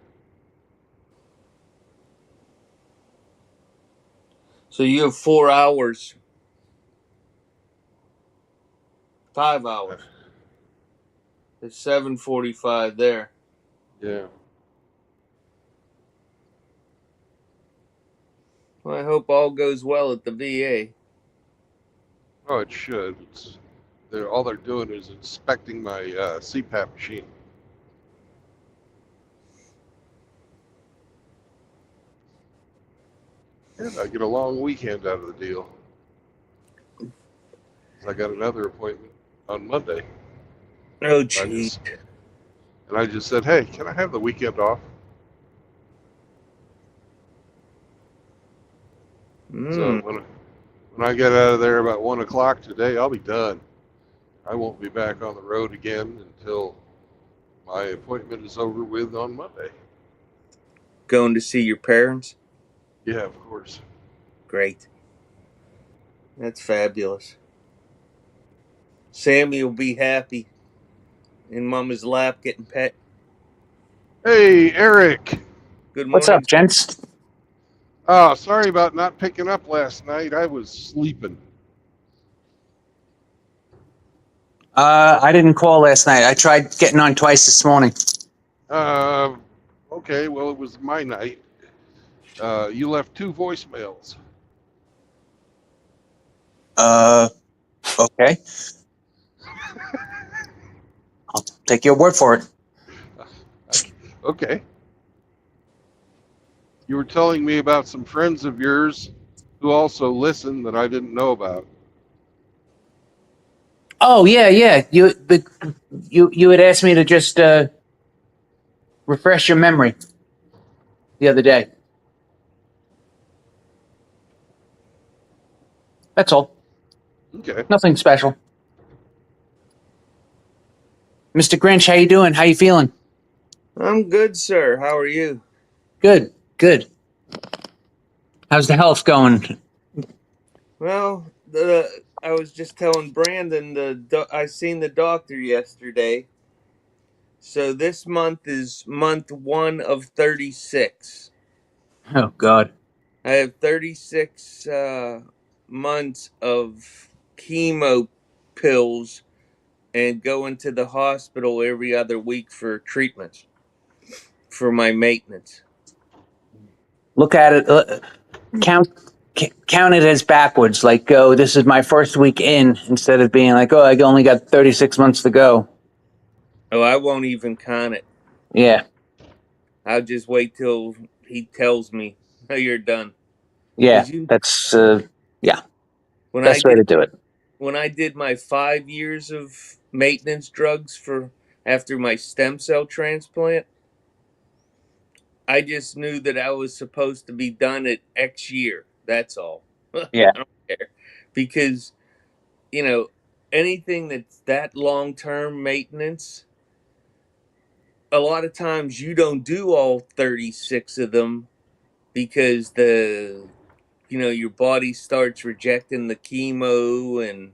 So you have 4 hours, 5 hours. It's 7:45 there. Yeah. Well, I hope all goes well at the VA. Oh, it should. All they're doing is inspecting my CPAP machine. And I get a long weekend out of the deal. I got another appointment on Monday. Oh, I gee. just said, hey, can I have the weekend off? So when I get out of there about 1 o'clock today, I'll be done. I won't be back on the road again until my appointment is over with on Monday. Going to see your parents? Yeah, of course. Great. That's fabulous. Sammy will be happy in Mama's lap getting pet. Hey, Eric. Good What's morning. up, gents? Oh, sorry about not picking up last night. I was sleeping. I didn't call last night. I tried getting on twice this morning. Okay, well, it was my night. You left 2 voicemails. Okay. I'll take your word for it. Okay. You were telling me about some friends of yours who also listen that I didn't know about. Oh yeah. You had asked me to just refresh your memory the other day. That's all. Okay. Nothing special. Mr. Grinch, how you doing? How you feeling? I'm good, sir. How are you? Good. Good. How's the health going? Well, I was just telling Brandon I seen the doctor yesterday. So this month is month 1 of 36. Oh God. I have 36 months of chemo pills and go into the hospital every other week for treatments for my maintenance. Look at it. Count it as backwards. Like, oh, this is my first week in, instead of being like, oh, I only got 36 months to go. Oh, I won't even count it. Yeah. I'll just wait till he tells me, "Oh, you're done." Yeah. Because you, That's yeah. when I Best way did to do it. my 5 years of maintenance drugs for after my stem cell transplant, I just knew that I was supposed to be done at X year. That's all. I Yeah. don't care because you know anything that's that long term maintenance. A lot of times you don't do all 36 of them because your body starts rejecting the chemo and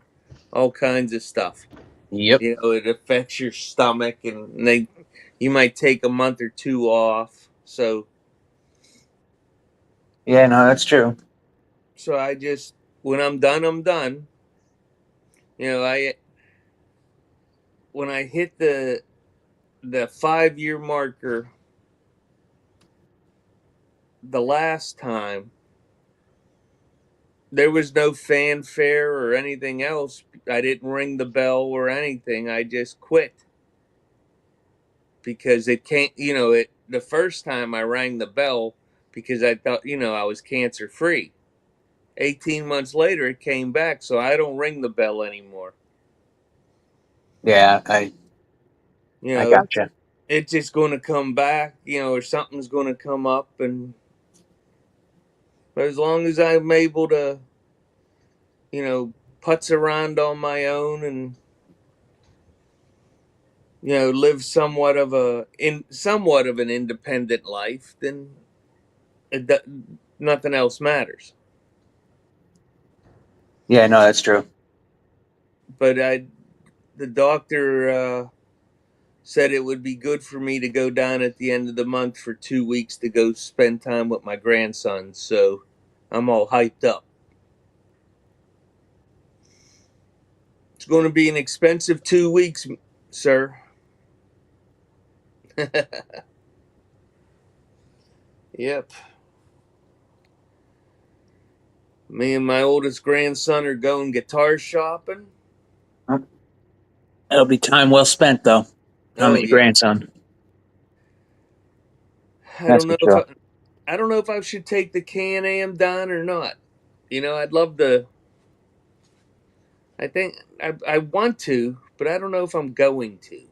all kinds of stuff. Yep. It affects your stomach, and you might take a month or 2 off. Yeah, no, that's true. So I just, when I'm done, I'm done. I when I hit the 5 year marker the last time, there was no fanfare or anything else. I didn't ring the bell or anything. I just quit because it can't. The first time I rang the bell because I thought I was cancer free. 18 months later, it came back, so I don't ring the bell anymore. Yeah, I You I know, gotcha. it's just going to come back, or something's going to come up, but as long as I'm able to, putz around on my own and live somewhat of an independent life, then it, nothing else matters. Yeah, no, that's true. But the doctor said it would be good for me to go down at the end of the month for 2 weeks to go spend time with my grandson. So I'm all hyped up. It's going to be an expensive 2 weeks, sir. Yep. Me and my oldest grandson are going guitar shopping. It'll be time well spent, though. Time Oh with your yeah. grandson. I That's don't for know if sure. I don't know if I should take the Can-Am down or not. I'd love to. I think I want to, but I don't know if I'm going to.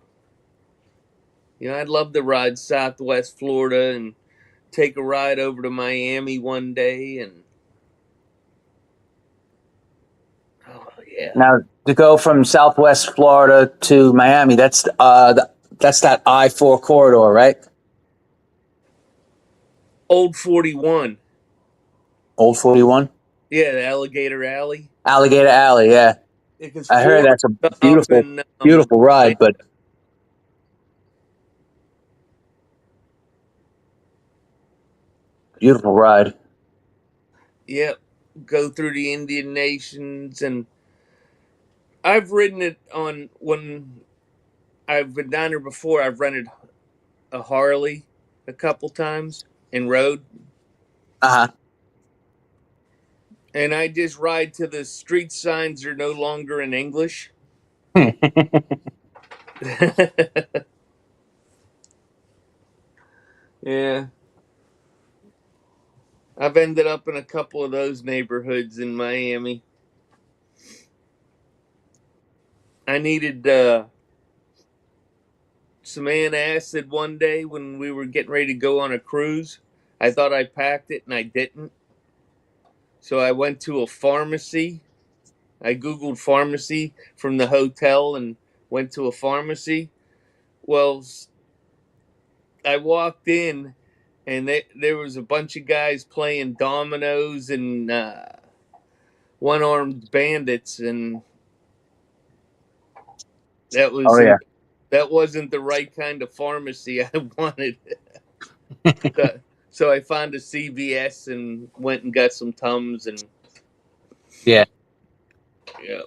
I'd love to ride Southwest Florida and take a ride over to Miami one day, and oh yeah. Now, to go from Southwest Florida to Miami, that's that's that I-4 corridor, right? Old 41. Old 41, Yeah, the Alligator Alley. Alligator Alley. Yeah, Because I heard Florida that's a up beautiful, in beautiful ride, but beautiful ride. yep, go through the Indian nations, and I've ridden it on when I've been down there before. I've rented a Harley a couple times and rode, Uh and I just ride till the street signs are no longer in English. huh. Yeah, I've ended up in a couple of those neighborhoods in Miami. I needed some antacid one day when we were getting ready to go on a cruise. I thought I packed it and I didn't. So I went to a pharmacy. I Googled pharmacy from the hotel and went to a pharmacy. Well, I walked in and there was a bunch of guys playing dominoes and one armed bandits, and that Oh was yeah. in, that wasn't the right kind of pharmacy I wanted. So I found a CVS and went and got some Tums, and Yeah. yeah.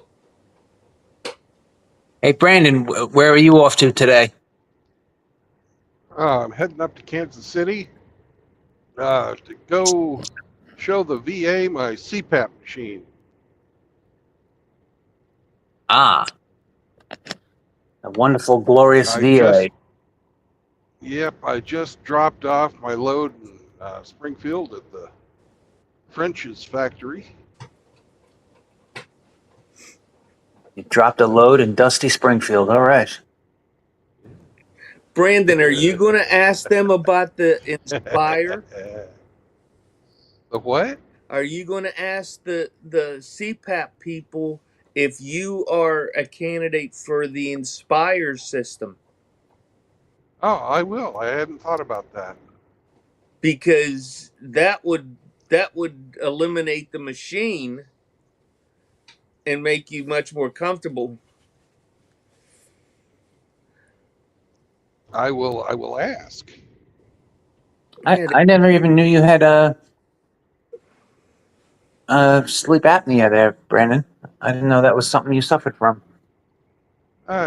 Hey, Brandon, where are you off to today? I'm heading up to Kansas City to go show the VA my CPAP machine. Ah, a wonderful, glorious I VA. just, yep, I just dropped off my load in Springfield at the French's factory. You dropped a load in dusty Springfield. All right. Brandon, are you going to ask them about the Inspire? The what? Are you going to ask the CPAP people if you are a candidate for the Inspire system? Oh, I will. I hadn't thought about that. Because that would eliminate the machine and make you much more comfortable. I will. I will ask. Yeah, I never even knew you had sleep apnea there, Brandon. I didn't know that was something you suffered from.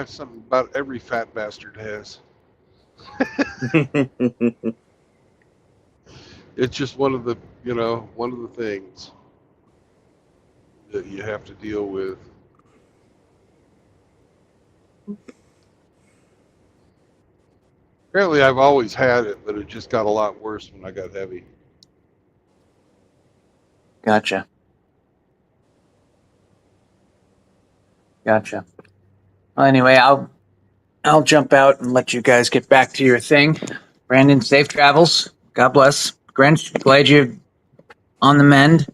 Something about every fat bastard has. It's just one of the, one of the things that you have to deal with. Apparently, I've always had it, but it just got a lot worse when I got heavy. Gotcha. Gotcha. Well, anyway, I'll jump out and let you guys get back to your thing. Brandon, safe travels. God bless. Grinch, glad you're on the mend.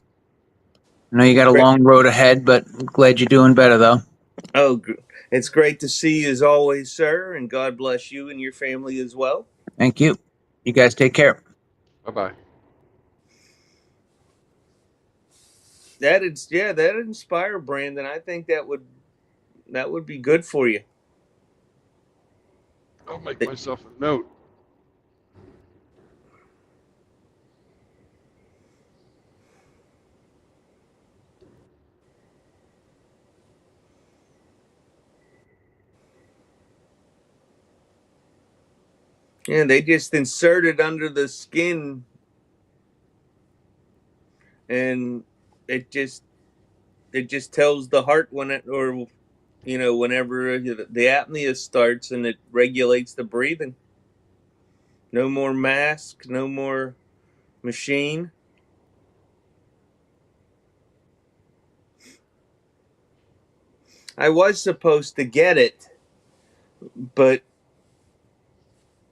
I know you got a long road ahead, but I'm glad you're doing better, though. Oh, it's great to see you as always, sir, and God bless you and your family as well. Thank you. You guys take care. Bye bye. That inspire, Brandon. I think that would be good for you. I'll make myself a note. Yeah, they just insert it under the skin, and it just tells the heart when it, or whenever the apnea starts, and it regulates the breathing. No more mask, no more machine. I was supposed to get it, but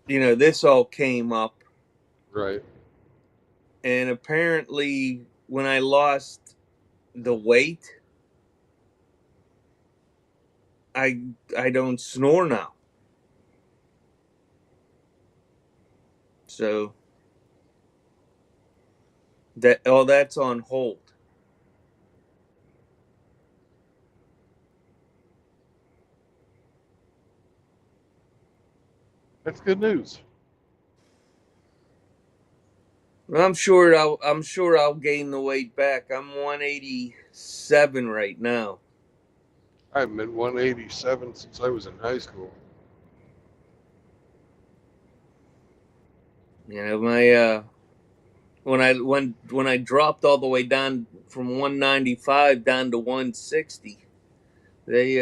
this all came up, Right. and apparently when I lost the weight, I don't snore now. So that's on hold. That's good news. I'm sure I'll gain the weight back. I'm 187 right now. I've been 187 since I was in high school. My when I dropped all the way down from 195 down to 160, they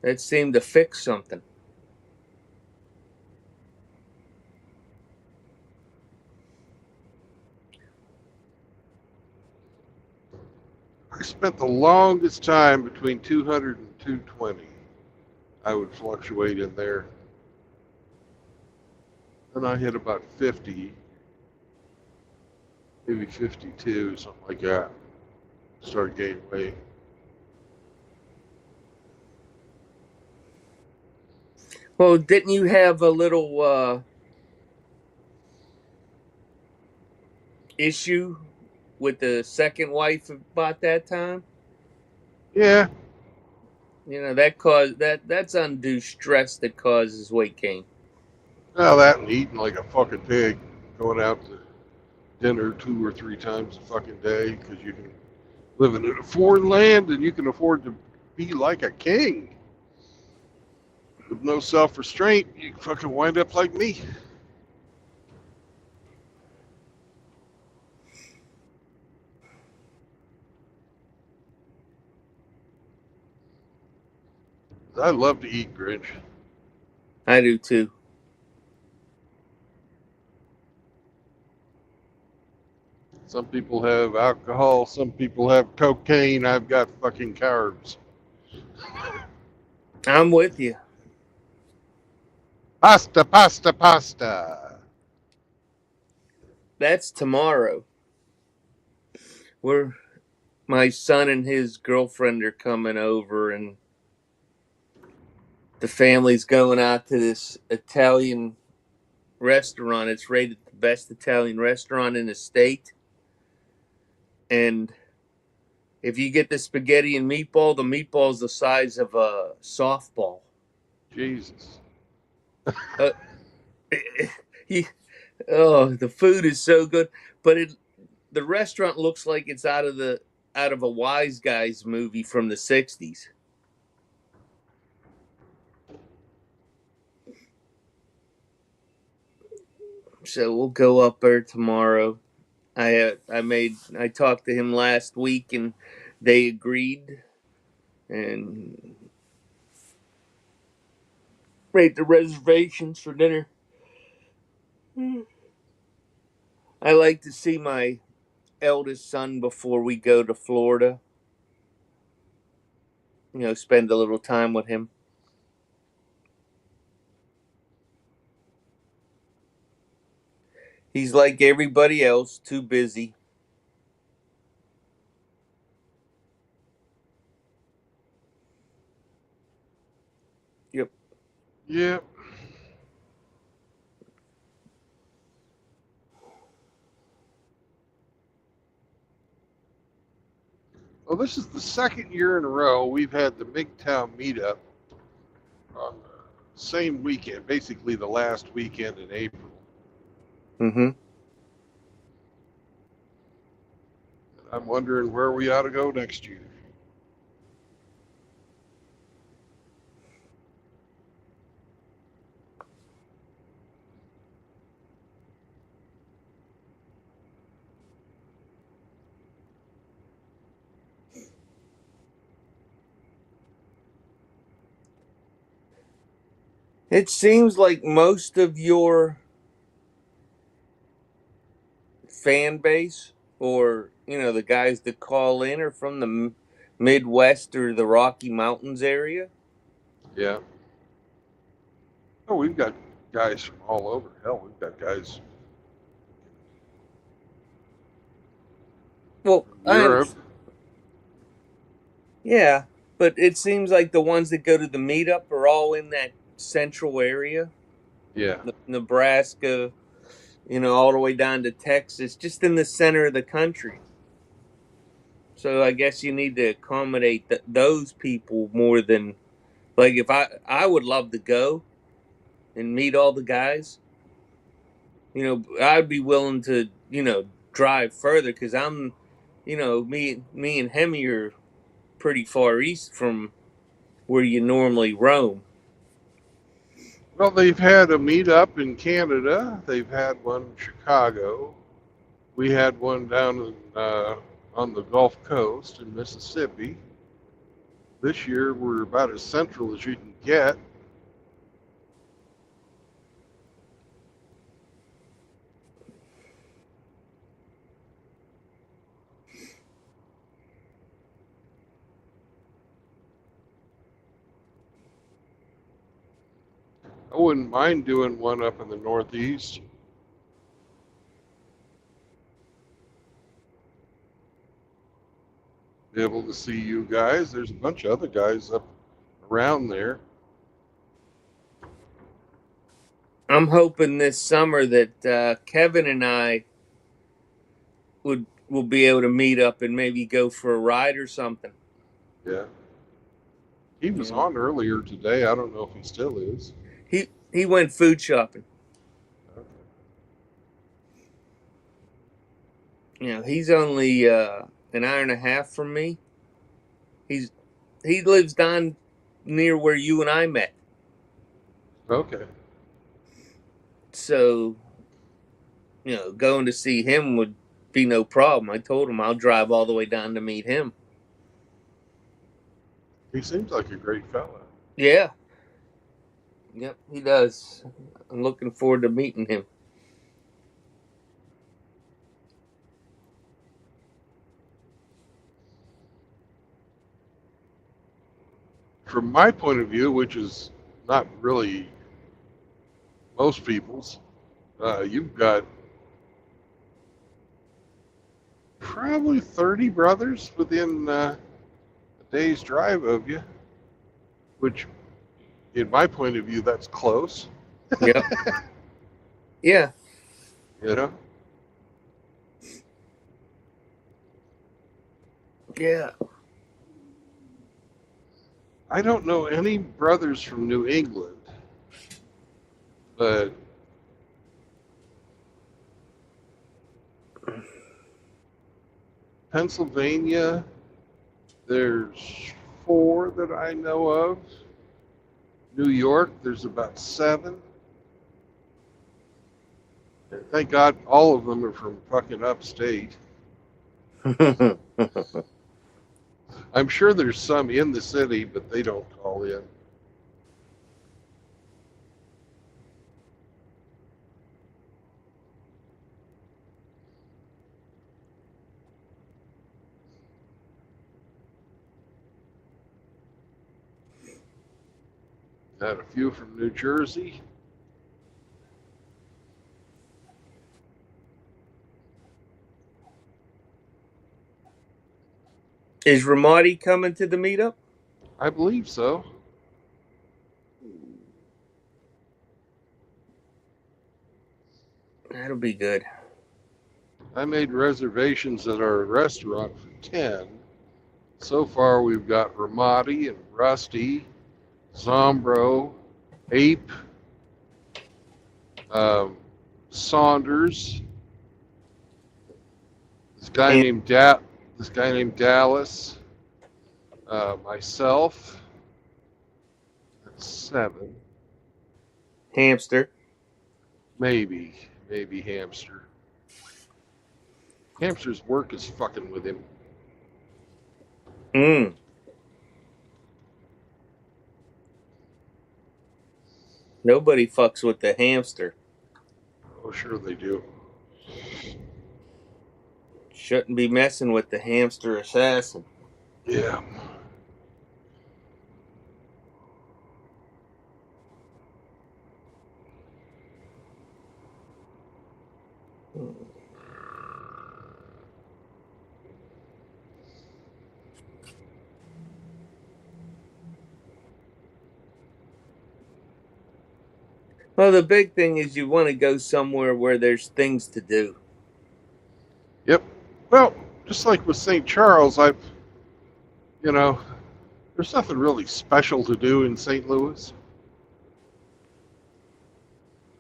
that seemed to fix something. I spent the longest time between 200 and 220. I would fluctuate in there. Then I hit about 50, maybe 52, something like that. Started gaining weight. Well, didn't you have a little issue with the second wife about that time? Yeah. That caused that's undue stress that causes weight gain. Now that and eating like a fucking pig, going out to dinner 2 or 3 times a fucking day because you can live in a foreign land and you can afford to be like a king. With no self-restraint, you fucking wind up like me. I love to eat, Grinch. I do too. Some people have alcohol, some people have cocaine. I've got fucking carbs. I'm with you. Pasta, pasta, pasta. That's tomorrow. My son and his girlfriend are coming over, and the family's going out to this Italian restaurant. It's rated the best Italian restaurant in the state. And if you get the spaghetti and meatball, the meatball's the size of a softball. Jesus. He, the food is so good, but the restaurant looks like it's out of a Wise Guys movie from the 60s. So we'll go up there tomorrow. I talked to him last week, and they agreed and made the reservations for dinner. I like to see my eldest son before we go to Florida. Spend a little time with him. He's like everybody else, too busy. Yep. Yep. Well, this is the second year in a row we've had the MGTOW meetup on same weekend, basically the last weekend in April. Mm-hmm. I'm wondering where we ought to go next year. It seems like most of your fan base, or the guys that call in, are from the Midwest or the Rocky Mountains area. Yeah. Oh, we've got guys from all over. Hell, we've got guys Well, from Europe. Yeah, but it seems like the ones that go to the meetup are all in that central area, Yeah. Nebraska, all the way down to Texas, just in the center of the country. So I guess you need to accommodate those people more than, like, if I would love to go and meet all the guys. I'd be willing to drive further, because I'm, me and Hemi are pretty far east from where you normally roam. Well, they've had a meetup in Canada. They've had one in Chicago. We had one down on the Gulf Coast in Mississippi. This year, we're about as central as you can get. I wouldn't mind doing one up in the Northeast. Be able to see you guys. There's a bunch of other guys up around there. I'm hoping this summer that Kevin and I will be able to meet up and maybe go for a ride or something. Yeah. He was on earlier today. I don't know if he still is. He went food shopping. He's only an hour and a half from me. He lives down near where you and I met. Okay. So, going to see him would be no problem. I told him I'll drive all the way down to meet him. He seems like a great fella. Yeah. Yep, he does. I'm looking forward to meeting him. From my point of view, which is not really most people's, you've got probably 30 brothers within a day's drive of you, which, in my point of view, that's close. Yep. Yeah. You know? Yeah. I don't know any brothers from New England, but Pennsylvania, there's 4 that I know of. New York, there's about 7. And thank God all of them are from fucking upstate. I'm sure there's some in the city, but they don't call in. Got a few from New Jersey. Is Ramadi coming to the meetup? I believe so. That'll be good. I made reservations at our restaurant for 10. So far, we've got Ramadi and Rusty, Zombro, Ape, Saunders, this guy And named Dallas, myself. That's 7. Hamster. Maybe Hamster. Hamster's work is fucking with him. Mm. Nobody fucks with the hamster. Oh, sure they do. Shouldn't be messing with the hamster assassin. Yeah. Well, the big thing is you want to go somewhere where there's things to do. Yep. Well, just like with St. Charles, there's nothing really special to do in St. Louis.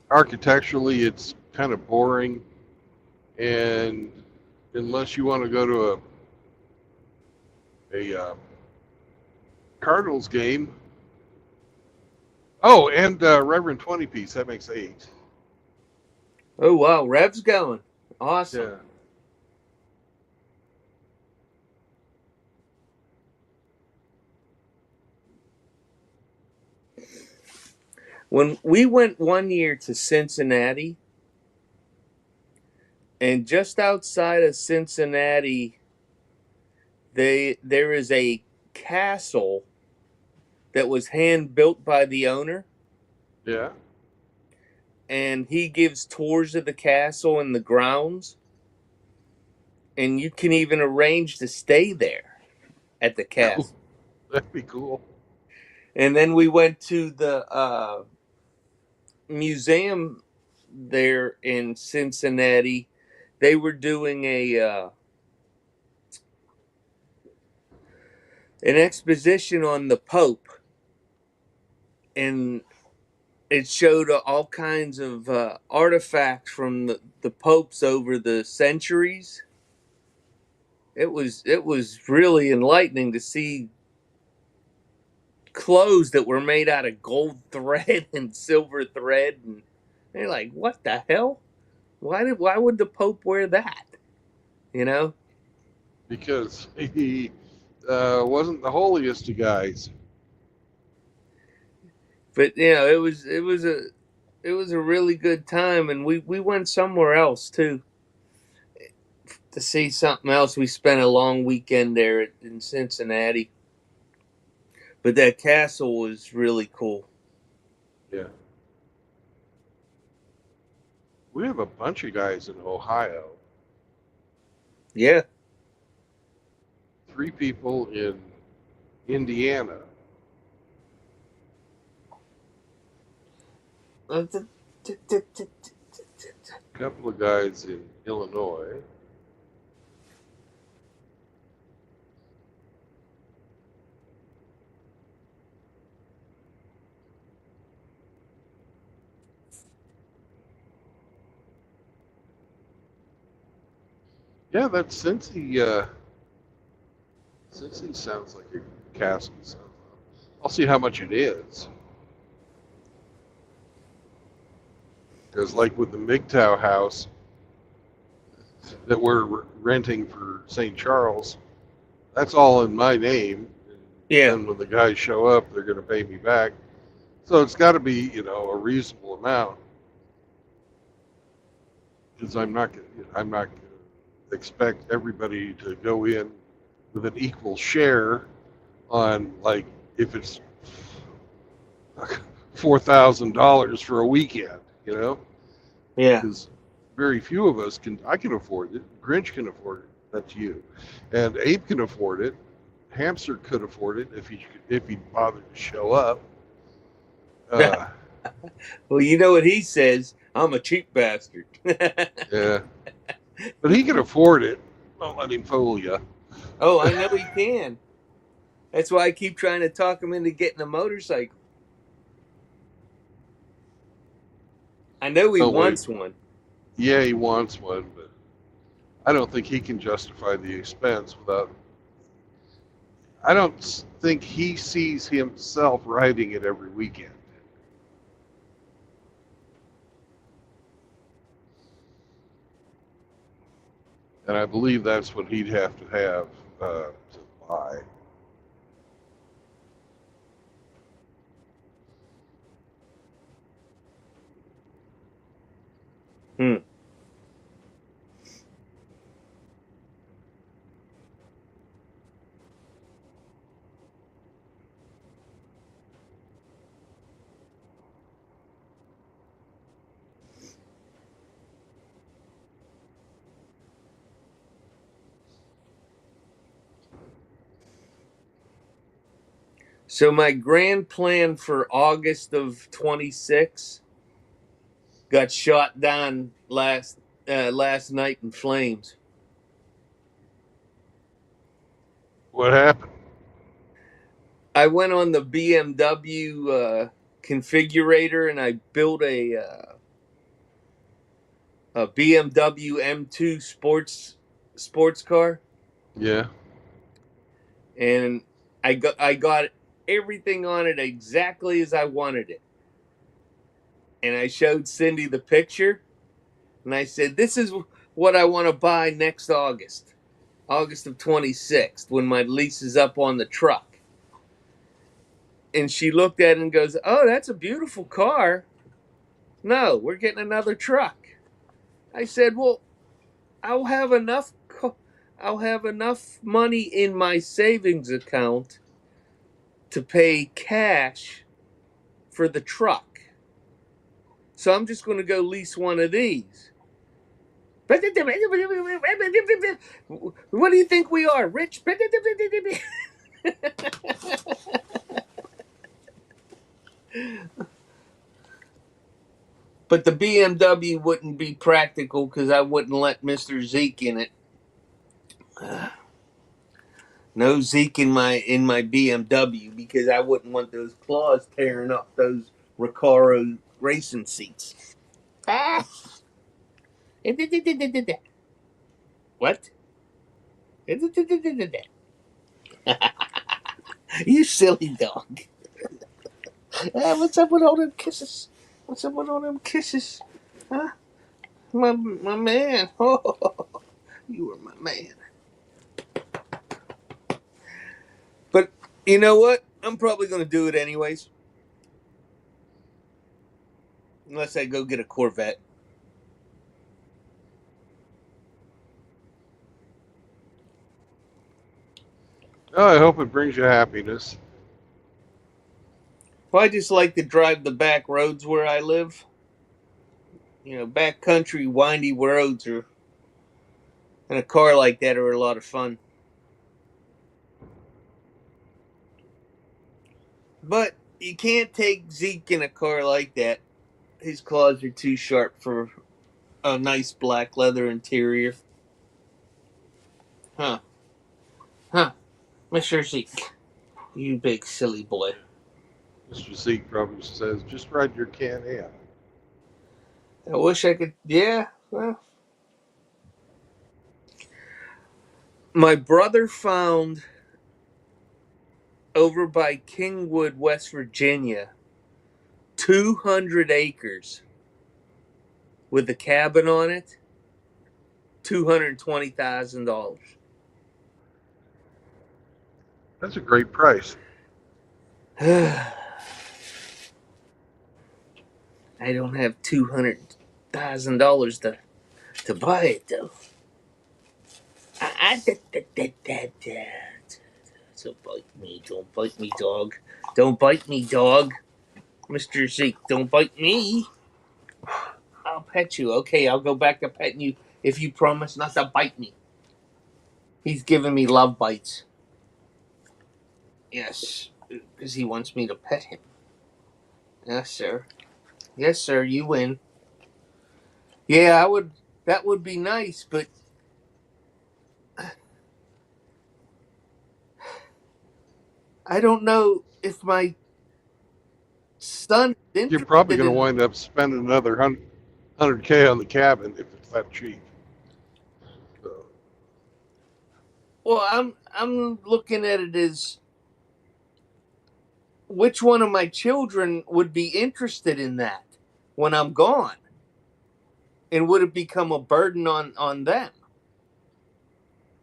Architecturally, it's kind of boring, and unless you want to go to a Cardinals game. Oh, and Reverend 20 piece, that makes 8. Oh, wow. Rev's going. Awesome. Yeah. When we went one year to Cincinnati, and just outside of Cincinnati, there is a castle that was hand built by the owner, Yeah. and he gives tours of the castle and the grounds, and you can even arrange to stay there at the castle. That'd be cool. And then we went to the museum there in Cincinnati. They were doing an exposition on the Pope, and it showed all kinds of artifacts from the popes over the centuries. It was really enlightening to see clothes that were made out of gold thread and silver thread, and they're like, what the hell? Why would the Pope wear that? You know? Because he wasn't the holiest of guys. But it was a really good time, and we went somewhere else too to see something else. We spent a long weekend there in Cincinnati, but that castle was really cool. Yeah. We have a bunch of guys in Ohio. Yeah. 3 people in Indiana. A couple of guys in Illinois. Yeah, that Cincy sounds like a castle. So I'll see how much it is. Because like with the MGTOW house that we're renting for St. Charles, that's all in my name. Yeah. And when the guys show up, they're going to pay me back. So it's got to be, a reasonable amount. Because I'm not going to expect everybody to go in with an equal share on, like, if it's $4,000 for a weekend, Yeah. Because very few of us I can afford it. Grinch can afford it. That's you. And Abe can afford it. Hamster could afford it if he bothered to show up. Well, you know what he says? I'm a cheap bastard. Yeah. But he can afford it. Don't let him fool you. Oh, I know he can. That's why I keep trying to talk him into getting a motorcycle. I know he Oh, wait. wants one. Yeah, he wants one, but I don't think he can justify the expense without. I don't think he sees himself riding it every weekend. And I believe that's what he'd have to buy. Hmm. So my grand plan for August of 26 got shot down last night in flames. What happened? I went on the BMW configurator and I built a BMW M2 sports car, Yeah. and I got everything on it exactly as I wanted it. And I showed Cindy the picture, and I said, "This is what I want to buy next August of 26th, when my lease is up on the truck." And she looked at it and goes, "Oh, that's a beautiful car. No, we're getting another truck." I said, "Well, I'll have enough money in my savings account to pay cash for the truck. So I'm just going to go lease one of these." What do you think we are, rich? But the BMW wouldn't be practical because I wouldn't let Mr. Zeke in it. No Zeke in my BMW because I wouldn't want those claws tearing up those Recaro racing seats. Ah. What? You silly dog. What's up with all them kisses? What's up with all them kisses? Huh? My man. Oh, you were my man. But you know what? I'm probably going to do it anyways. Unless I go get a Corvette. Oh, I hope it brings you happiness. Well, I just like to drive the back roads where I live. You know, back country, windy roads are, and a car like that are a lot of fun. But you can't take Zeke in a car like that. His claws are too sharp for a nice black leather interior. Huh. Huh. Mr. Zeke, you big silly boy. Mr. Zeke probably says, just ride your Can-Am. I wish I could. Yeah, well. My brother found over by Kingwood, West Virginia, 200 acres with a cabin on it, $220,000. That's a great price. I don't have $200,000 to buy it though. So bite me, don't bite me, dog. Don't bite me, dog. Mr. Zeke, don't bite me. I'll pet you. Okay, I'll go back to petting you if you promise not to bite me. He's giving me love bites. Yes, because he wants me to pet him. Yes, sir. Yes, sir, you win. Yeah, I would. That would be nice, but I don't know if my son is You're probably interested going to in. wind up spending another 100K on the cabin if it's that cheap. So, Well, I'm looking at it as which one of my children would be interested in that when I'm gone, and would it become a burden on them?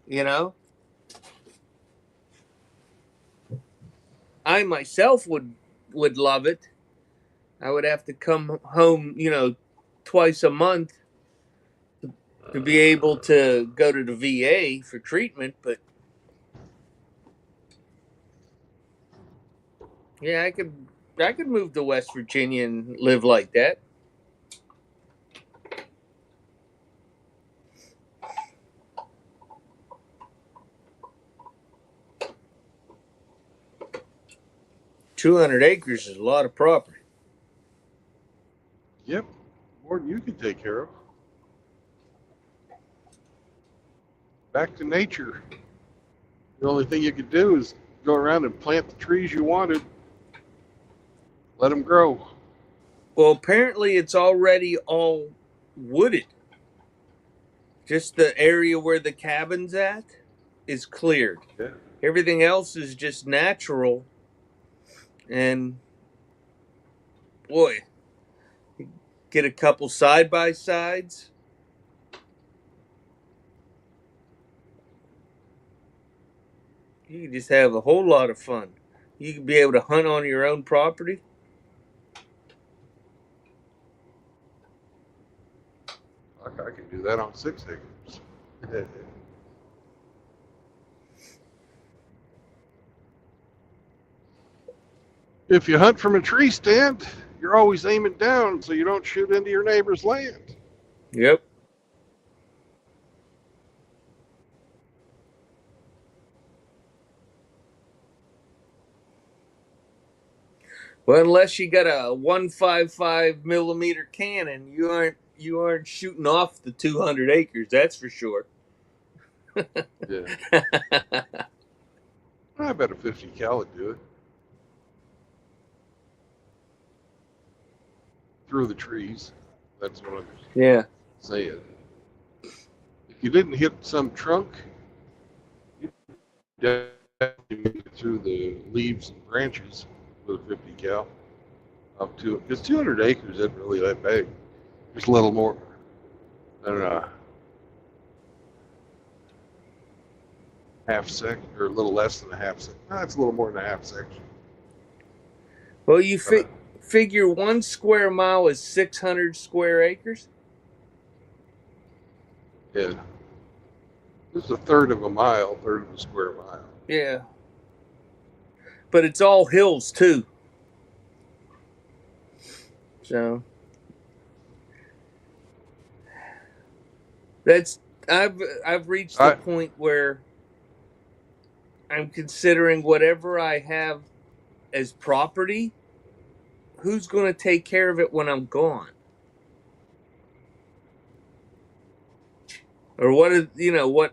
You know, I myself would love it. I would have to come home, twice a month to be able to go to the VA for treatment, but yeah, I could move to West Virginia and live like that. $200 is a lot of property. yep, more than you can take care of. Back to nature. The only thing you could do is go around and plant the trees you wanted. Let them grow. Well, apparently it's already all wooded. Just the area where the cabin's at is cleared. Yeah. Everything else is just natural. And boy, get a couple side by sides. You can just have a whole lot of fun. You can be able to hunt on your own property. I can do that on 6 acres. If you hunt from a tree stand, you're always aiming down so you don't shoot into your neighbor's land. Yep. Well, unless you got a 155 millimeter cannon, you aren't shooting off the 200 acres. That's for sure. Yeah. I bet a 50 cal would do it. Through the trees. That's what I'm Yeah. saying. If you didn't hit some trunk, you definitely make it through the leaves and branches with a 50 cal. Up to it. Because 200 acres isn't really that big. Just a little more. I don't know. Half sec, or a little less than a half sec. No, it's a little more than a half section. Well, you figure 1 square mile is 600 square acres. Yeah. This is a third of a mile, third of a square mile. Yeah. But it's all hills too. So that's I've reached the point where I'm considering whatever I have as property, who's going to take care of it when I'm gone? Or what is, what?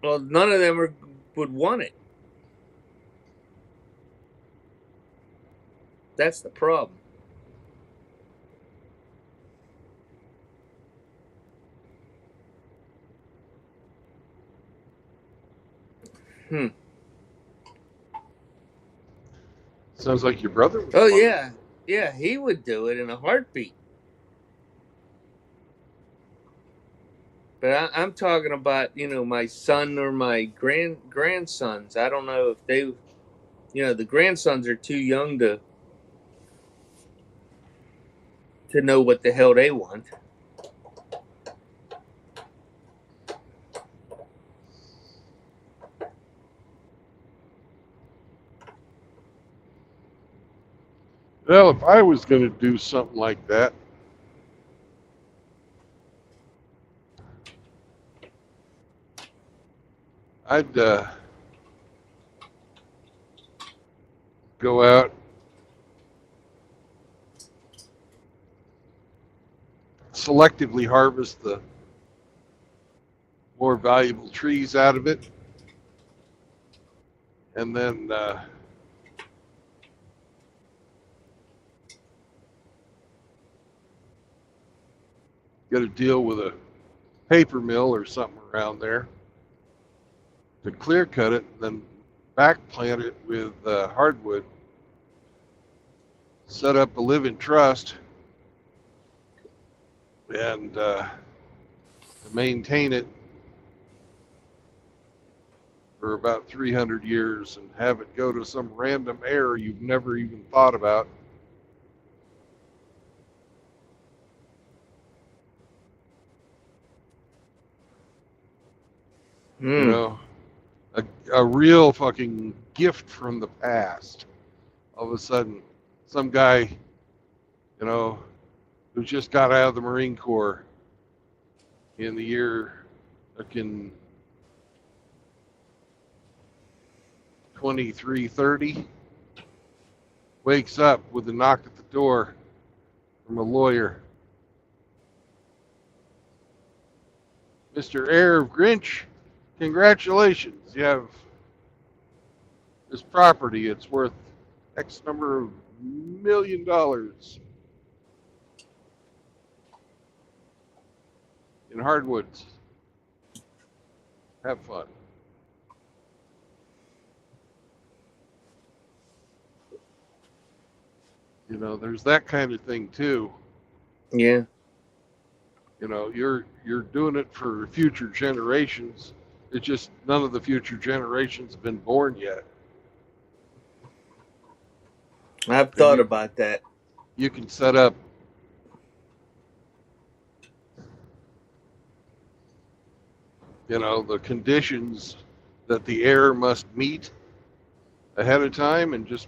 Well, none of them would want it. That's the problem. Sounds like your brother was. Oh, yeah. Yeah, he would do it in a heartbeat. But I'm talking about, my son or my grandsons. I don't know if they, the grandsons are too young to know what the hell they want. Well, if I was going to do something like that, I'd go out, selectively harvest the more valuable trees out of it, and then get a deal with a paper mill or something around there to clear cut it, and then back plant it with hardwood, set up a living trust, and maintain it for about 300 years and have it go to some random heir you've never even thought about. You know, a real fucking gift from the past. All of a sudden, some guy, you know, who just got out of the Marine Corps in the year fucking 2330, wakes up with a knock at the door from a lawyer. Mr. Heir of Grinch, congratulations. You have this property. It's worth X number of $1 million. In hardwoods. Have fun. You know, there's that kind of thing too. Yeah. You know, you're doing it for future generations. It's just none of the future generations have been born yet. I've thought about that. You can set up the conditions that the heir must meet ahead of time and just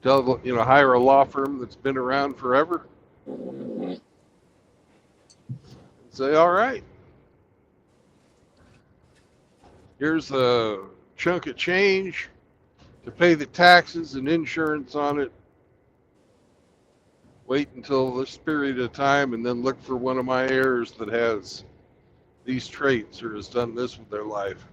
tell, hire a law firm that's been around forever. And say, all right, here's a chunk of change to pay the taxes and insurance on it. Wait until this period of time and then look for one of my heirs that has these traits or has done this with their life.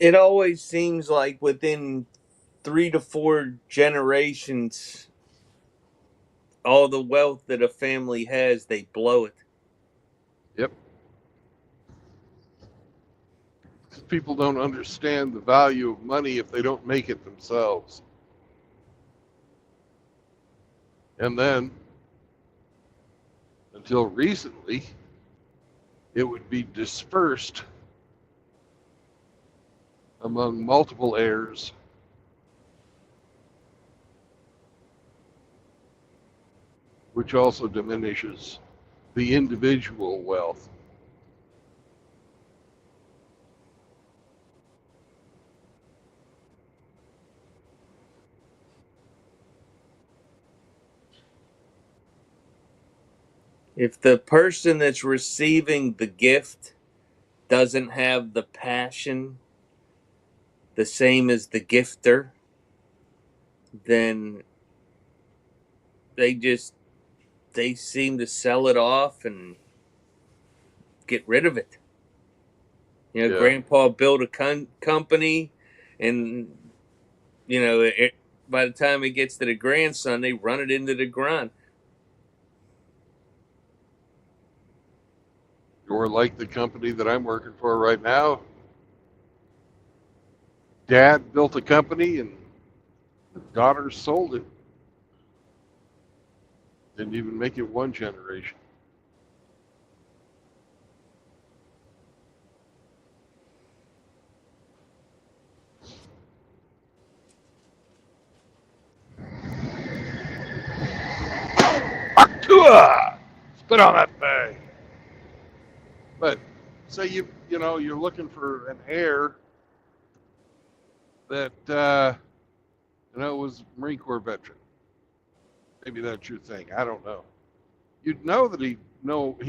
It always seems like within 3 to 4 generations, all the wealth that a family has, they blow it. Yep. People don't understand the value of money if they don't make it themselves. And then, until recently, it would be dispersed among multiple heirs, which also diminishes the individual wealth. If the person that's receiving the gift doesn't have the passion the same as the gifter, then they seem to sell it off and get rid of it. Yeah. Grandpa built a company, and by the time it gets to the grandson, they run it into the ground. Or like the company that I'm working for right now. Dad built a company and the daughter sold it. Didn't even make it one generation. Spit on that thing. But say you're looking for an heir that was a Marine Corps veteran. Maybe that's your thing. I don't know. You'd know that he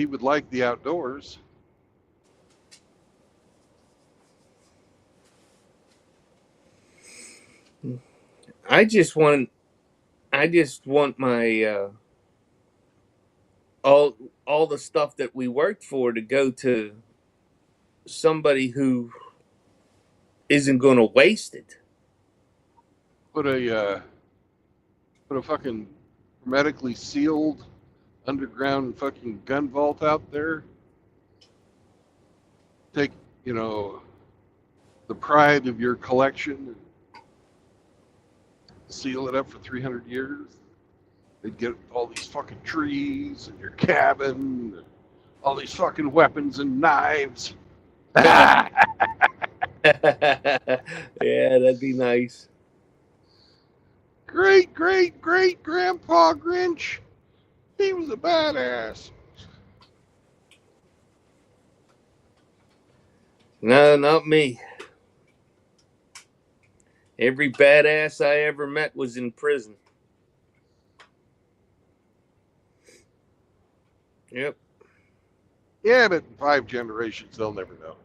would like the outdoors. I just want my all the stuff that we worked for to go to somebody who isn't going to waste it. Put a fucking hermetically sealed underground fucking gun vault out there. Take, the pride of your collection and seal it up for 300 years. They'd get all these fucking trees and your cabin, and all these fucking weapons and knives. Yeah, that'd be nice. Great, great, great Grandpa Grinch. He was a badass. No, not me. Every badass I ever met was in prison. Yep. Yeah, but in 5 generations, they'll never know.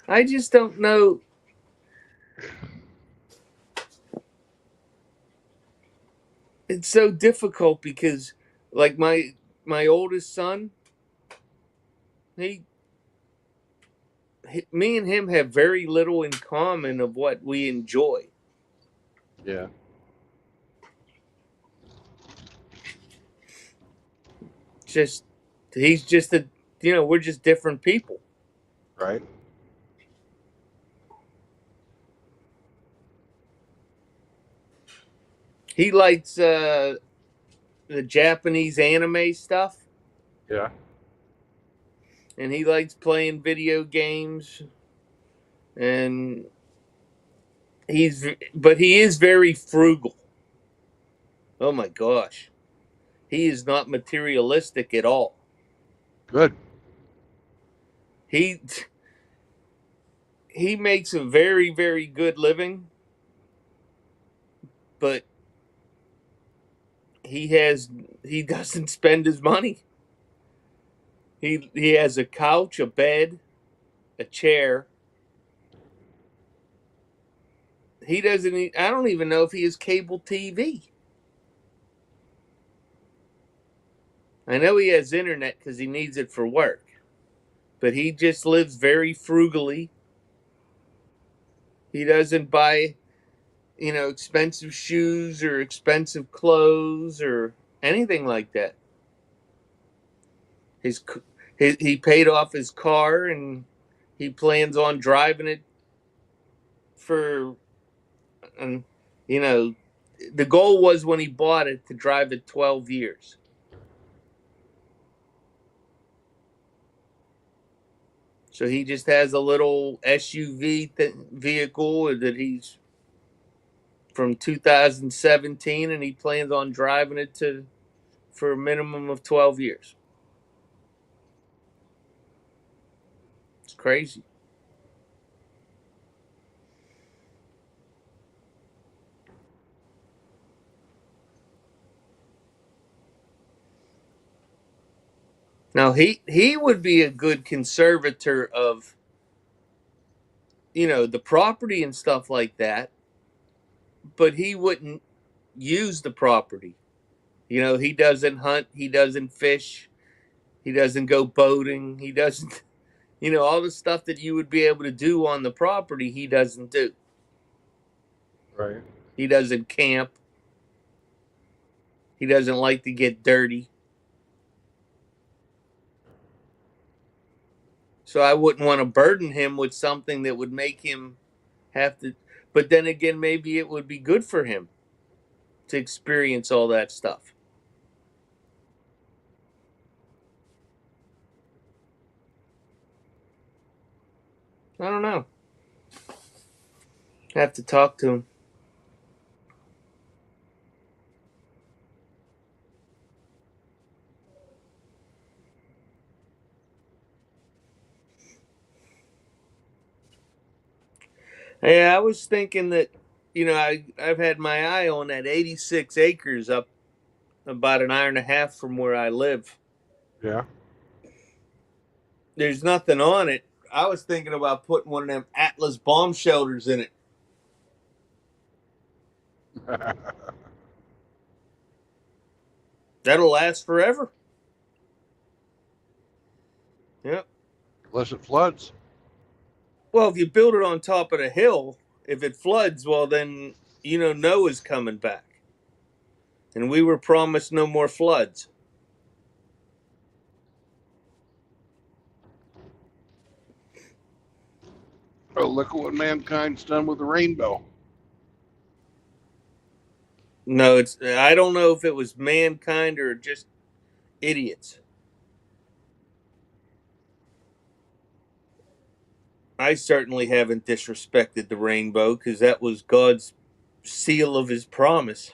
I just don't know. It's so difficult because, like, my oldest son, me and him have very little in common of what we enjoy. Yeah. Just he's just we're just different people. Right. He likes the Japanese anime stuff, Yeah. and he likes playing video games, and he is very frugal. Oh my gosh, he is not materialistic at all. Good. He makes a very, very good living, but he doesn't spend his money. He has a couch, a bed, a chair. He doesn't. I don't even know if he has cable TV. I know he has internet because he needs it for work, but he just lives very frugally. He doesn't buy, expensive shoes or expensive clothes or anything like that. He paid off his car and he plans on driving it for, the goal was when he bought it to drive it 12 years. So he just has a little SUV vehicle that he's from 2017, and he plans on driving it for a minimum of 12 years. It's crazy. Now he would be a good conservator of, the property and stuff like that, but he wouldn't use the property. He doesn't hunt, he doesn't fish, he doesn't go boating, he doesn't, all the stuff that you would be able to do on the property, he doesn't do. Right. He doesn't camp. He doesn't like to get dirty. So I wouldn't want to burden him with something that would make him have to. But then again, maybe it would be good for him to experience all that stuff. I don't know. I have to talk to him. Yeah, I was thinking that, I've had my eye on that 86 acres up about an hour and a half from where I live. Yeah. There's nothing on it. I was thinking about putting one of them Atlas bomb shelters in it. That'll last forever. Yep. Unless it floods. Well, if you build it on top of the hill, if it floods, well, then, Noah's coming back. And we were promised no more floods. Oh, look at what mankind's done with the rainbow. No, I don't know if it was mankind or just idiots. I certainly haven't disrespected the rainbow because that was God's seal of his promise.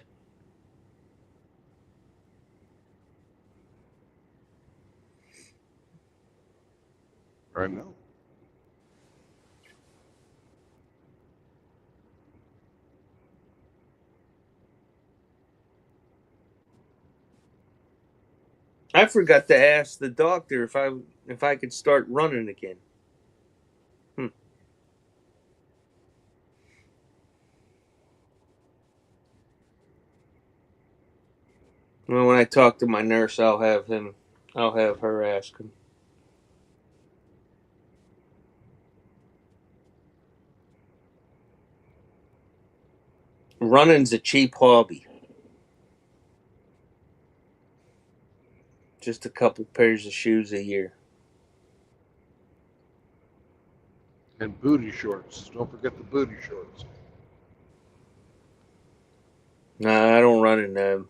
I know. I forgot to ask the doctor if I could start running again. Well, when I talk to my nurse, I'll have her ask him. Running's a cheap hobby. Just a couple pairs of shoes a year. And booty shorts. Don't forget the booty shorts. Nah, I don't run in them.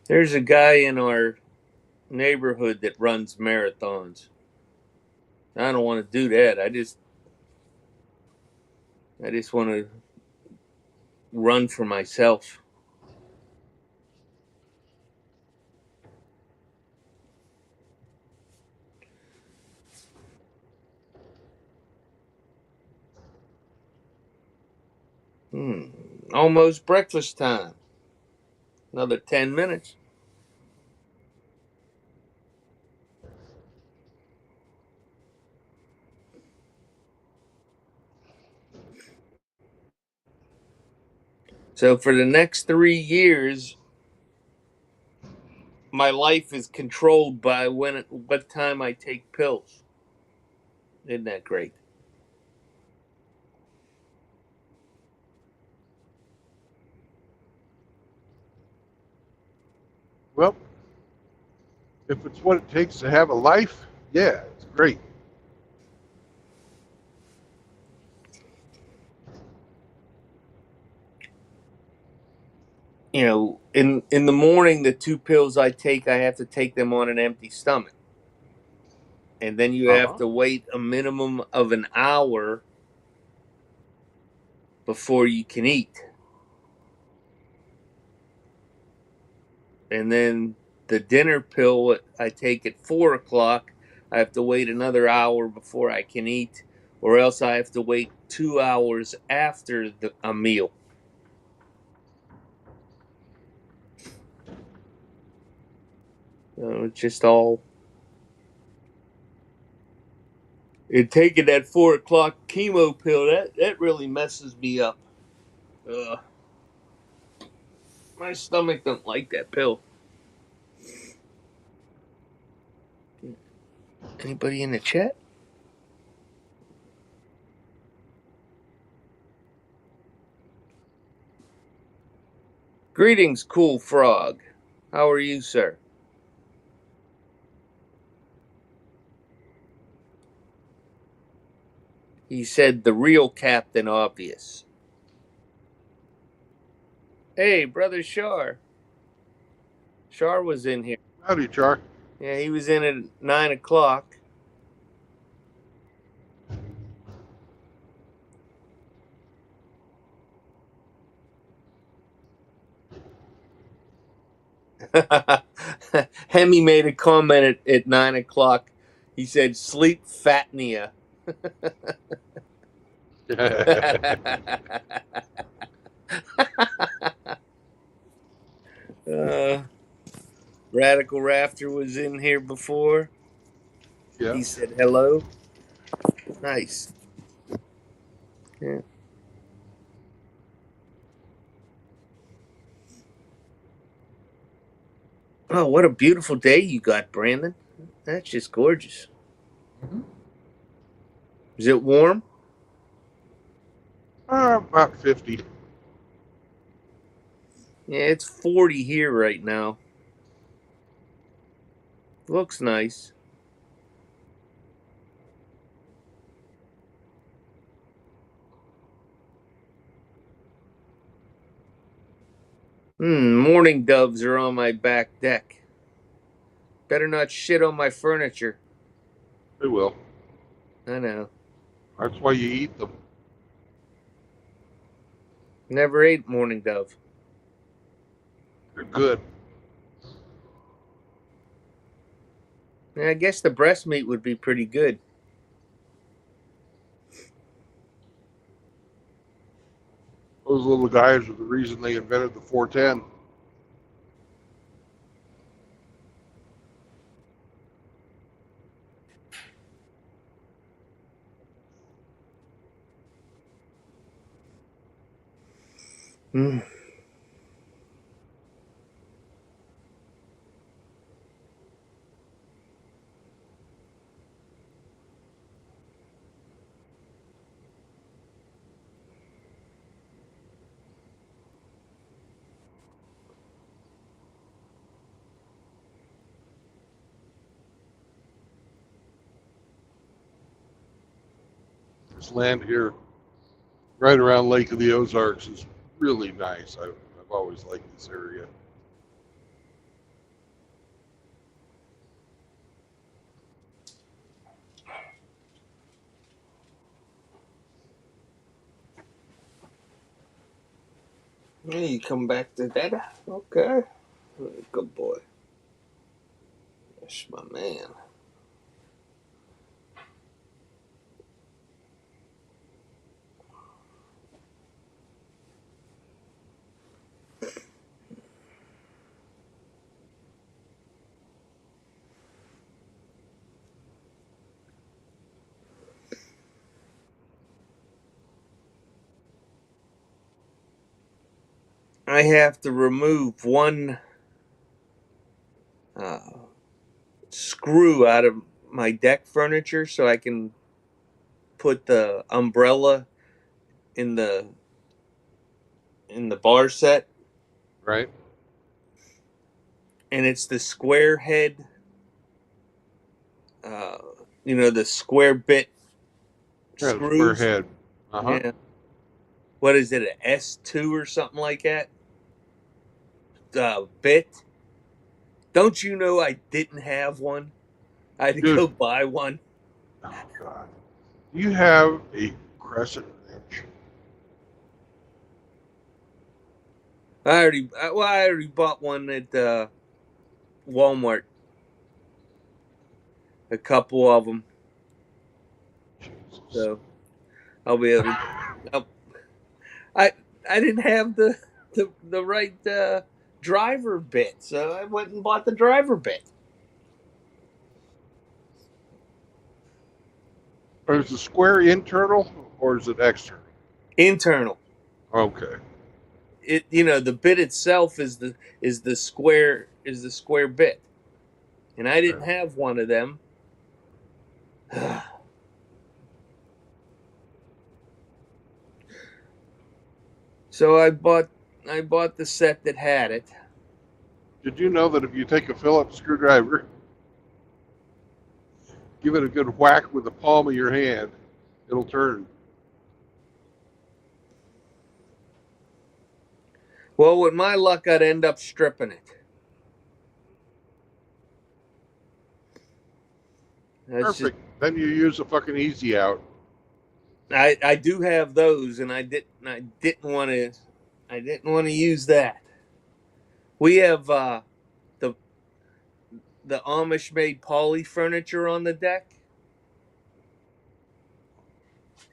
There's a guy in our neighborhood that runs marathons. I don't want to do that. I just want to run for myself. Almost breakfast time. Another 10 minutes. So for the next 3 years, my life is controlled by what time I take pills. Isn't that great? Well, if it's what it takes to have a life, yeah, it's great. In the morning, the 2 pills I take, I have to take them on an empty stomach. And then you have to wait a minimum of an hour before you can eat. And then the dinner pill I take at 4 o'clock, I have to wait another hour before I can eat, or else I have to wait 2 hours after a meal. It's just all. And taking that 4 o'clock chemo pill, that really messes me up. My stomach don't like that pill. Anybody in the chat? Greetings, Cool Frog. How are you, sir? He said the real Captain Obvious. Hey, brother Shar. Shar was in here. Howdy, Char. Yeah, he was in at 9 o'clock. Hemi made a comment at 9 o'clock. He said, sleep fatnia. Radical Rafter was in here before. Yeah. He said hello. Nice. Yeah. Oh, what a beautiful day you got, Brandon. That's just gorgeous. Is it warm? About 50. Yeah, it's 40 here right now. Looks nice. Mourning doves are on my back deck. Better not shit on my furniture. It will. I know. That's why you eat them. Never ate mourning dove. They're good. Yeah, I guess the breast meat would be pretty good. Those little guys are the reason they invented the 410. Mm. This land here, right around Lake of the Ozarks, is really nice. I've always liked this area. Yeah, you come back to that? Okay. Good boy. That's my man. I have to remove one uh, screw out of my deck furniture so I can put the umbrella in the bar set, Right? and it's the square head. Uh, the square bit Yeah, the square screws. head. Uh-huh. Yeah. What is it? An S2 or something like that? Bit. Don't you know I didn't have one? I had to Dude, go buy one. oh God. You have a crescent wrench. I already bought one at Walmart. A couple of them, Jesus. so I'll be able to. I'll, I I didn't have the right driver bit, so I went and bought the driver bit. Is the square internal or is it external? Internal. Okay. The bit itself is the square bit, and I didn't have one of them. So I bought the set that had it. Did you know that if you take a Phillips screwdriver, give it a good whack with the palm of your hand, it'll turn? Well, with my luck, I'd end up stripping it. That's just Perfect. Then you use a fucking easy out. I do have those, and I didn't want to use that. We have the the Amish made poly furniture on the deck,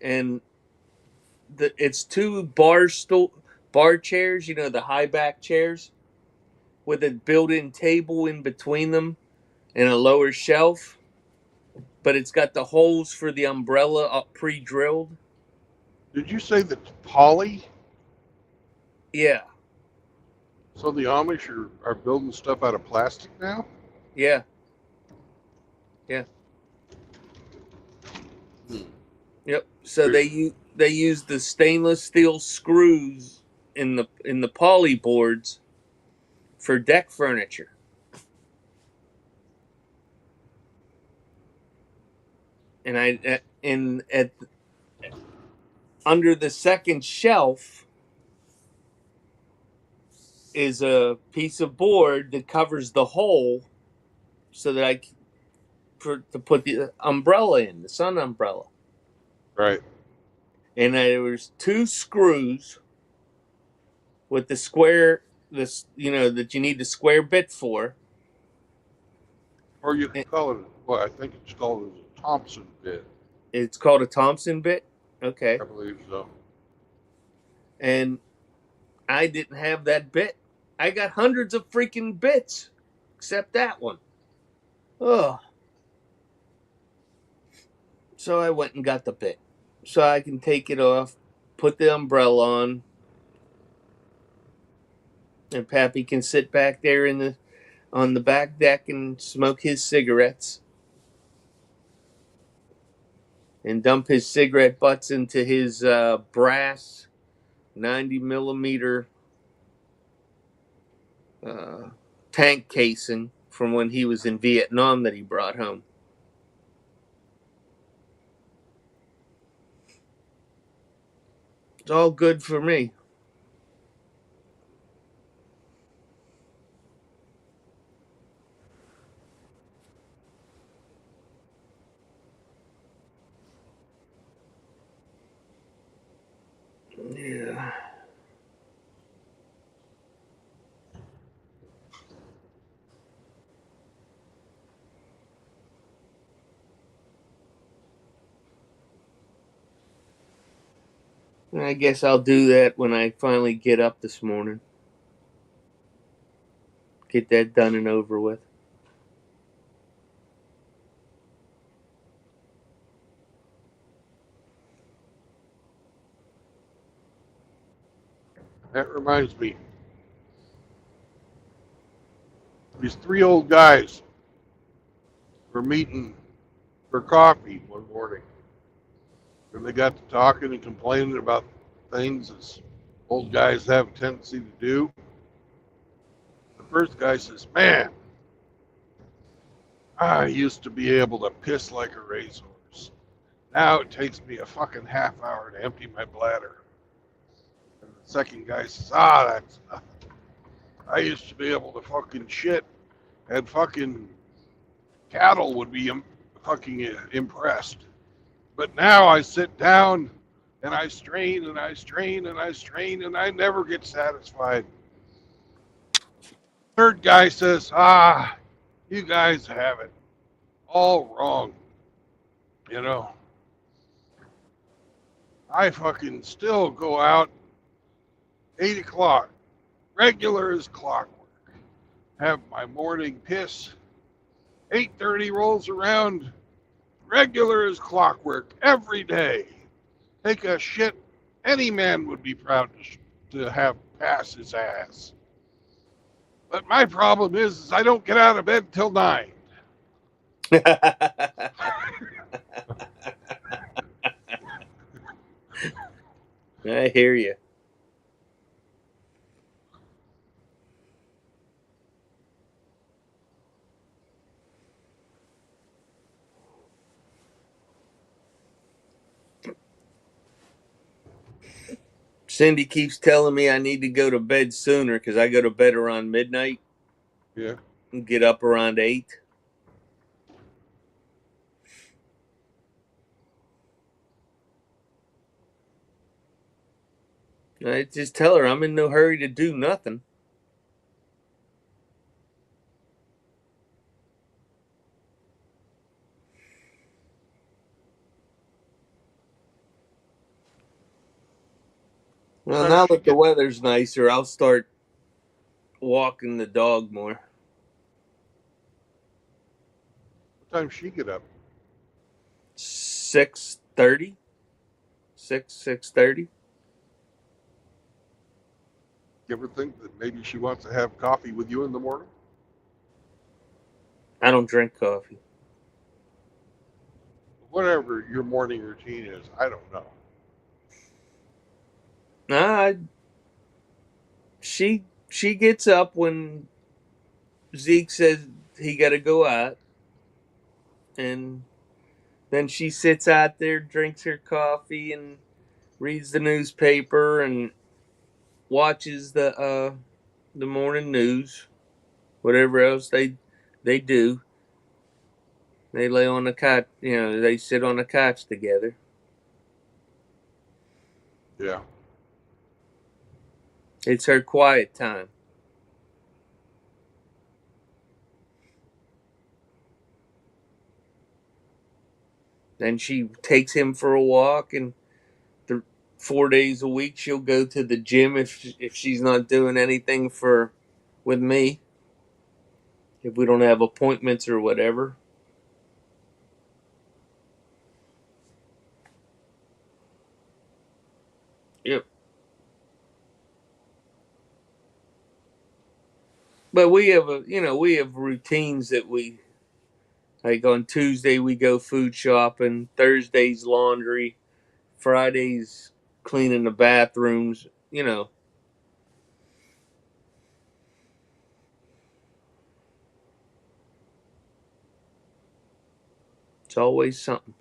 and it's two bar chairs, the high back chairs, with a built-in table in between them and a lower shelf, but it's got the holes for the umbrella up pre-drilled. Did you say that poly? Yeah, So the Amish are building stuff out of plastic now? yeah. Hmm. Yep. So they use the stainless steel screws in the poly boards for deck furniture. And at under the second shelf is a piece of board that covers the hole so that to put the umbrella in, the sun umbrella. Right. And there was two screws with the square, that you need the square bit for. Or you could call it, well, I think it's called a Thompson bit. It's called a Thompson bit. Okay. I believe so. And I didn't have that bit. I got hundreds of freaking bits, except that one. Oh. So I went and got the bit. So I can take it off, put the umbrella on, and Pappy can sit back there on the back deck and smoke his cigarettes and dump his cigarette butts into his brass 90 millimeter tank casing from when he was in Vietnam that he brought home. It's all good for me. Yeah. I guess I'll do that when I finally get up this morning. Get that done and over with. That reminds me. These three old guys were meeting for coffee one morning. And they got to talking and complaining about things as old guys have a tendency to do. The first guy says, "Man, I used to be able to piss like a racehorse. Now it takes me a fucking half hour to empty my bladder." And the second guy says, "That's nothing. I used to be able to fucking shit, and fucking cattle would be fucking impressed. But now I sit down and I strain and I strain and I strain and I never get satisfied." Third guy says, "You guys have it all wrong. You know, I fucking still go out 8 o'clock, regular as clockwork, have my morning piss. 8:30 rolls around, regular as clockwork, every day. Take a shit any man would be proud to have pass his ass. But my problem is I don't get out of bed till 9. I hear you. Cindy keeps telling me I need to go to bed sooner because I go to bed around midnight Yeah. and get up around 8. I just tell her I'm in no hurry to do nothing. Well, now that the weather's nicer, I'll start walking the dog more. What time she get up? 6:30. 6:30. You ever think that maybe she wants to have coffee with you in the morning? I don't drink coffee. Whatever your morning routine is, I don't know. Nah, she gets up when Zeke says he got to go out, and then she sits out there, drinks her coffee, and reads the newspaper and watches the morning news, whatever else they do. They lay on the couch, they sit on the couch together. Yeah. It's her quiet time. Then she takes him for a walk, and 4 days a week she'll go to the gym if she's not doing anything with me. If we don't have appointments or whatever. Yep. But we have routines that we like. On Tuesday we go food shopping, Thursday's laundry, Fridays cleaning the bathrooms, It's always something.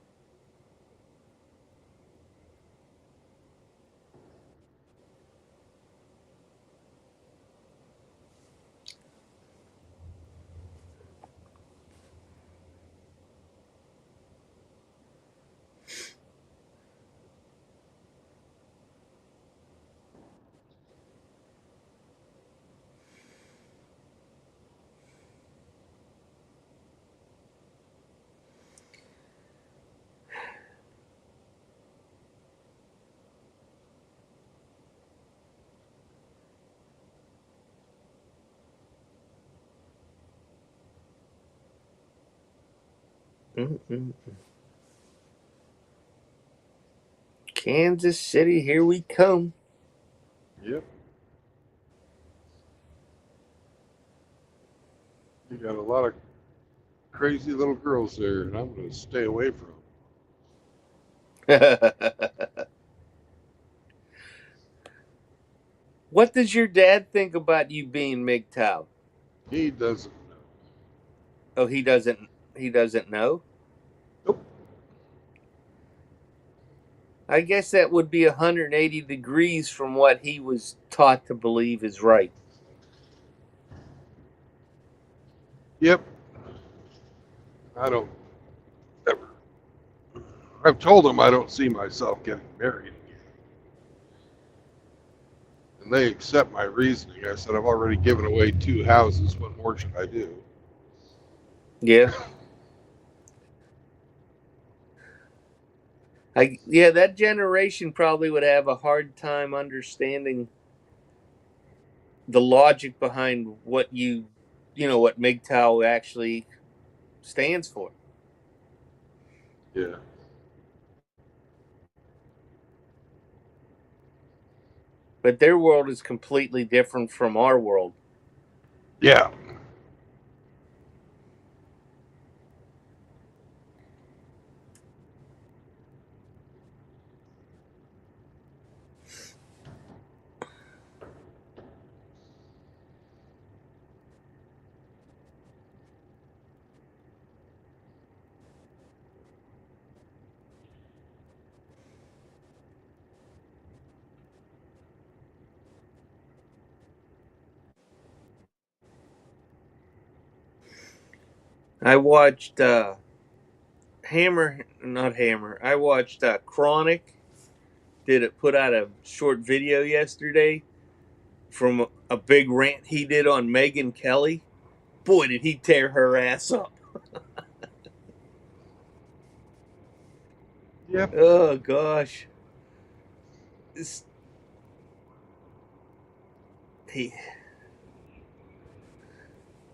Mm-mm. Kansas City, here we come. Yep. You got a lot of crazy little girls there, and I'm going to stay away from them. What does your dad think about you being MGTOW? He doesn't know. Oh, he doesn't. He doesn't know. Nope. I guess that would be 180 degrees from what he was taught to believe is right. Yep. I don't ever. I've told him I don't see myself getting married again. And they accept my reasoning. I said, I've already given away 2 houses. What more should I do? Yeah. That generation probably would have a hard time understanding the logic behind what what MGTOW actually stands for. Yeah. But their world is completely different from our world. Yeah. I watched I watched Chronic put out a short video yesterday from a big rant he did on Megyn Kelly. Boy, did he tear her ass up. Yep. Oh gosh. He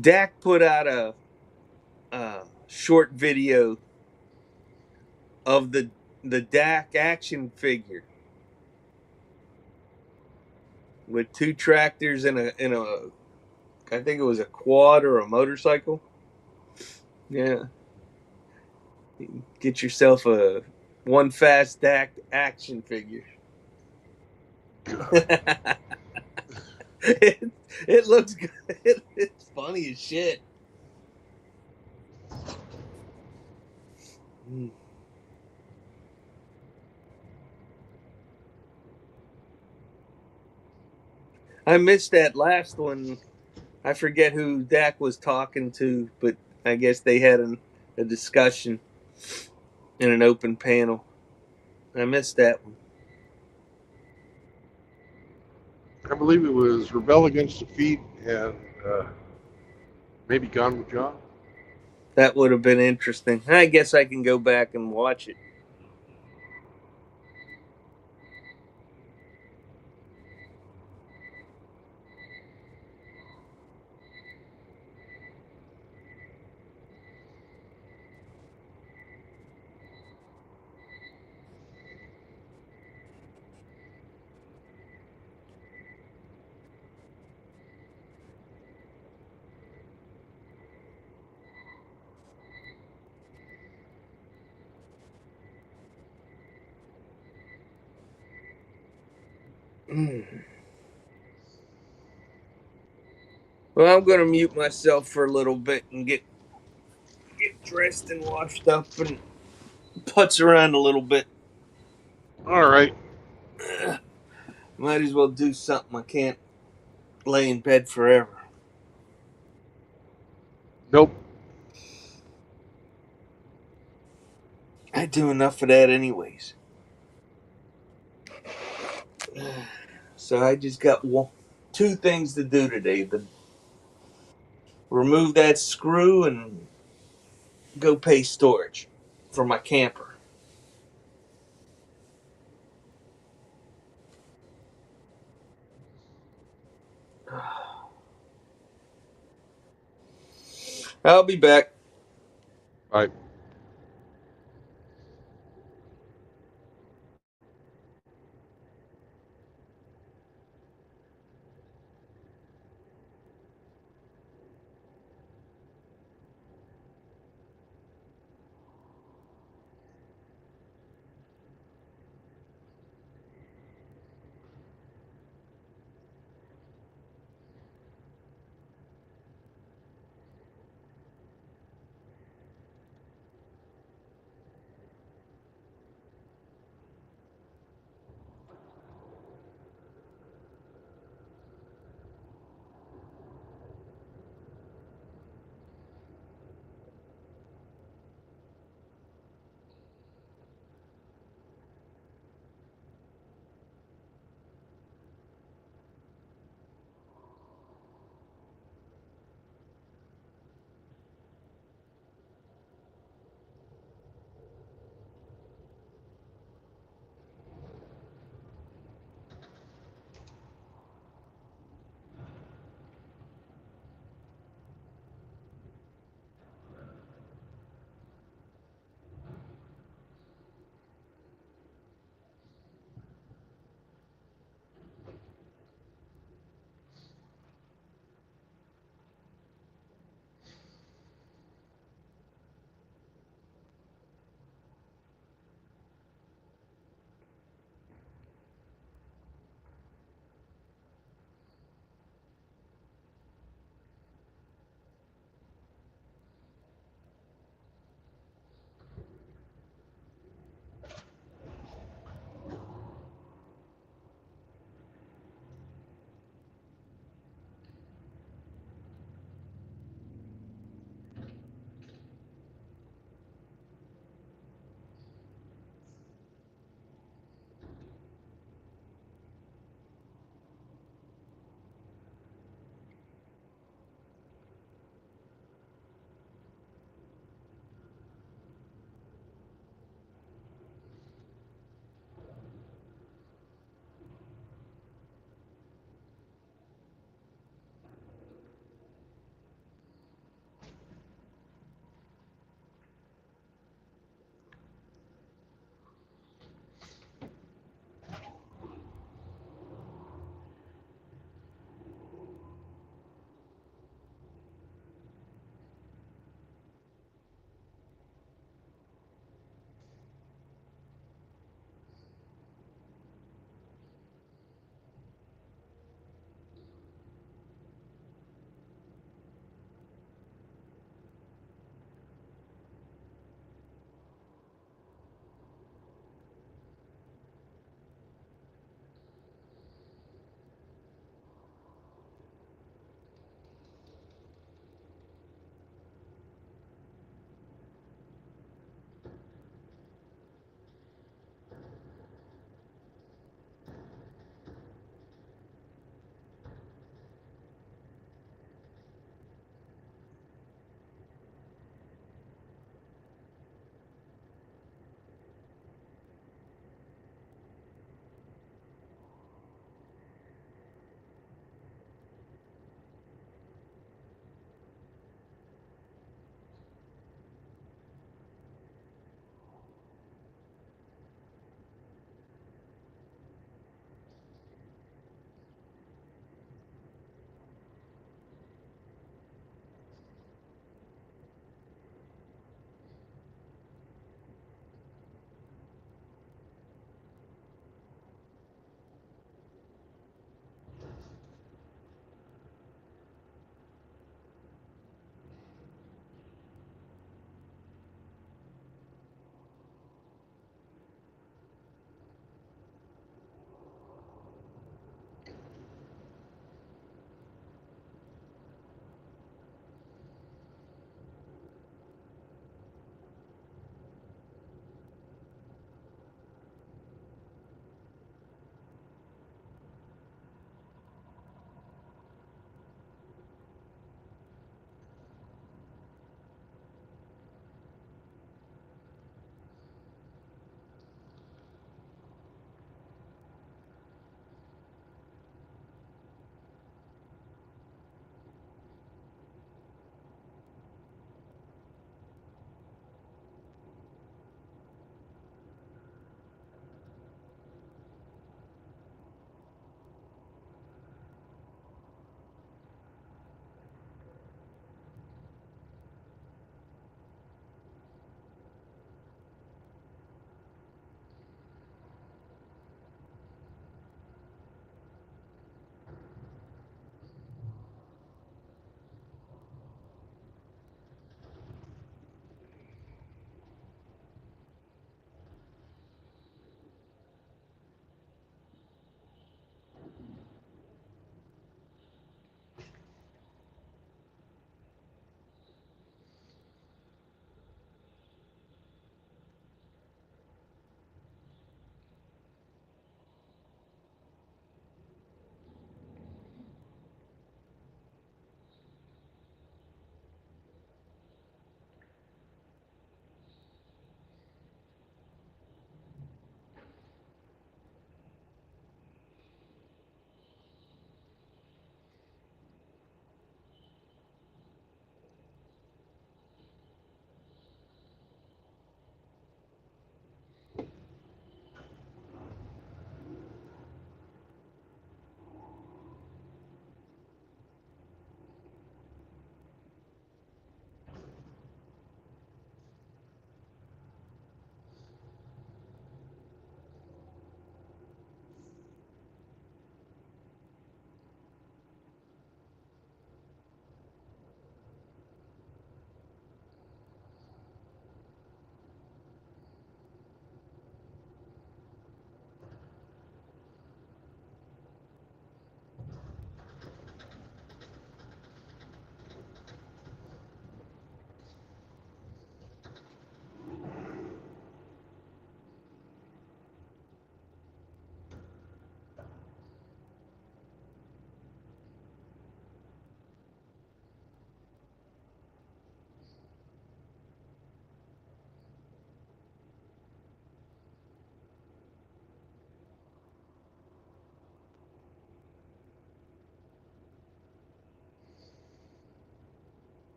Dak put out a short video of the Dak action figure with two tractors and a I think it was a quad or a motorcycle. Yeah, get yourself a one fast Dak action figure. it looks good. It's funny as shit. I missed that last one. I forget who Dak was talking to, but I guess they had a discussion in an open panel. I missed that one. I believe it was Rebel Against Defeat and maybe Gone with John. That would have been interesting. I guess I can go back and watch it. Well, I'm going to mute myself for a little bit and get dressed and washed up and putz around a little bit. All right. Might as well do something. I can't lay in bed forever. Nope. I do enough of that anyways. So I just got two things to do today. Remove that screw and go pay storage for my camper. I'll be back. Bye.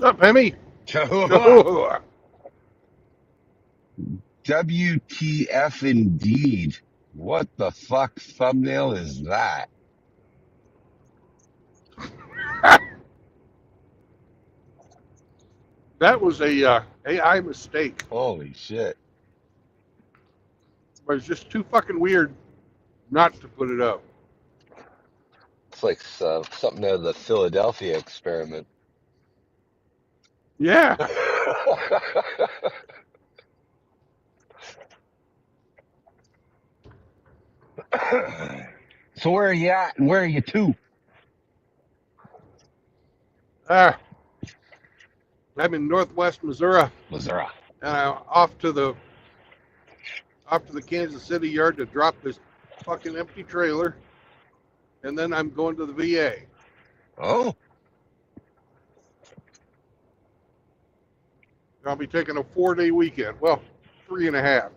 What's up, Hemi? WTF indeed. What the fuck thumbnail is that? That was a AI mistake. Holy shit. But it's just too fucking weird not to put it up. It's like something out of the Philadelphia experiment. Yeah. So where are you at and where are you to? I'm in Northwest Missouri, Missouri. and I'm off to the Kansas City yard to drop this fucking empty trailer, and then I'm going to the VA. Oh, I'll be taking a 4-day weekend. Well, 3.5.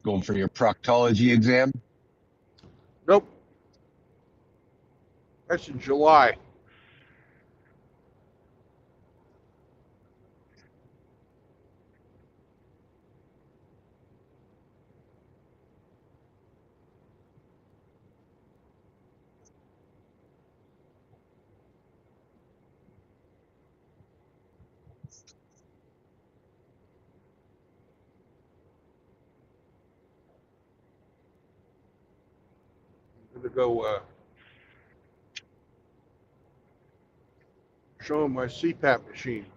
going for your proctology exam? Nope. That's in July. I'm going to go show him my CPAP machine.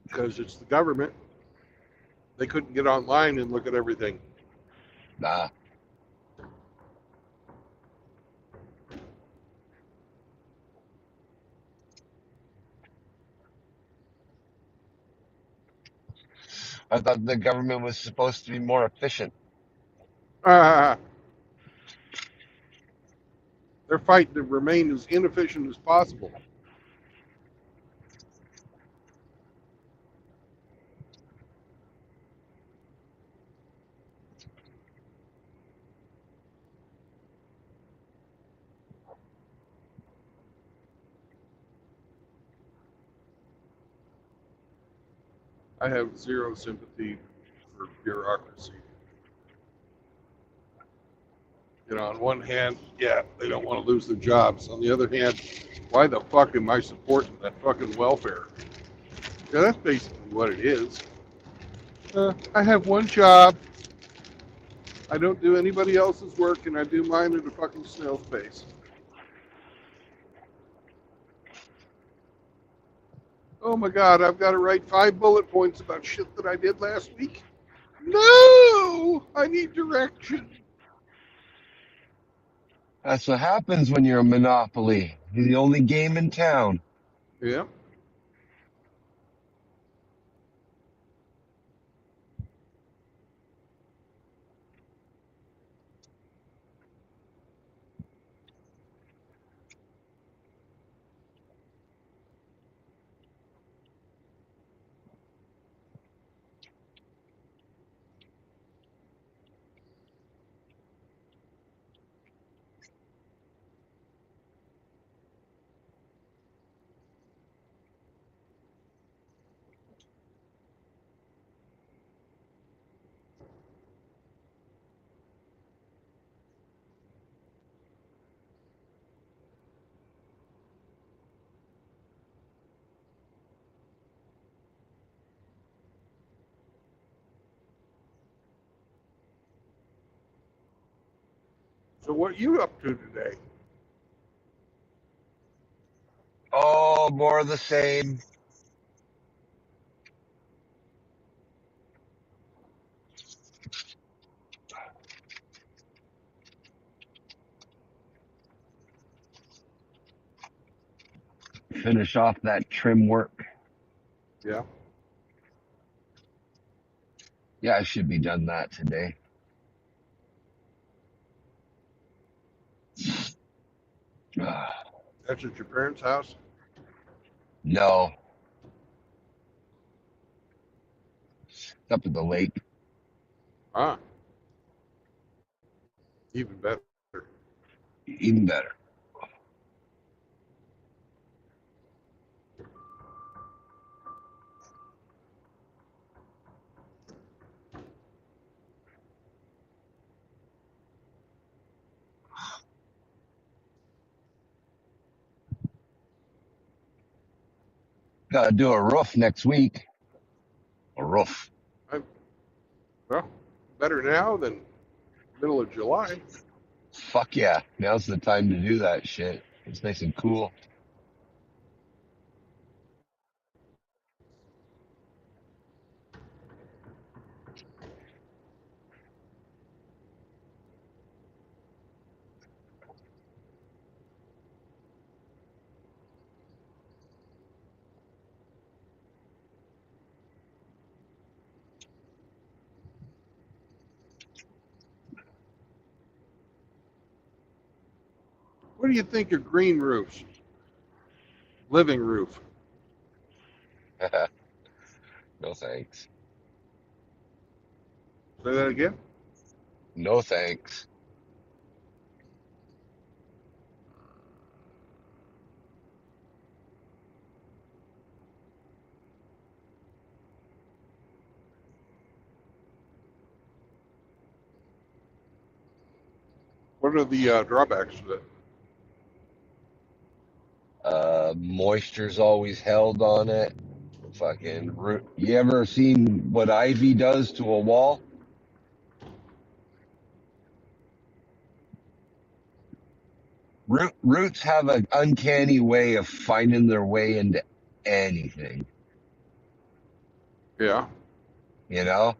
Because it's the government. They couldn't get online and look at everything. Nah. I thought the government was supposed to be more efficient. They're fighting to remain as inefficient as possible. I have zero sympathy for bureaucracy. You know, on one hand, yeah, they don't want to lose their jobs. On the other hand, why the fuck am I supporting that fucking welfare? Yeah, that's basically what it is. I have one job. I don't do anybody else's work, and I do mine at a fucking snail's pace. Oh my God, I've got to write 5 bullet points about shit that I did last week. No, I need direction. That's what happens when you're a monopoly. You're the only game in town. Yeah. So what are you up to today? Oh, more of the same. Finish off that trim work. Yeah. Yeah, I should be done that today. That's at your parents' house? No, it's up at the lake. Ah, even better. Even better. Got to do a roof next week. A roof. Well, better now than middle of July. Fuck yeah. Now's the time to do that shit. It's nice and cool. What do you think of green roofs? Living roof. No thanks. Say that again? No thanks. What are the drawbacks to it? Moisture's always held on it. Fucking root. You ever seen what ivy does to a wall? Roots have an uncanny way of finding their way into anything, Yeah. you know?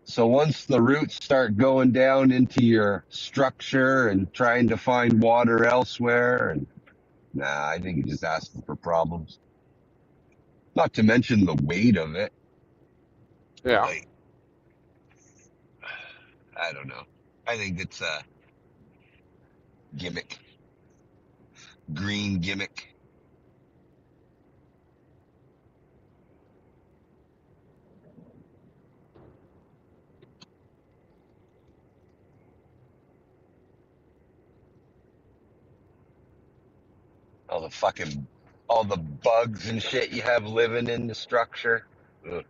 So once the roots start going down into your structure and trying to find water elsewhere, and nah, I think you're just asking for problems. Not to mention the weight of it. Yeah. Like, I don't know. I think it's a gimmick, green gimmick. All the fucking, all the bugs and shit you have living in the structure. Ugh.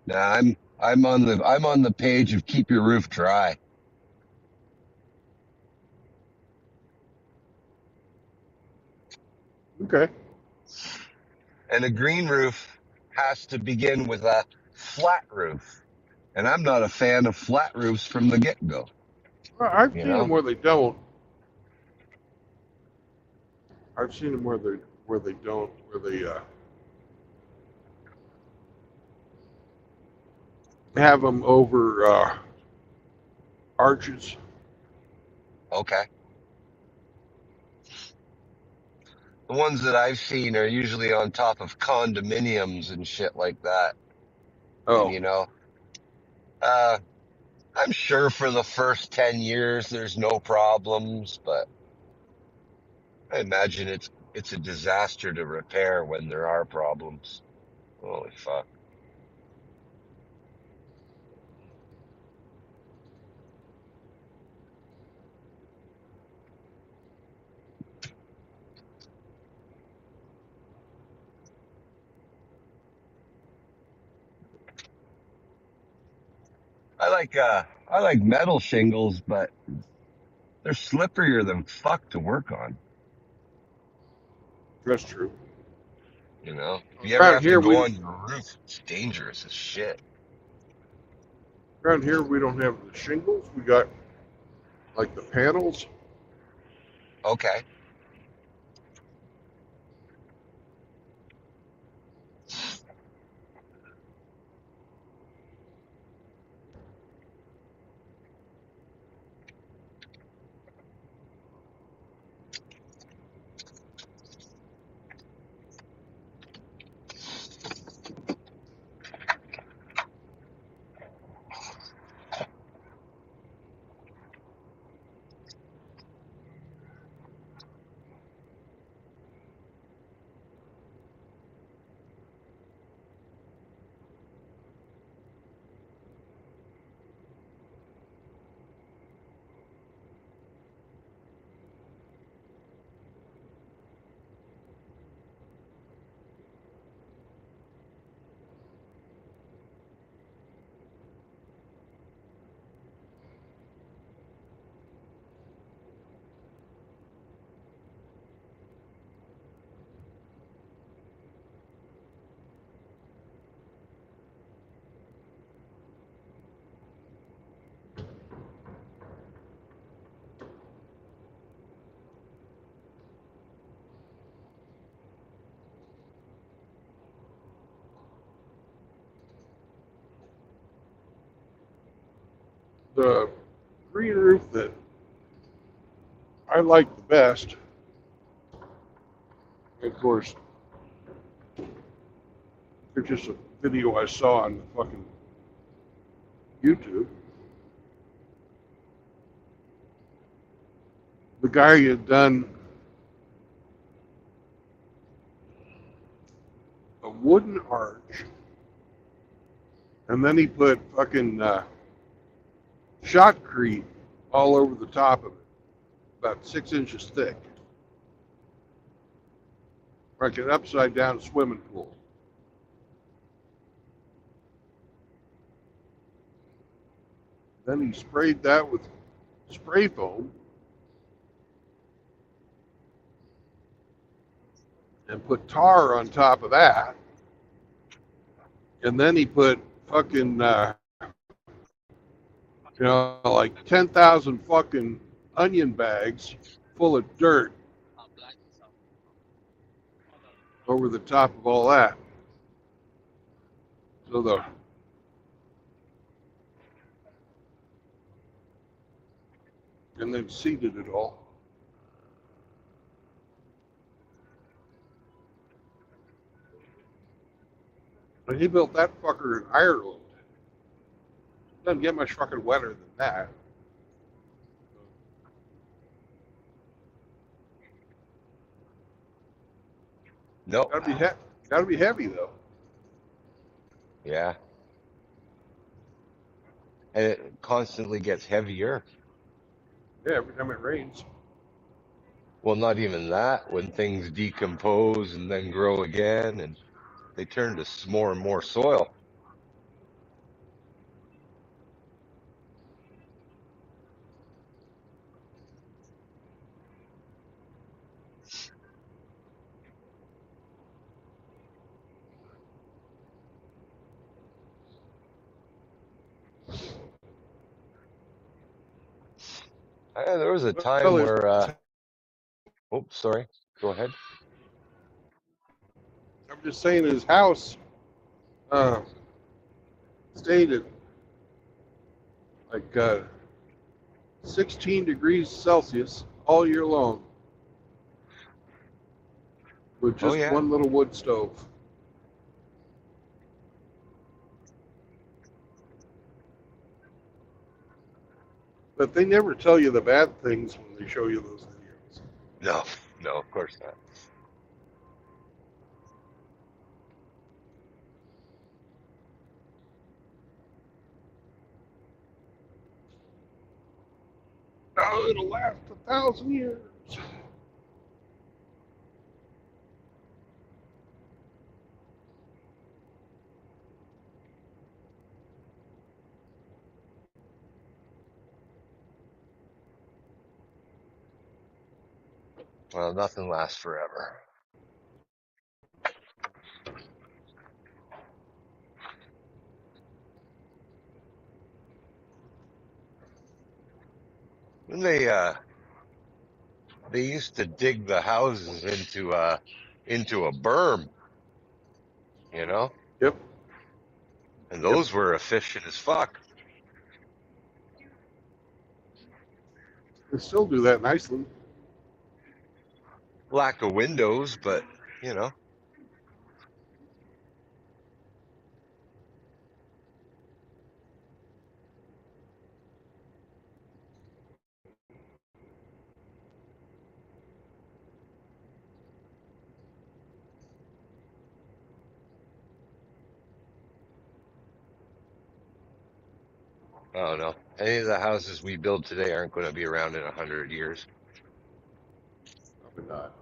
Nah, I'm on the page of keep your roof dry. Okay. And a green roof has to begin with a flat roof. And I'm not a fan of flat roofs from the get go, Well, I've you seen them know? where they don't. I've seen them where they don't, where they have them over arches. Okay. The ones that I've seen are usually on top of condominiums and shit like that. And Oh, you know, uh, I'm sure for the first 10 years there's no problems, but I imagine it's a disaster to repair when there are problems. Holy fuck. I like metal shingles, but they're slipperier than fuck to work on. that's true. You know, if you ever Around have to here go we on your roof, it's dangerous as shit. around here we don't have the shingles. We got like the panels. Okay. The green roof that I like the best, of course, it's just a video I saw on the fucking YouTube. The guy had done a wooden arch, and then he put fucking shotcrete all over the top of it, about 6 inches thick, like an upside down swimming pool. Then he sprayed that with spray foam and put tar on top of that. And then he put fucking, like 10,000 fucking onion bags full of dirt over the top of all that. So and then seeded it all. And he built that fucker in Ireland. Doesn't get much fucking wetter than that. No. Gotta be heavy though. Yeah. And it constantly gets heavier. Yeah, every time it rains. Well, not even that. When things decompose and then grow again, and they turn to more and more soil. There was a time Well, where, oh, sorry, go ahead. I'm just saying his house stayed at like 16 degrees Celsius all year long with Oh just yeah. one little wood stove. But they never tell you the bad things when they show you those videos. No, no, of course not. Oh, it'll last 1,000 years. Well, nothing lasts forever. When they used to dig the houses into a berm, you know, Yep. and Yep. those were efficient as fuck. They still do that in Iceland. Lack of windows, but you know. I don't know. Any of the houses we build today aren't going to be around in 100 years. Probably not.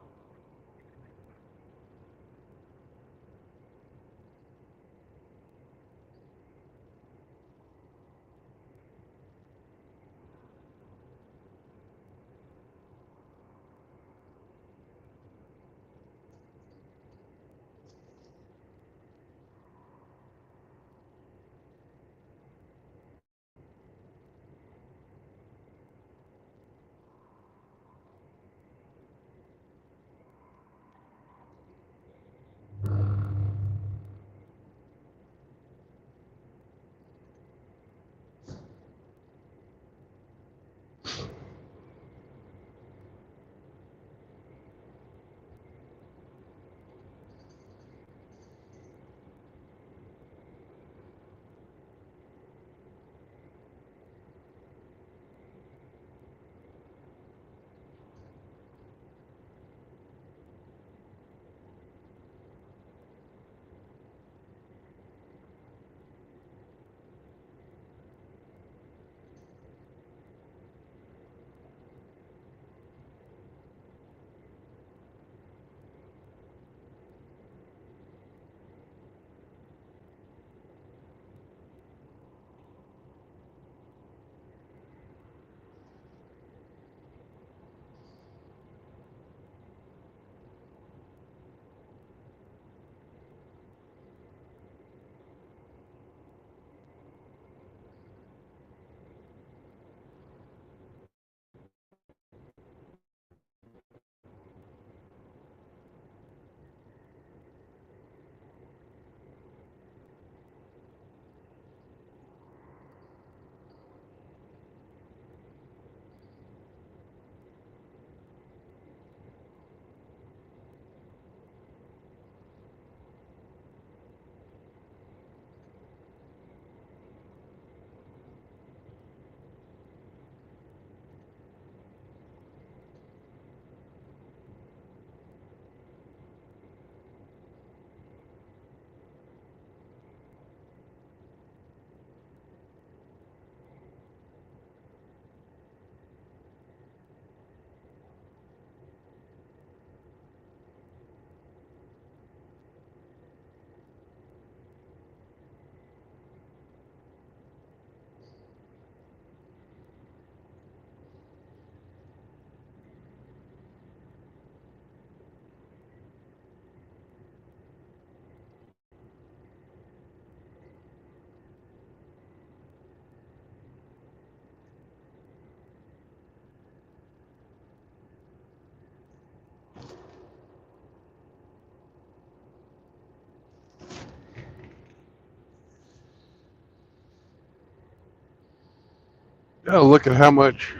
Oh, look at how much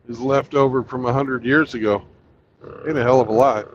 is left over from 100 years ago. Ain't a hell of a lot.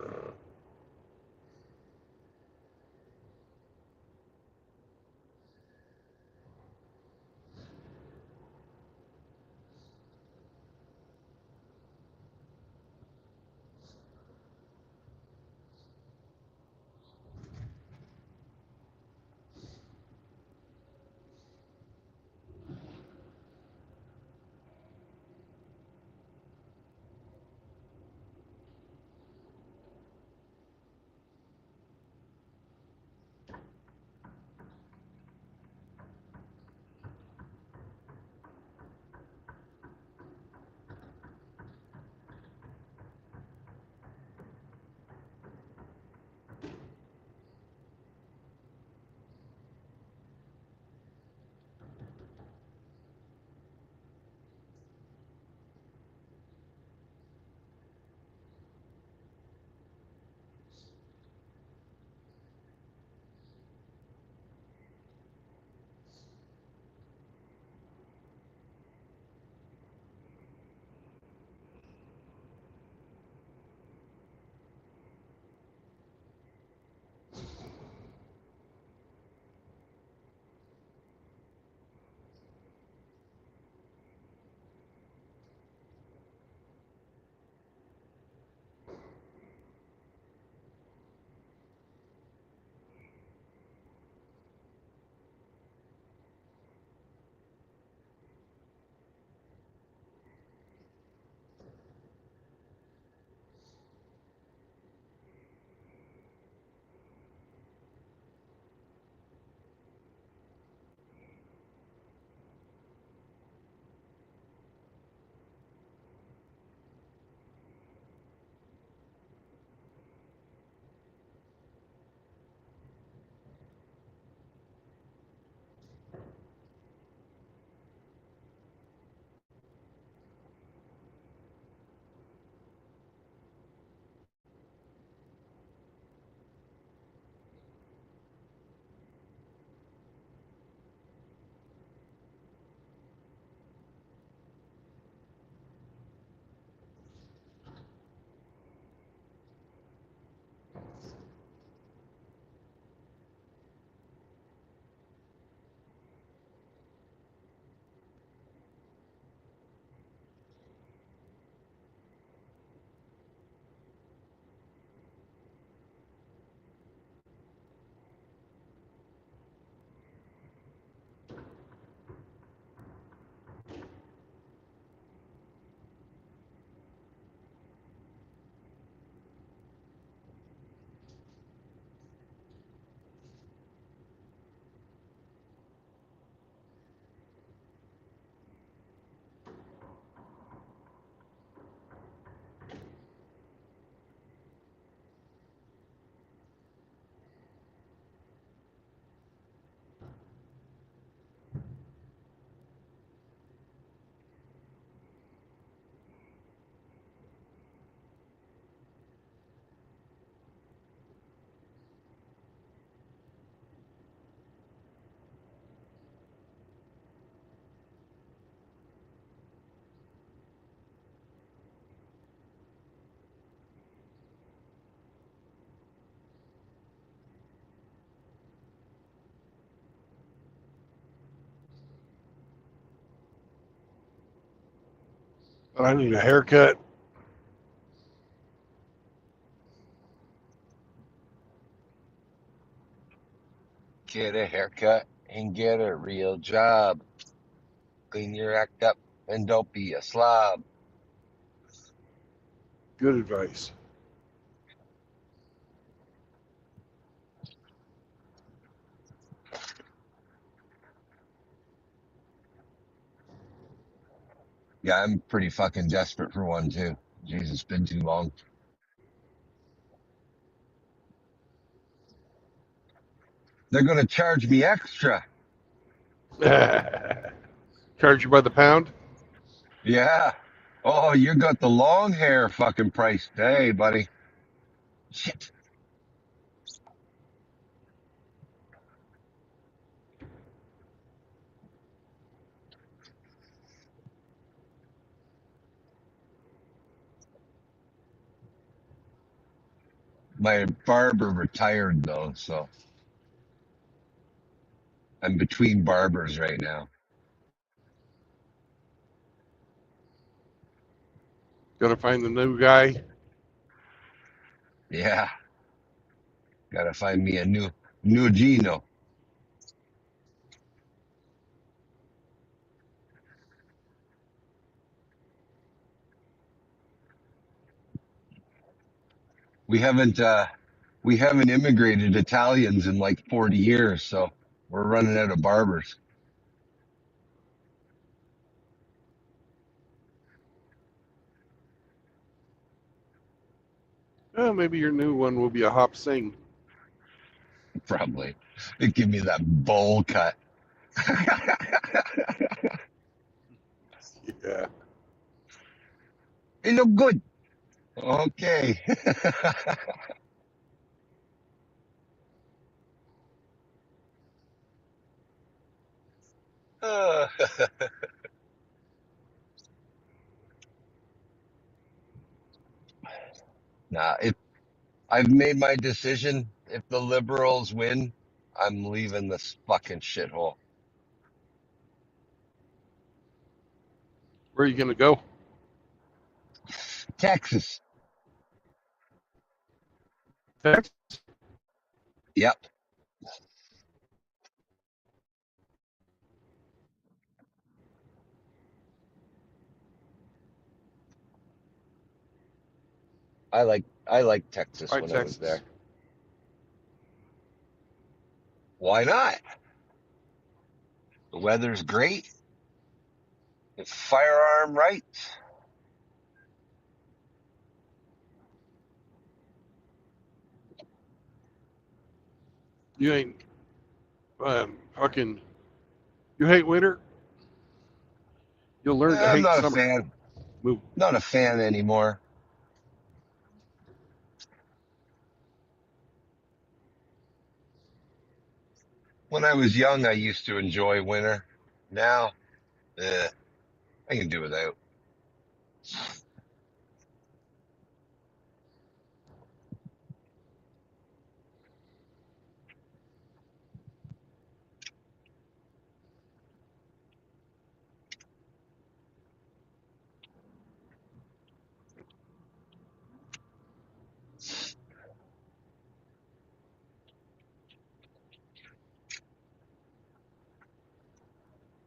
I need a haircut. Get a haircut and get a real job. Clean your act up and don't be a slob. Good advice. Yeah, I'm pretty fucking desperate for one too. Jesus, it's been too long. They're gonna charge me extra. Charge you by the pound? Yeah. Oh, you got the long hair fucking price. Hey, buddy. Shit. My barber retired though, so I'm between barbers right now. Gotta find the new guy. Yeah, gotta find me a new Gino. We haven't immigrated Italians in like 40 years, so we're running out of barbers. Oh, maybe your new one will be a Hop Sing. Probably. They give me that bowl cut. Yeah. You look good. Okay. Uh, nah, if I've made my decision, if the liberals win, I'm leaving this fucking shithole. Where are you gonna go? Texas. Texas? Yep. I like Texas Why when I was Texas? there. Why not? The weather's great. It's firearm rights. You ain't fucking. You hate winter. You'll learn to I'm hate not a summer. fan. Move. Not a fan anymore. When I was young, I used to enjoy winter. Now, I can do without.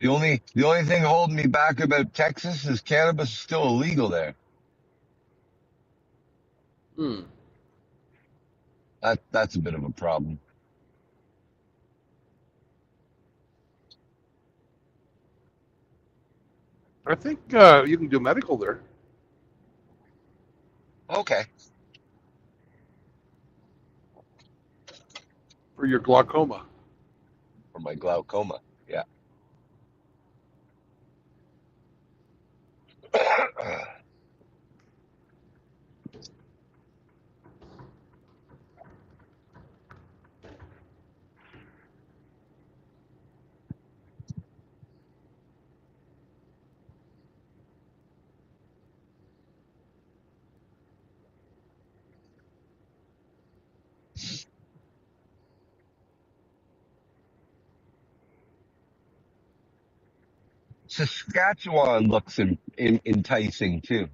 The only thing holding me back about Texas is cannabis is still illegal there. Hmm. That's a bit of a problem. I think you can do medical there Okay. for your glaucoma. For my glaucoma. Yeah. Saskatchewan looks enticing too,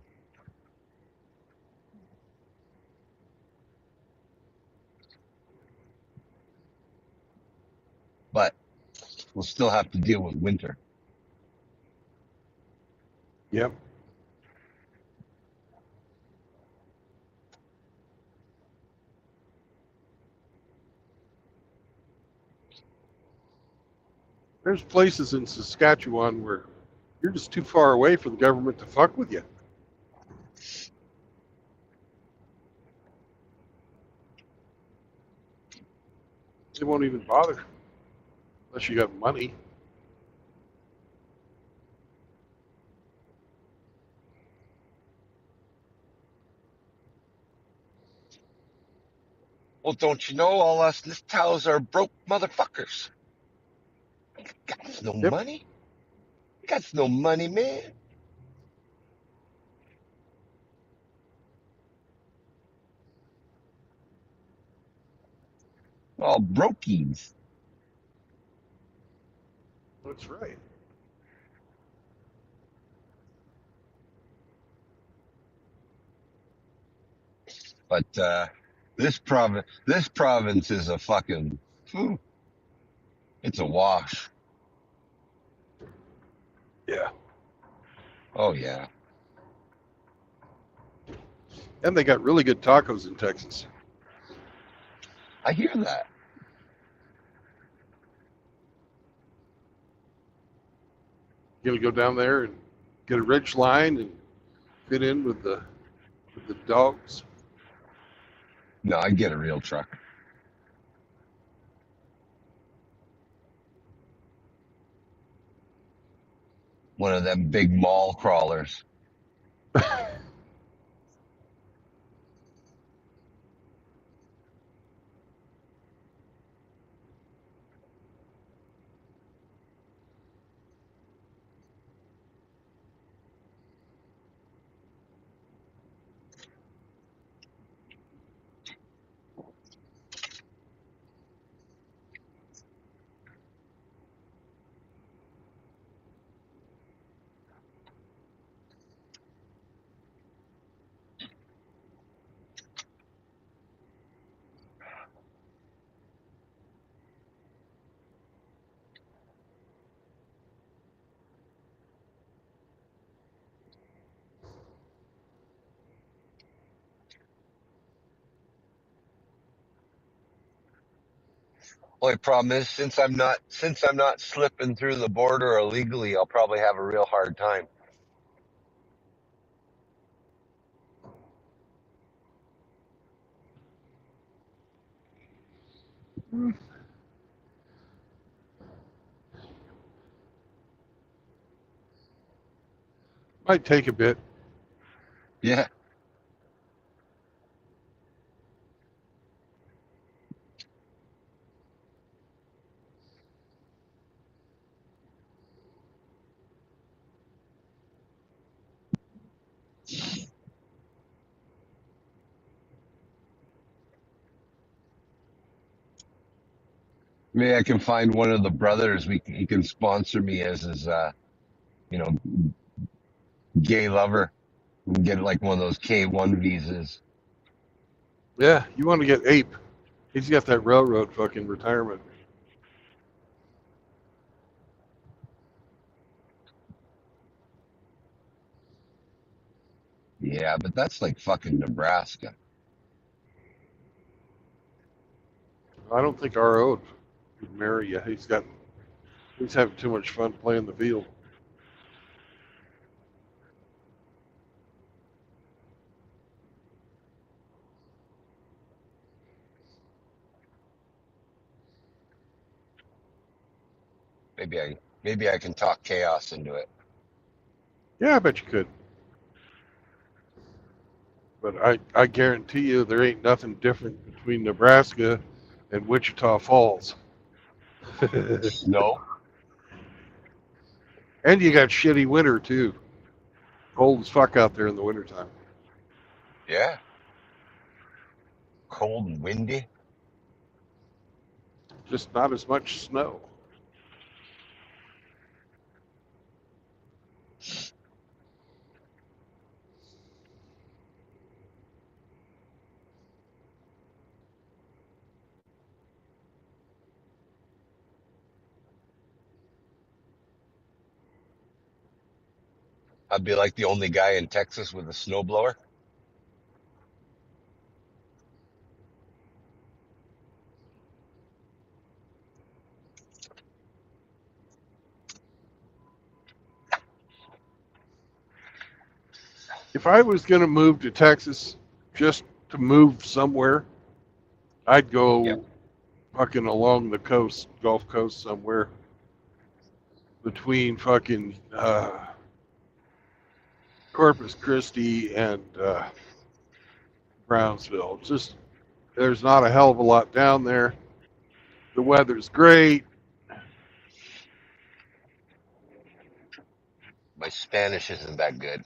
but we'll still have to deal with winter. Yep. There's places in Saskatchewan where you're just too far away for the government to fuck with you. They won't even bother unless you got money. Well, don't you know all us Niftaus are broke motherfuckers? Got no Yep. money. Got no money, man. All brokies. That's right. But this province is a fucking, whew, it's a wash. Yeah. Oh yeah. And they got really good tacos in Texas. I hear that. You gotta go down there and get a ridge line and fit in with the dogs. No, I get a real truck. One of them big mall crawlers. Only problem is since I'm not slipping through the border illegally, I'll probably have a real hard time. Might take a bit. Yeah. Maybe I can find one of the brothers. He can sponsor me as his, you know, gay lover. We can get like one of those K1 visas. Yeah, you want to get Ape. He's got that railroad fucking retirement. Yeah, but that's like fucking Nebraska. I don't think RO would marry you. He's having too much fun playing the field. Maybe I can talk chaos into it. Yeah, I bet you could. But I guarantee you there ain't nothing different between Nebraska and Wichita Falls. No. And you got shitty winter too. Cold as fuck out there in the wintertime. Yeah. Cold and windy. Just not as much snow. I'd be like the only guy in Texas with a snowblower. If I was going to move to Texas just to move somewhere, I'd Yep. go fucking along the coast, Gulf Coast somewhere between fucking Corpus Christi and Brownsville. Just there's not a hell of a lot down there. The weather's great. My Spanish isn't that good.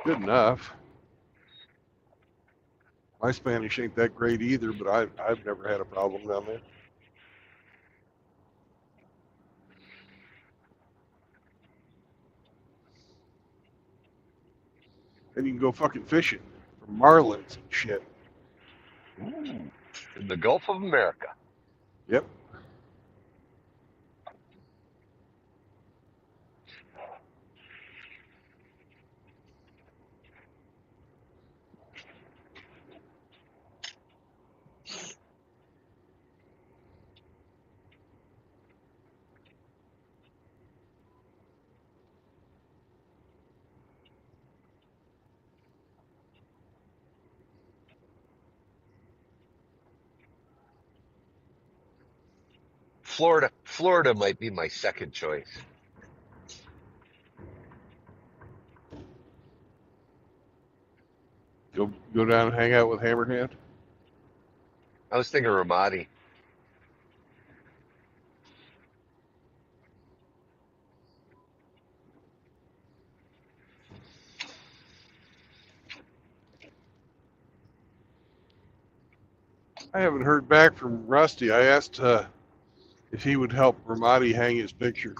Good enough. My Spanish ain't that great either, but I've never had a problem down there. And you can go fucking fishing for marlins and shit. Ooh, in the Gulf of America. Yep. Florida might be my second choice. Go down and hang out with Hammerhand. I was thinking Ramadi. I haven't heard back from Rusty. I asked if he would help Ramadi hang his picture.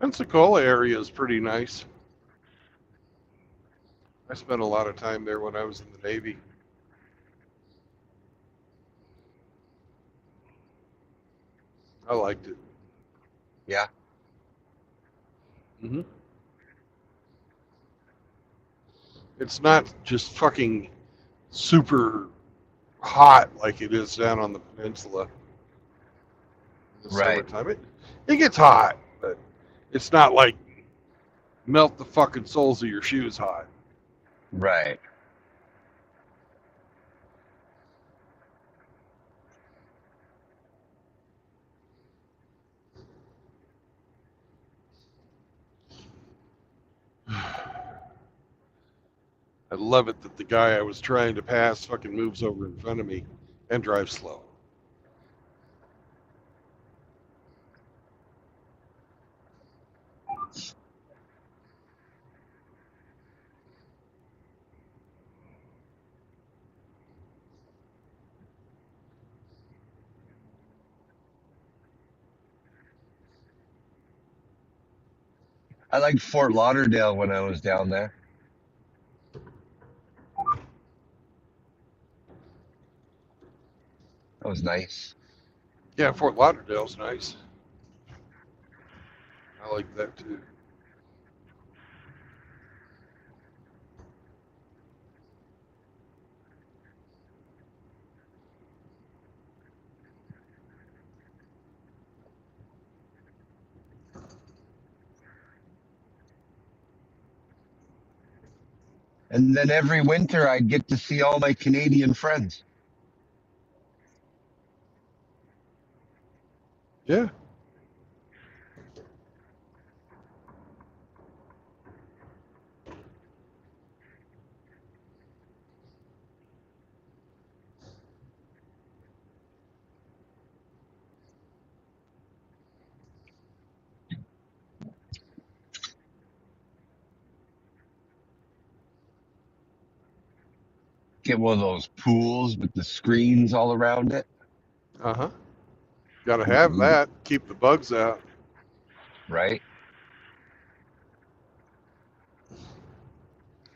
Pensacola area is pretty nice. I spent a lot of time there when I was in the Navy. I liked it. Yeah. Mm-hmm. It's not just fucking super hot like it is down on the peninsula in the Right. summertime. It gets hot, but it's not like melt the fucking soles of your shoes hot. Right. I love it that the guy I was trying to pass fucking moves over in front of me and drives slow. I liked Fort Lauderdale when I was down there. That was nice. Yeah, Fort Lauderdale's nice. I like that too. And then every winter I'd get to see all my Canadian friends. Yeah. Get one of those pools with the screens all around it. Uh-huh. Gotta have that. Keep the bugs out. Right?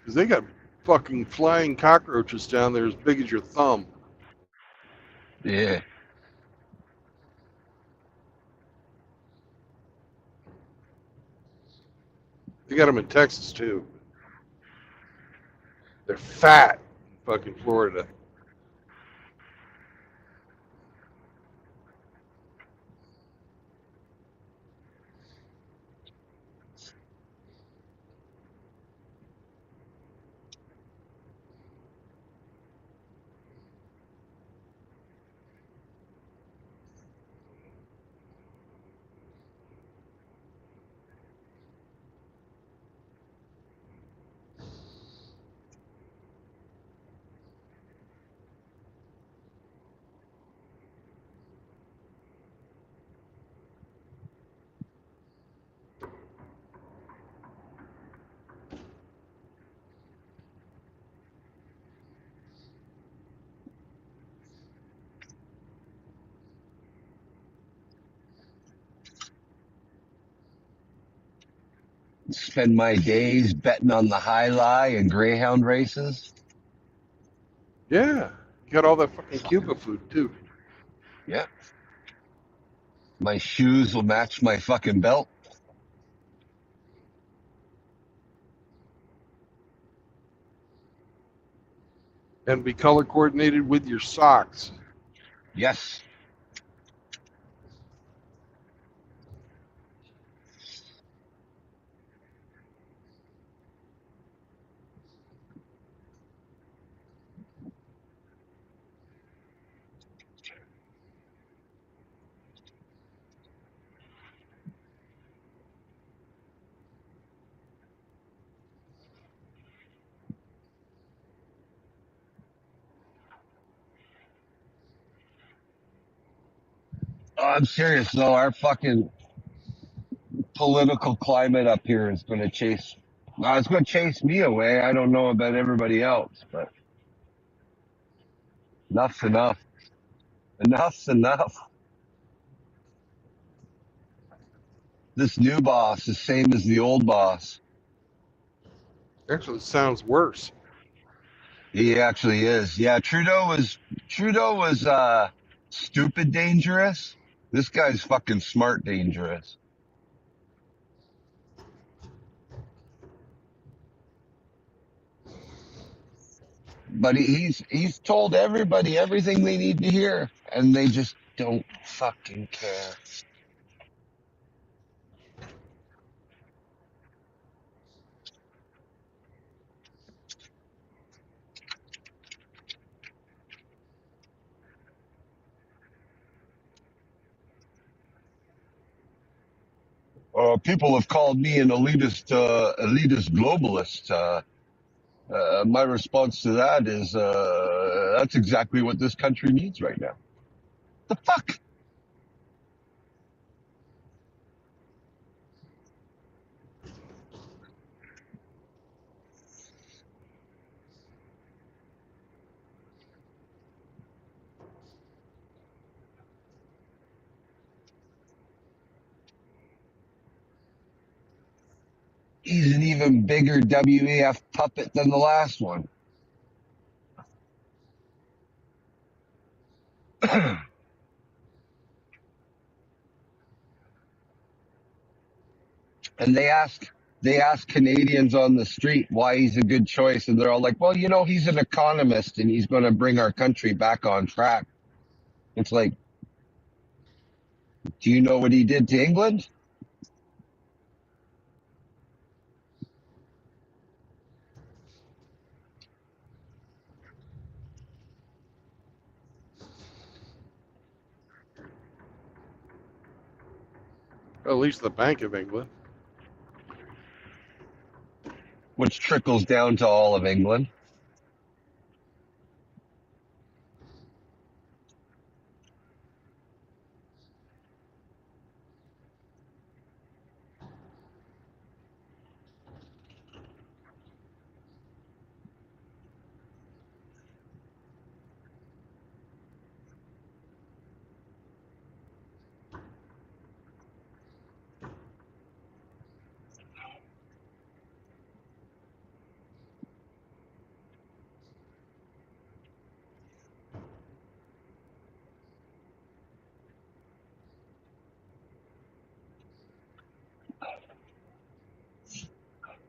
Because they got fucking flying cockroaches down there as big as your thumb. Yeah. They got them in Texas too. They're fat in fucking Florida. Spend my days betting on the high lie and greyhound races. Yeah, got all that fucking Cuba food too. Yep. My shoes will match my fucking belt. And be color coordinated with your socks. Yes. Oh, I'm serious though. Our fucking political climate up here is going to chase. Well, it's going to chase me away. I don't know about everybody else, but enough's enough. Enough's enough. This new boss is same as the old boss. Actually, it sounds worse. He actually is. Yeah, Trudeau was stupid dangerous. This guy's fucking smart dangerous. But he's told everybody everything they need to hear, and they just don't fucking care. People have called me an elitist globalist. My response to that is, that's exactly what this country needs right now. The fuck? He's an even bigger WEF puppet than the last one. And they ask Canadians on the street why he's a good choice, and they're all like, "Well, he's an economist and he's going to bring our country back on track." It's like, do you know what he did to England? At least the Bank of England. Which trickles down to all of England.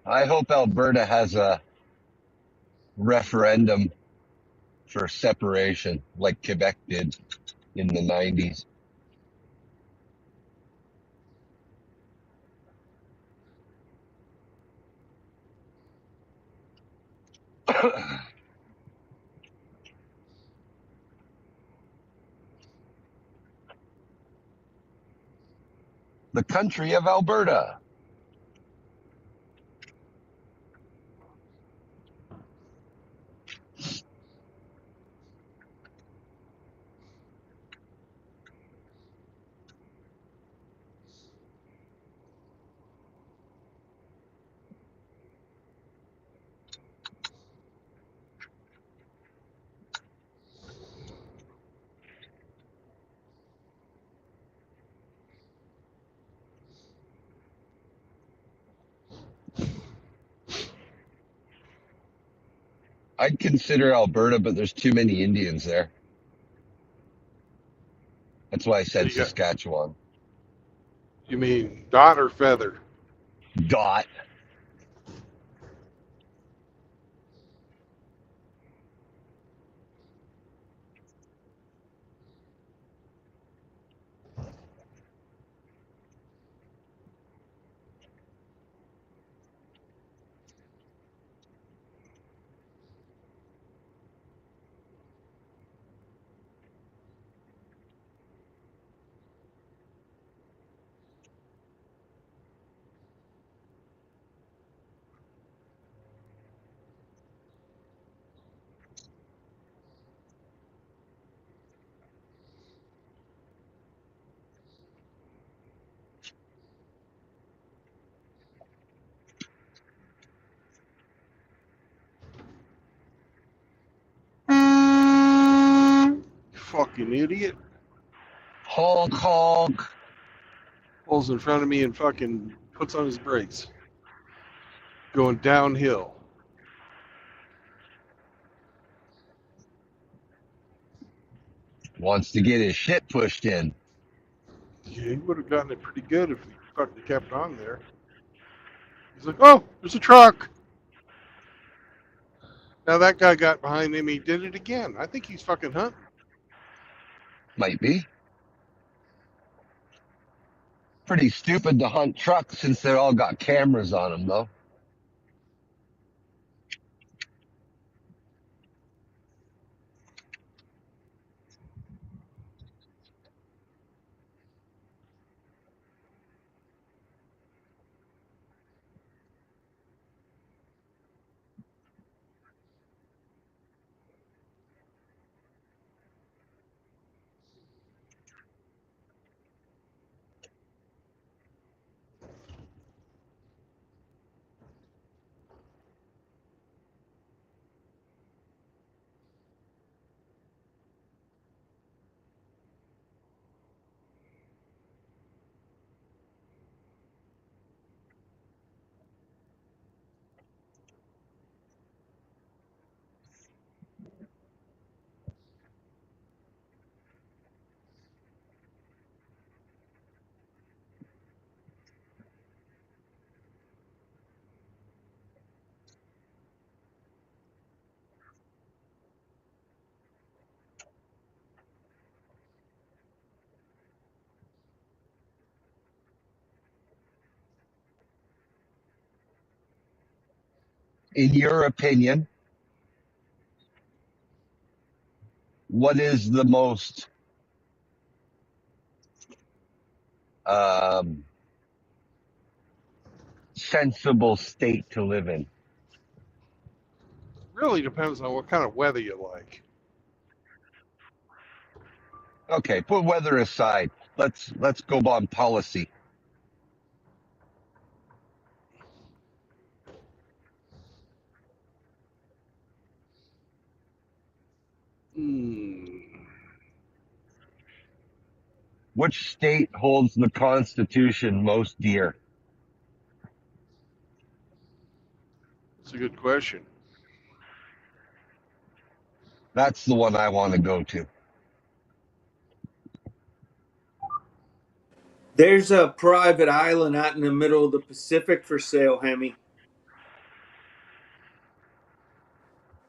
I hope Alberta has a referendum for separation like Quebec did in the 90s. The country of Alberta. I'd consider Alberta, but there's too many Indians there. That's why I said You got- Saskatchewan. You mean dot or feather? Dot. You fucking idiot. Honk, honk. Pulls in front of me and fucking puts on his brakes. Going downhill. Wants to get his shit pushed in. Yeah, he would have gotten it pretty good if he fucking kept on there. He's like, oh, there's a truck. Now that guy got behind him. He did it again. I think he's fucking hunting. Might be. Pretty stupid to hunt trucks since they all got cameras on them, though. In your opinion, what is the most sensible state to live in? Really depends on what kind of weather you like. Okay, put weather aside. Let's go on policy. Which state holds the Constitution most dear? That's a good question. That's the one I want to go to. There's a private island out in the middle of the Pacific for sale, Hemi.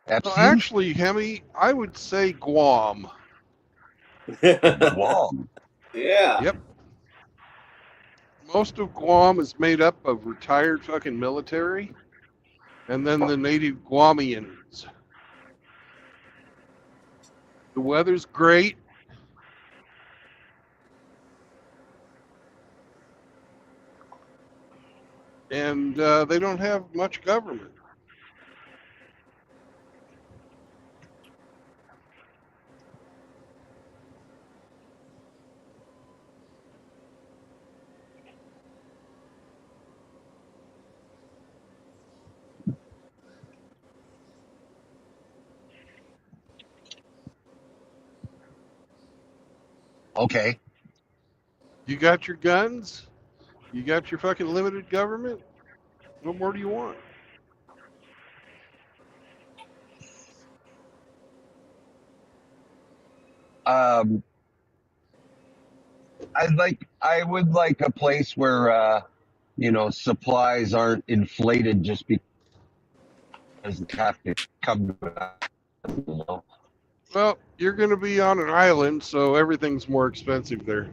No, Epstein? actually, Hemi, I would say Guam. Guam. Yeah. Yep. Most of Guam is made up of retired fucking military and then the native Guamians. The weather's great. And they don't have much government. Okay. You got your guns. You got your fucking limited government. What more do you want? Um, I would like a place where, supplies aren't inflated just because they have to come to, you know. Well, you're going to be on an island, so everything's more expensive there.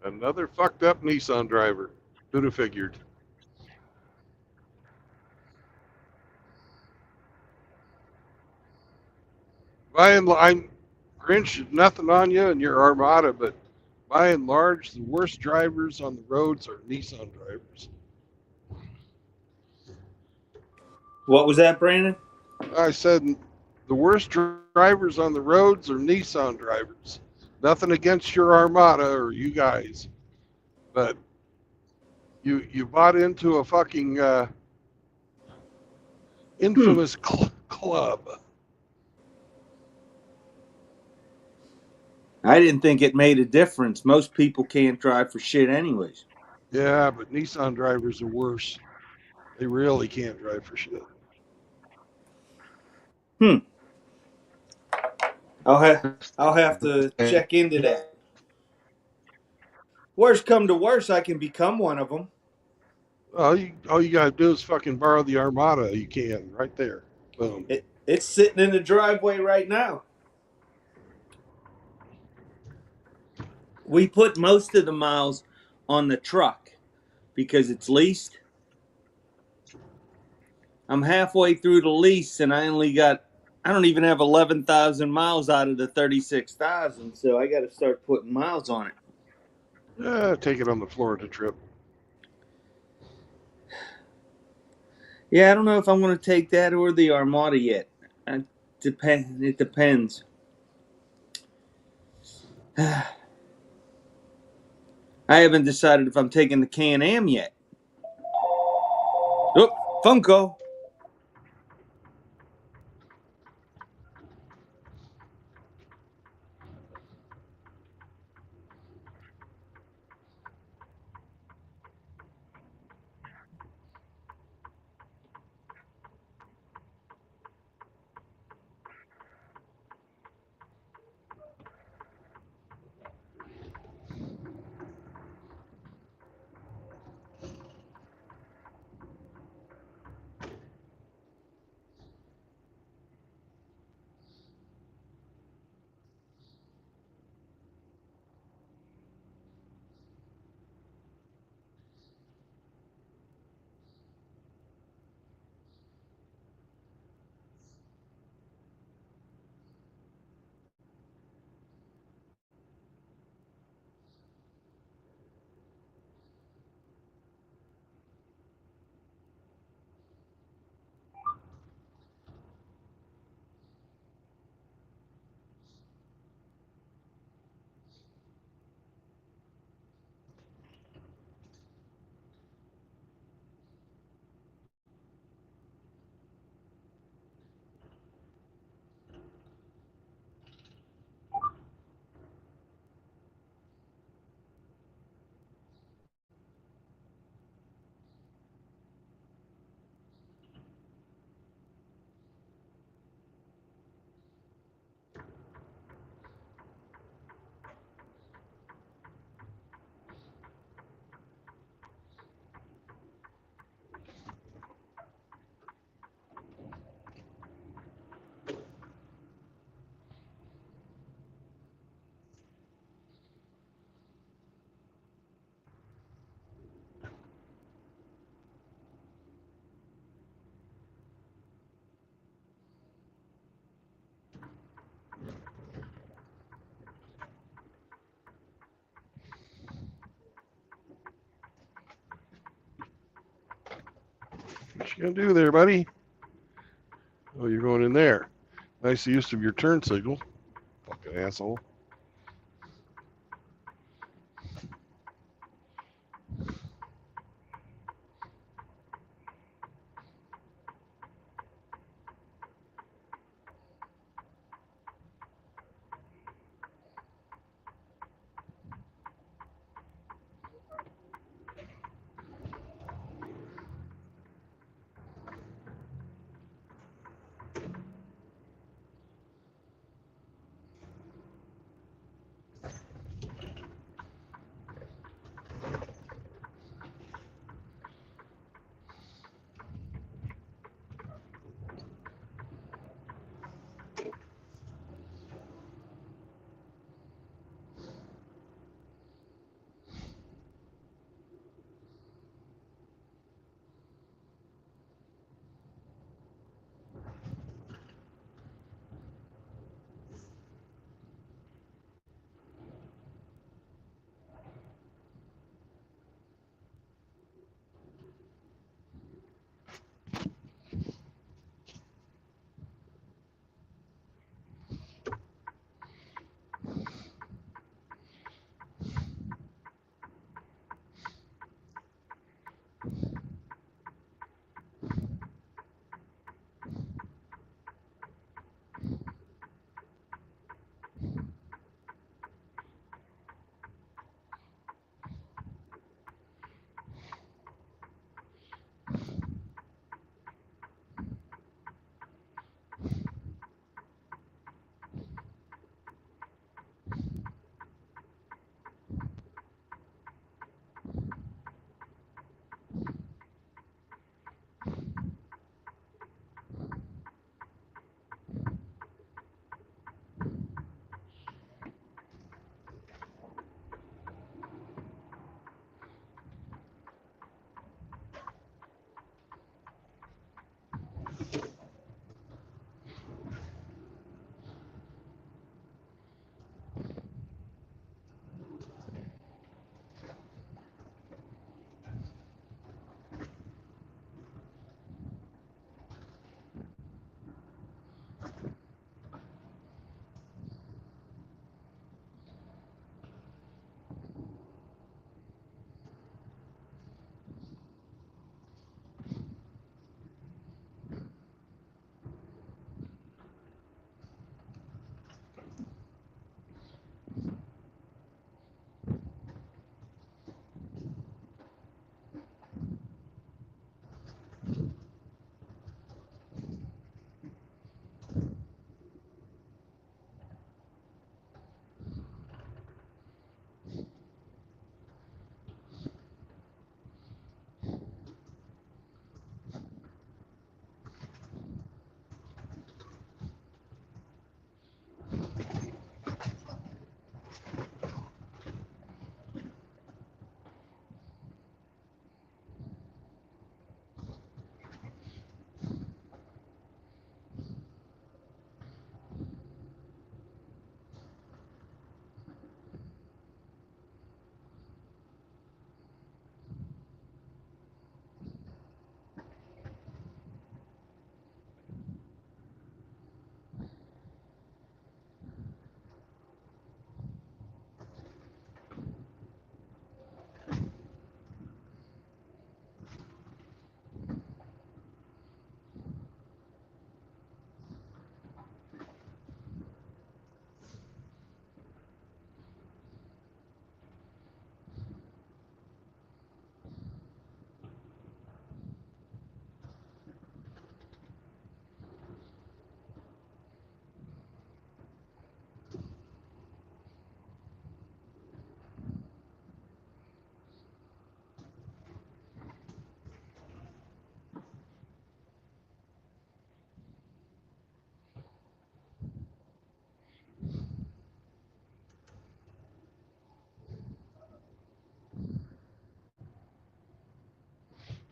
Another fucked up Nissan driver. Who'd have figured? I'm Grinch, nothing on you and your Armada, but by and large, the worst drivers on the roads are Nissan drivers. What was that, Brandon? I said the worst drivers on the roads are Nissan drivers. Nothing against your Armada or you guys, but you bought into a fucking infamous club. I didn't think it made a difference. Most people can't drive for shit, anyways. Yeah, but Nissan drivers are worse. They really can't drive for shit. I'll have to check into that. Worst come to worst, I can become one of them. All you gotta do is fucking borrow the Armada. You can right there. Boom. It's sitting in the driveway right now. We put most of the miles on the truck because it's leased. I'm halfway through the lease and I don't even have 11,000 miles out of the 36,000, so I got to start putting miles on it. Take it on the Florida trip. Yeah, I don't know if I'm going to take that or the Armada yet. It depends. I haven't decided if I'm taking the Can-Am yet. Oh, Funko. What you gonna do there, buddy? Oh, you're going in there. Nice use of your turn signal. Fucking asshole.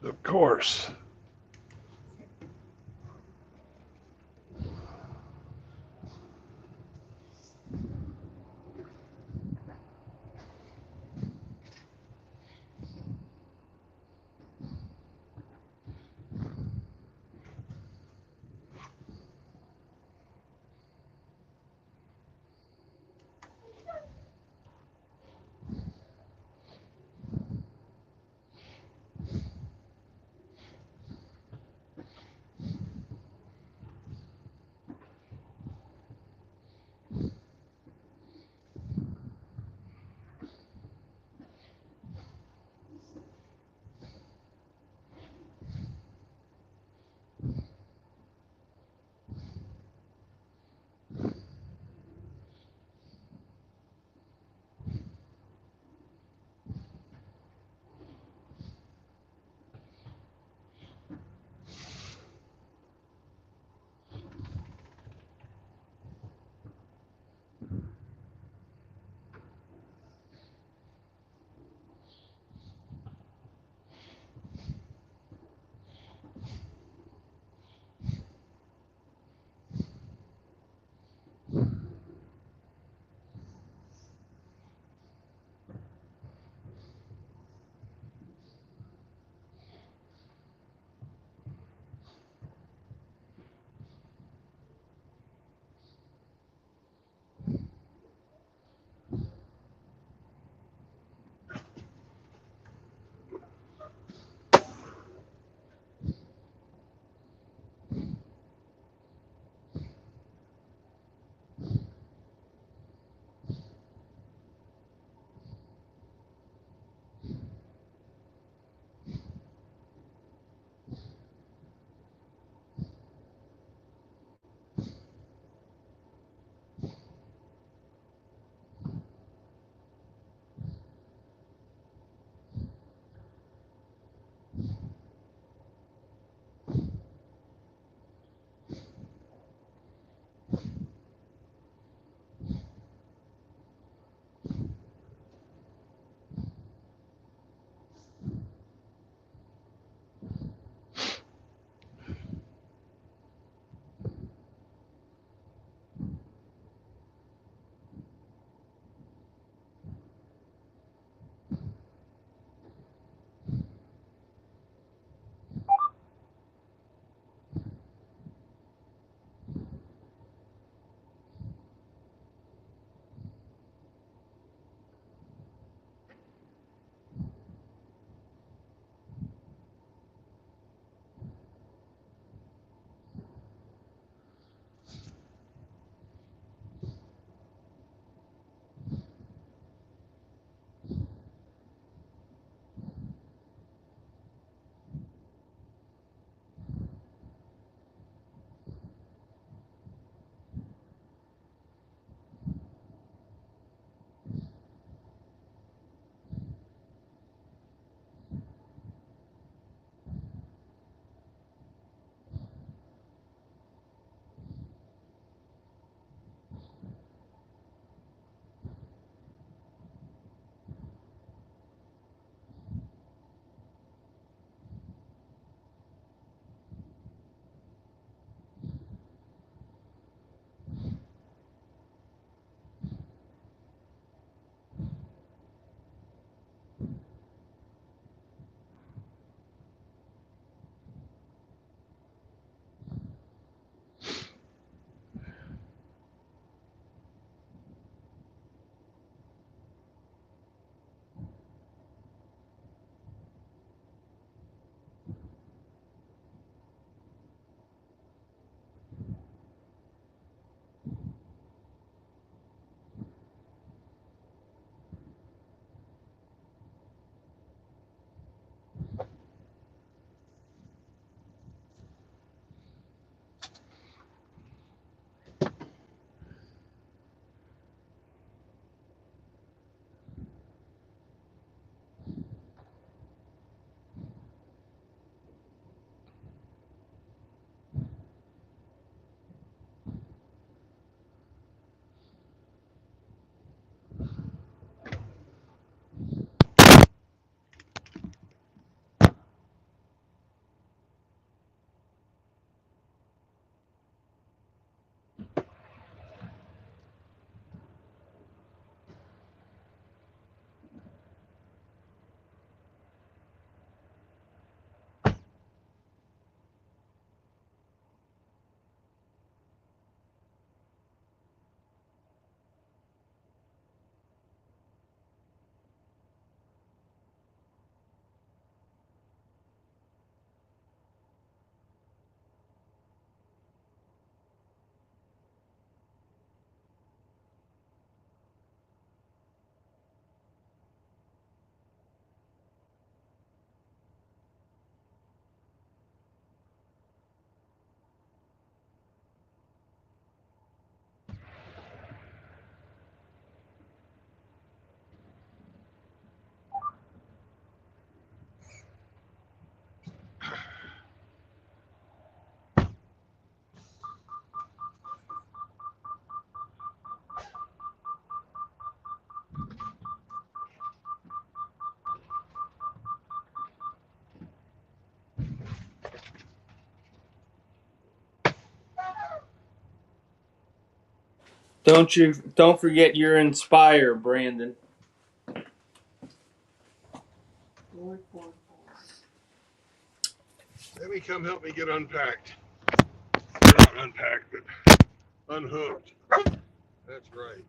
Of course. Don't forget your Inspire, Brandon. Let me come help me get unpacked. Or not unpacked, but unhooked. That's right.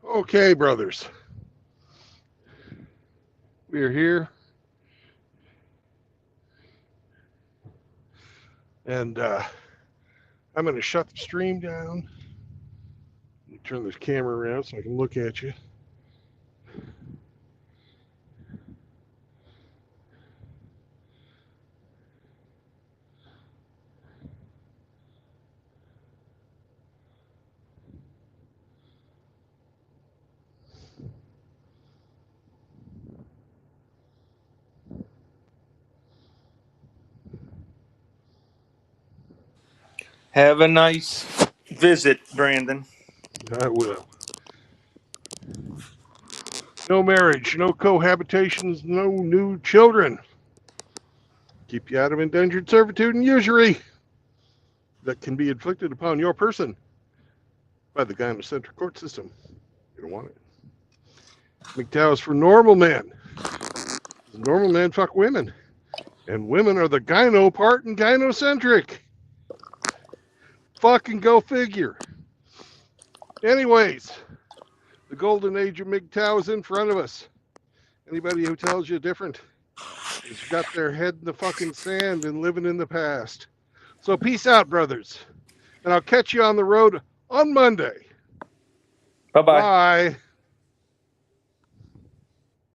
Okay, brothers. We are here. And I'm going to shut the stream down. Let me turn this camera around so I can look at you. Have a nice visit, Brandon. I will. No marriage, no cohabitations, no new children. Keep you out of indentured servitude and usury that can be inflicted upon your person by the gynocentric court system. You don't want it. MGTOW is for normal men. Normal men fuck women. And women are the gyno part and gynocentric. Fucking go figure. Anyways, the golden age of MGTOW is in front of us. Anybody who tells you different has got their head in the fucking sand and living in the past. So peace out, brothers. And I'll catch you on the road on Monday. Bye-bye. Bye.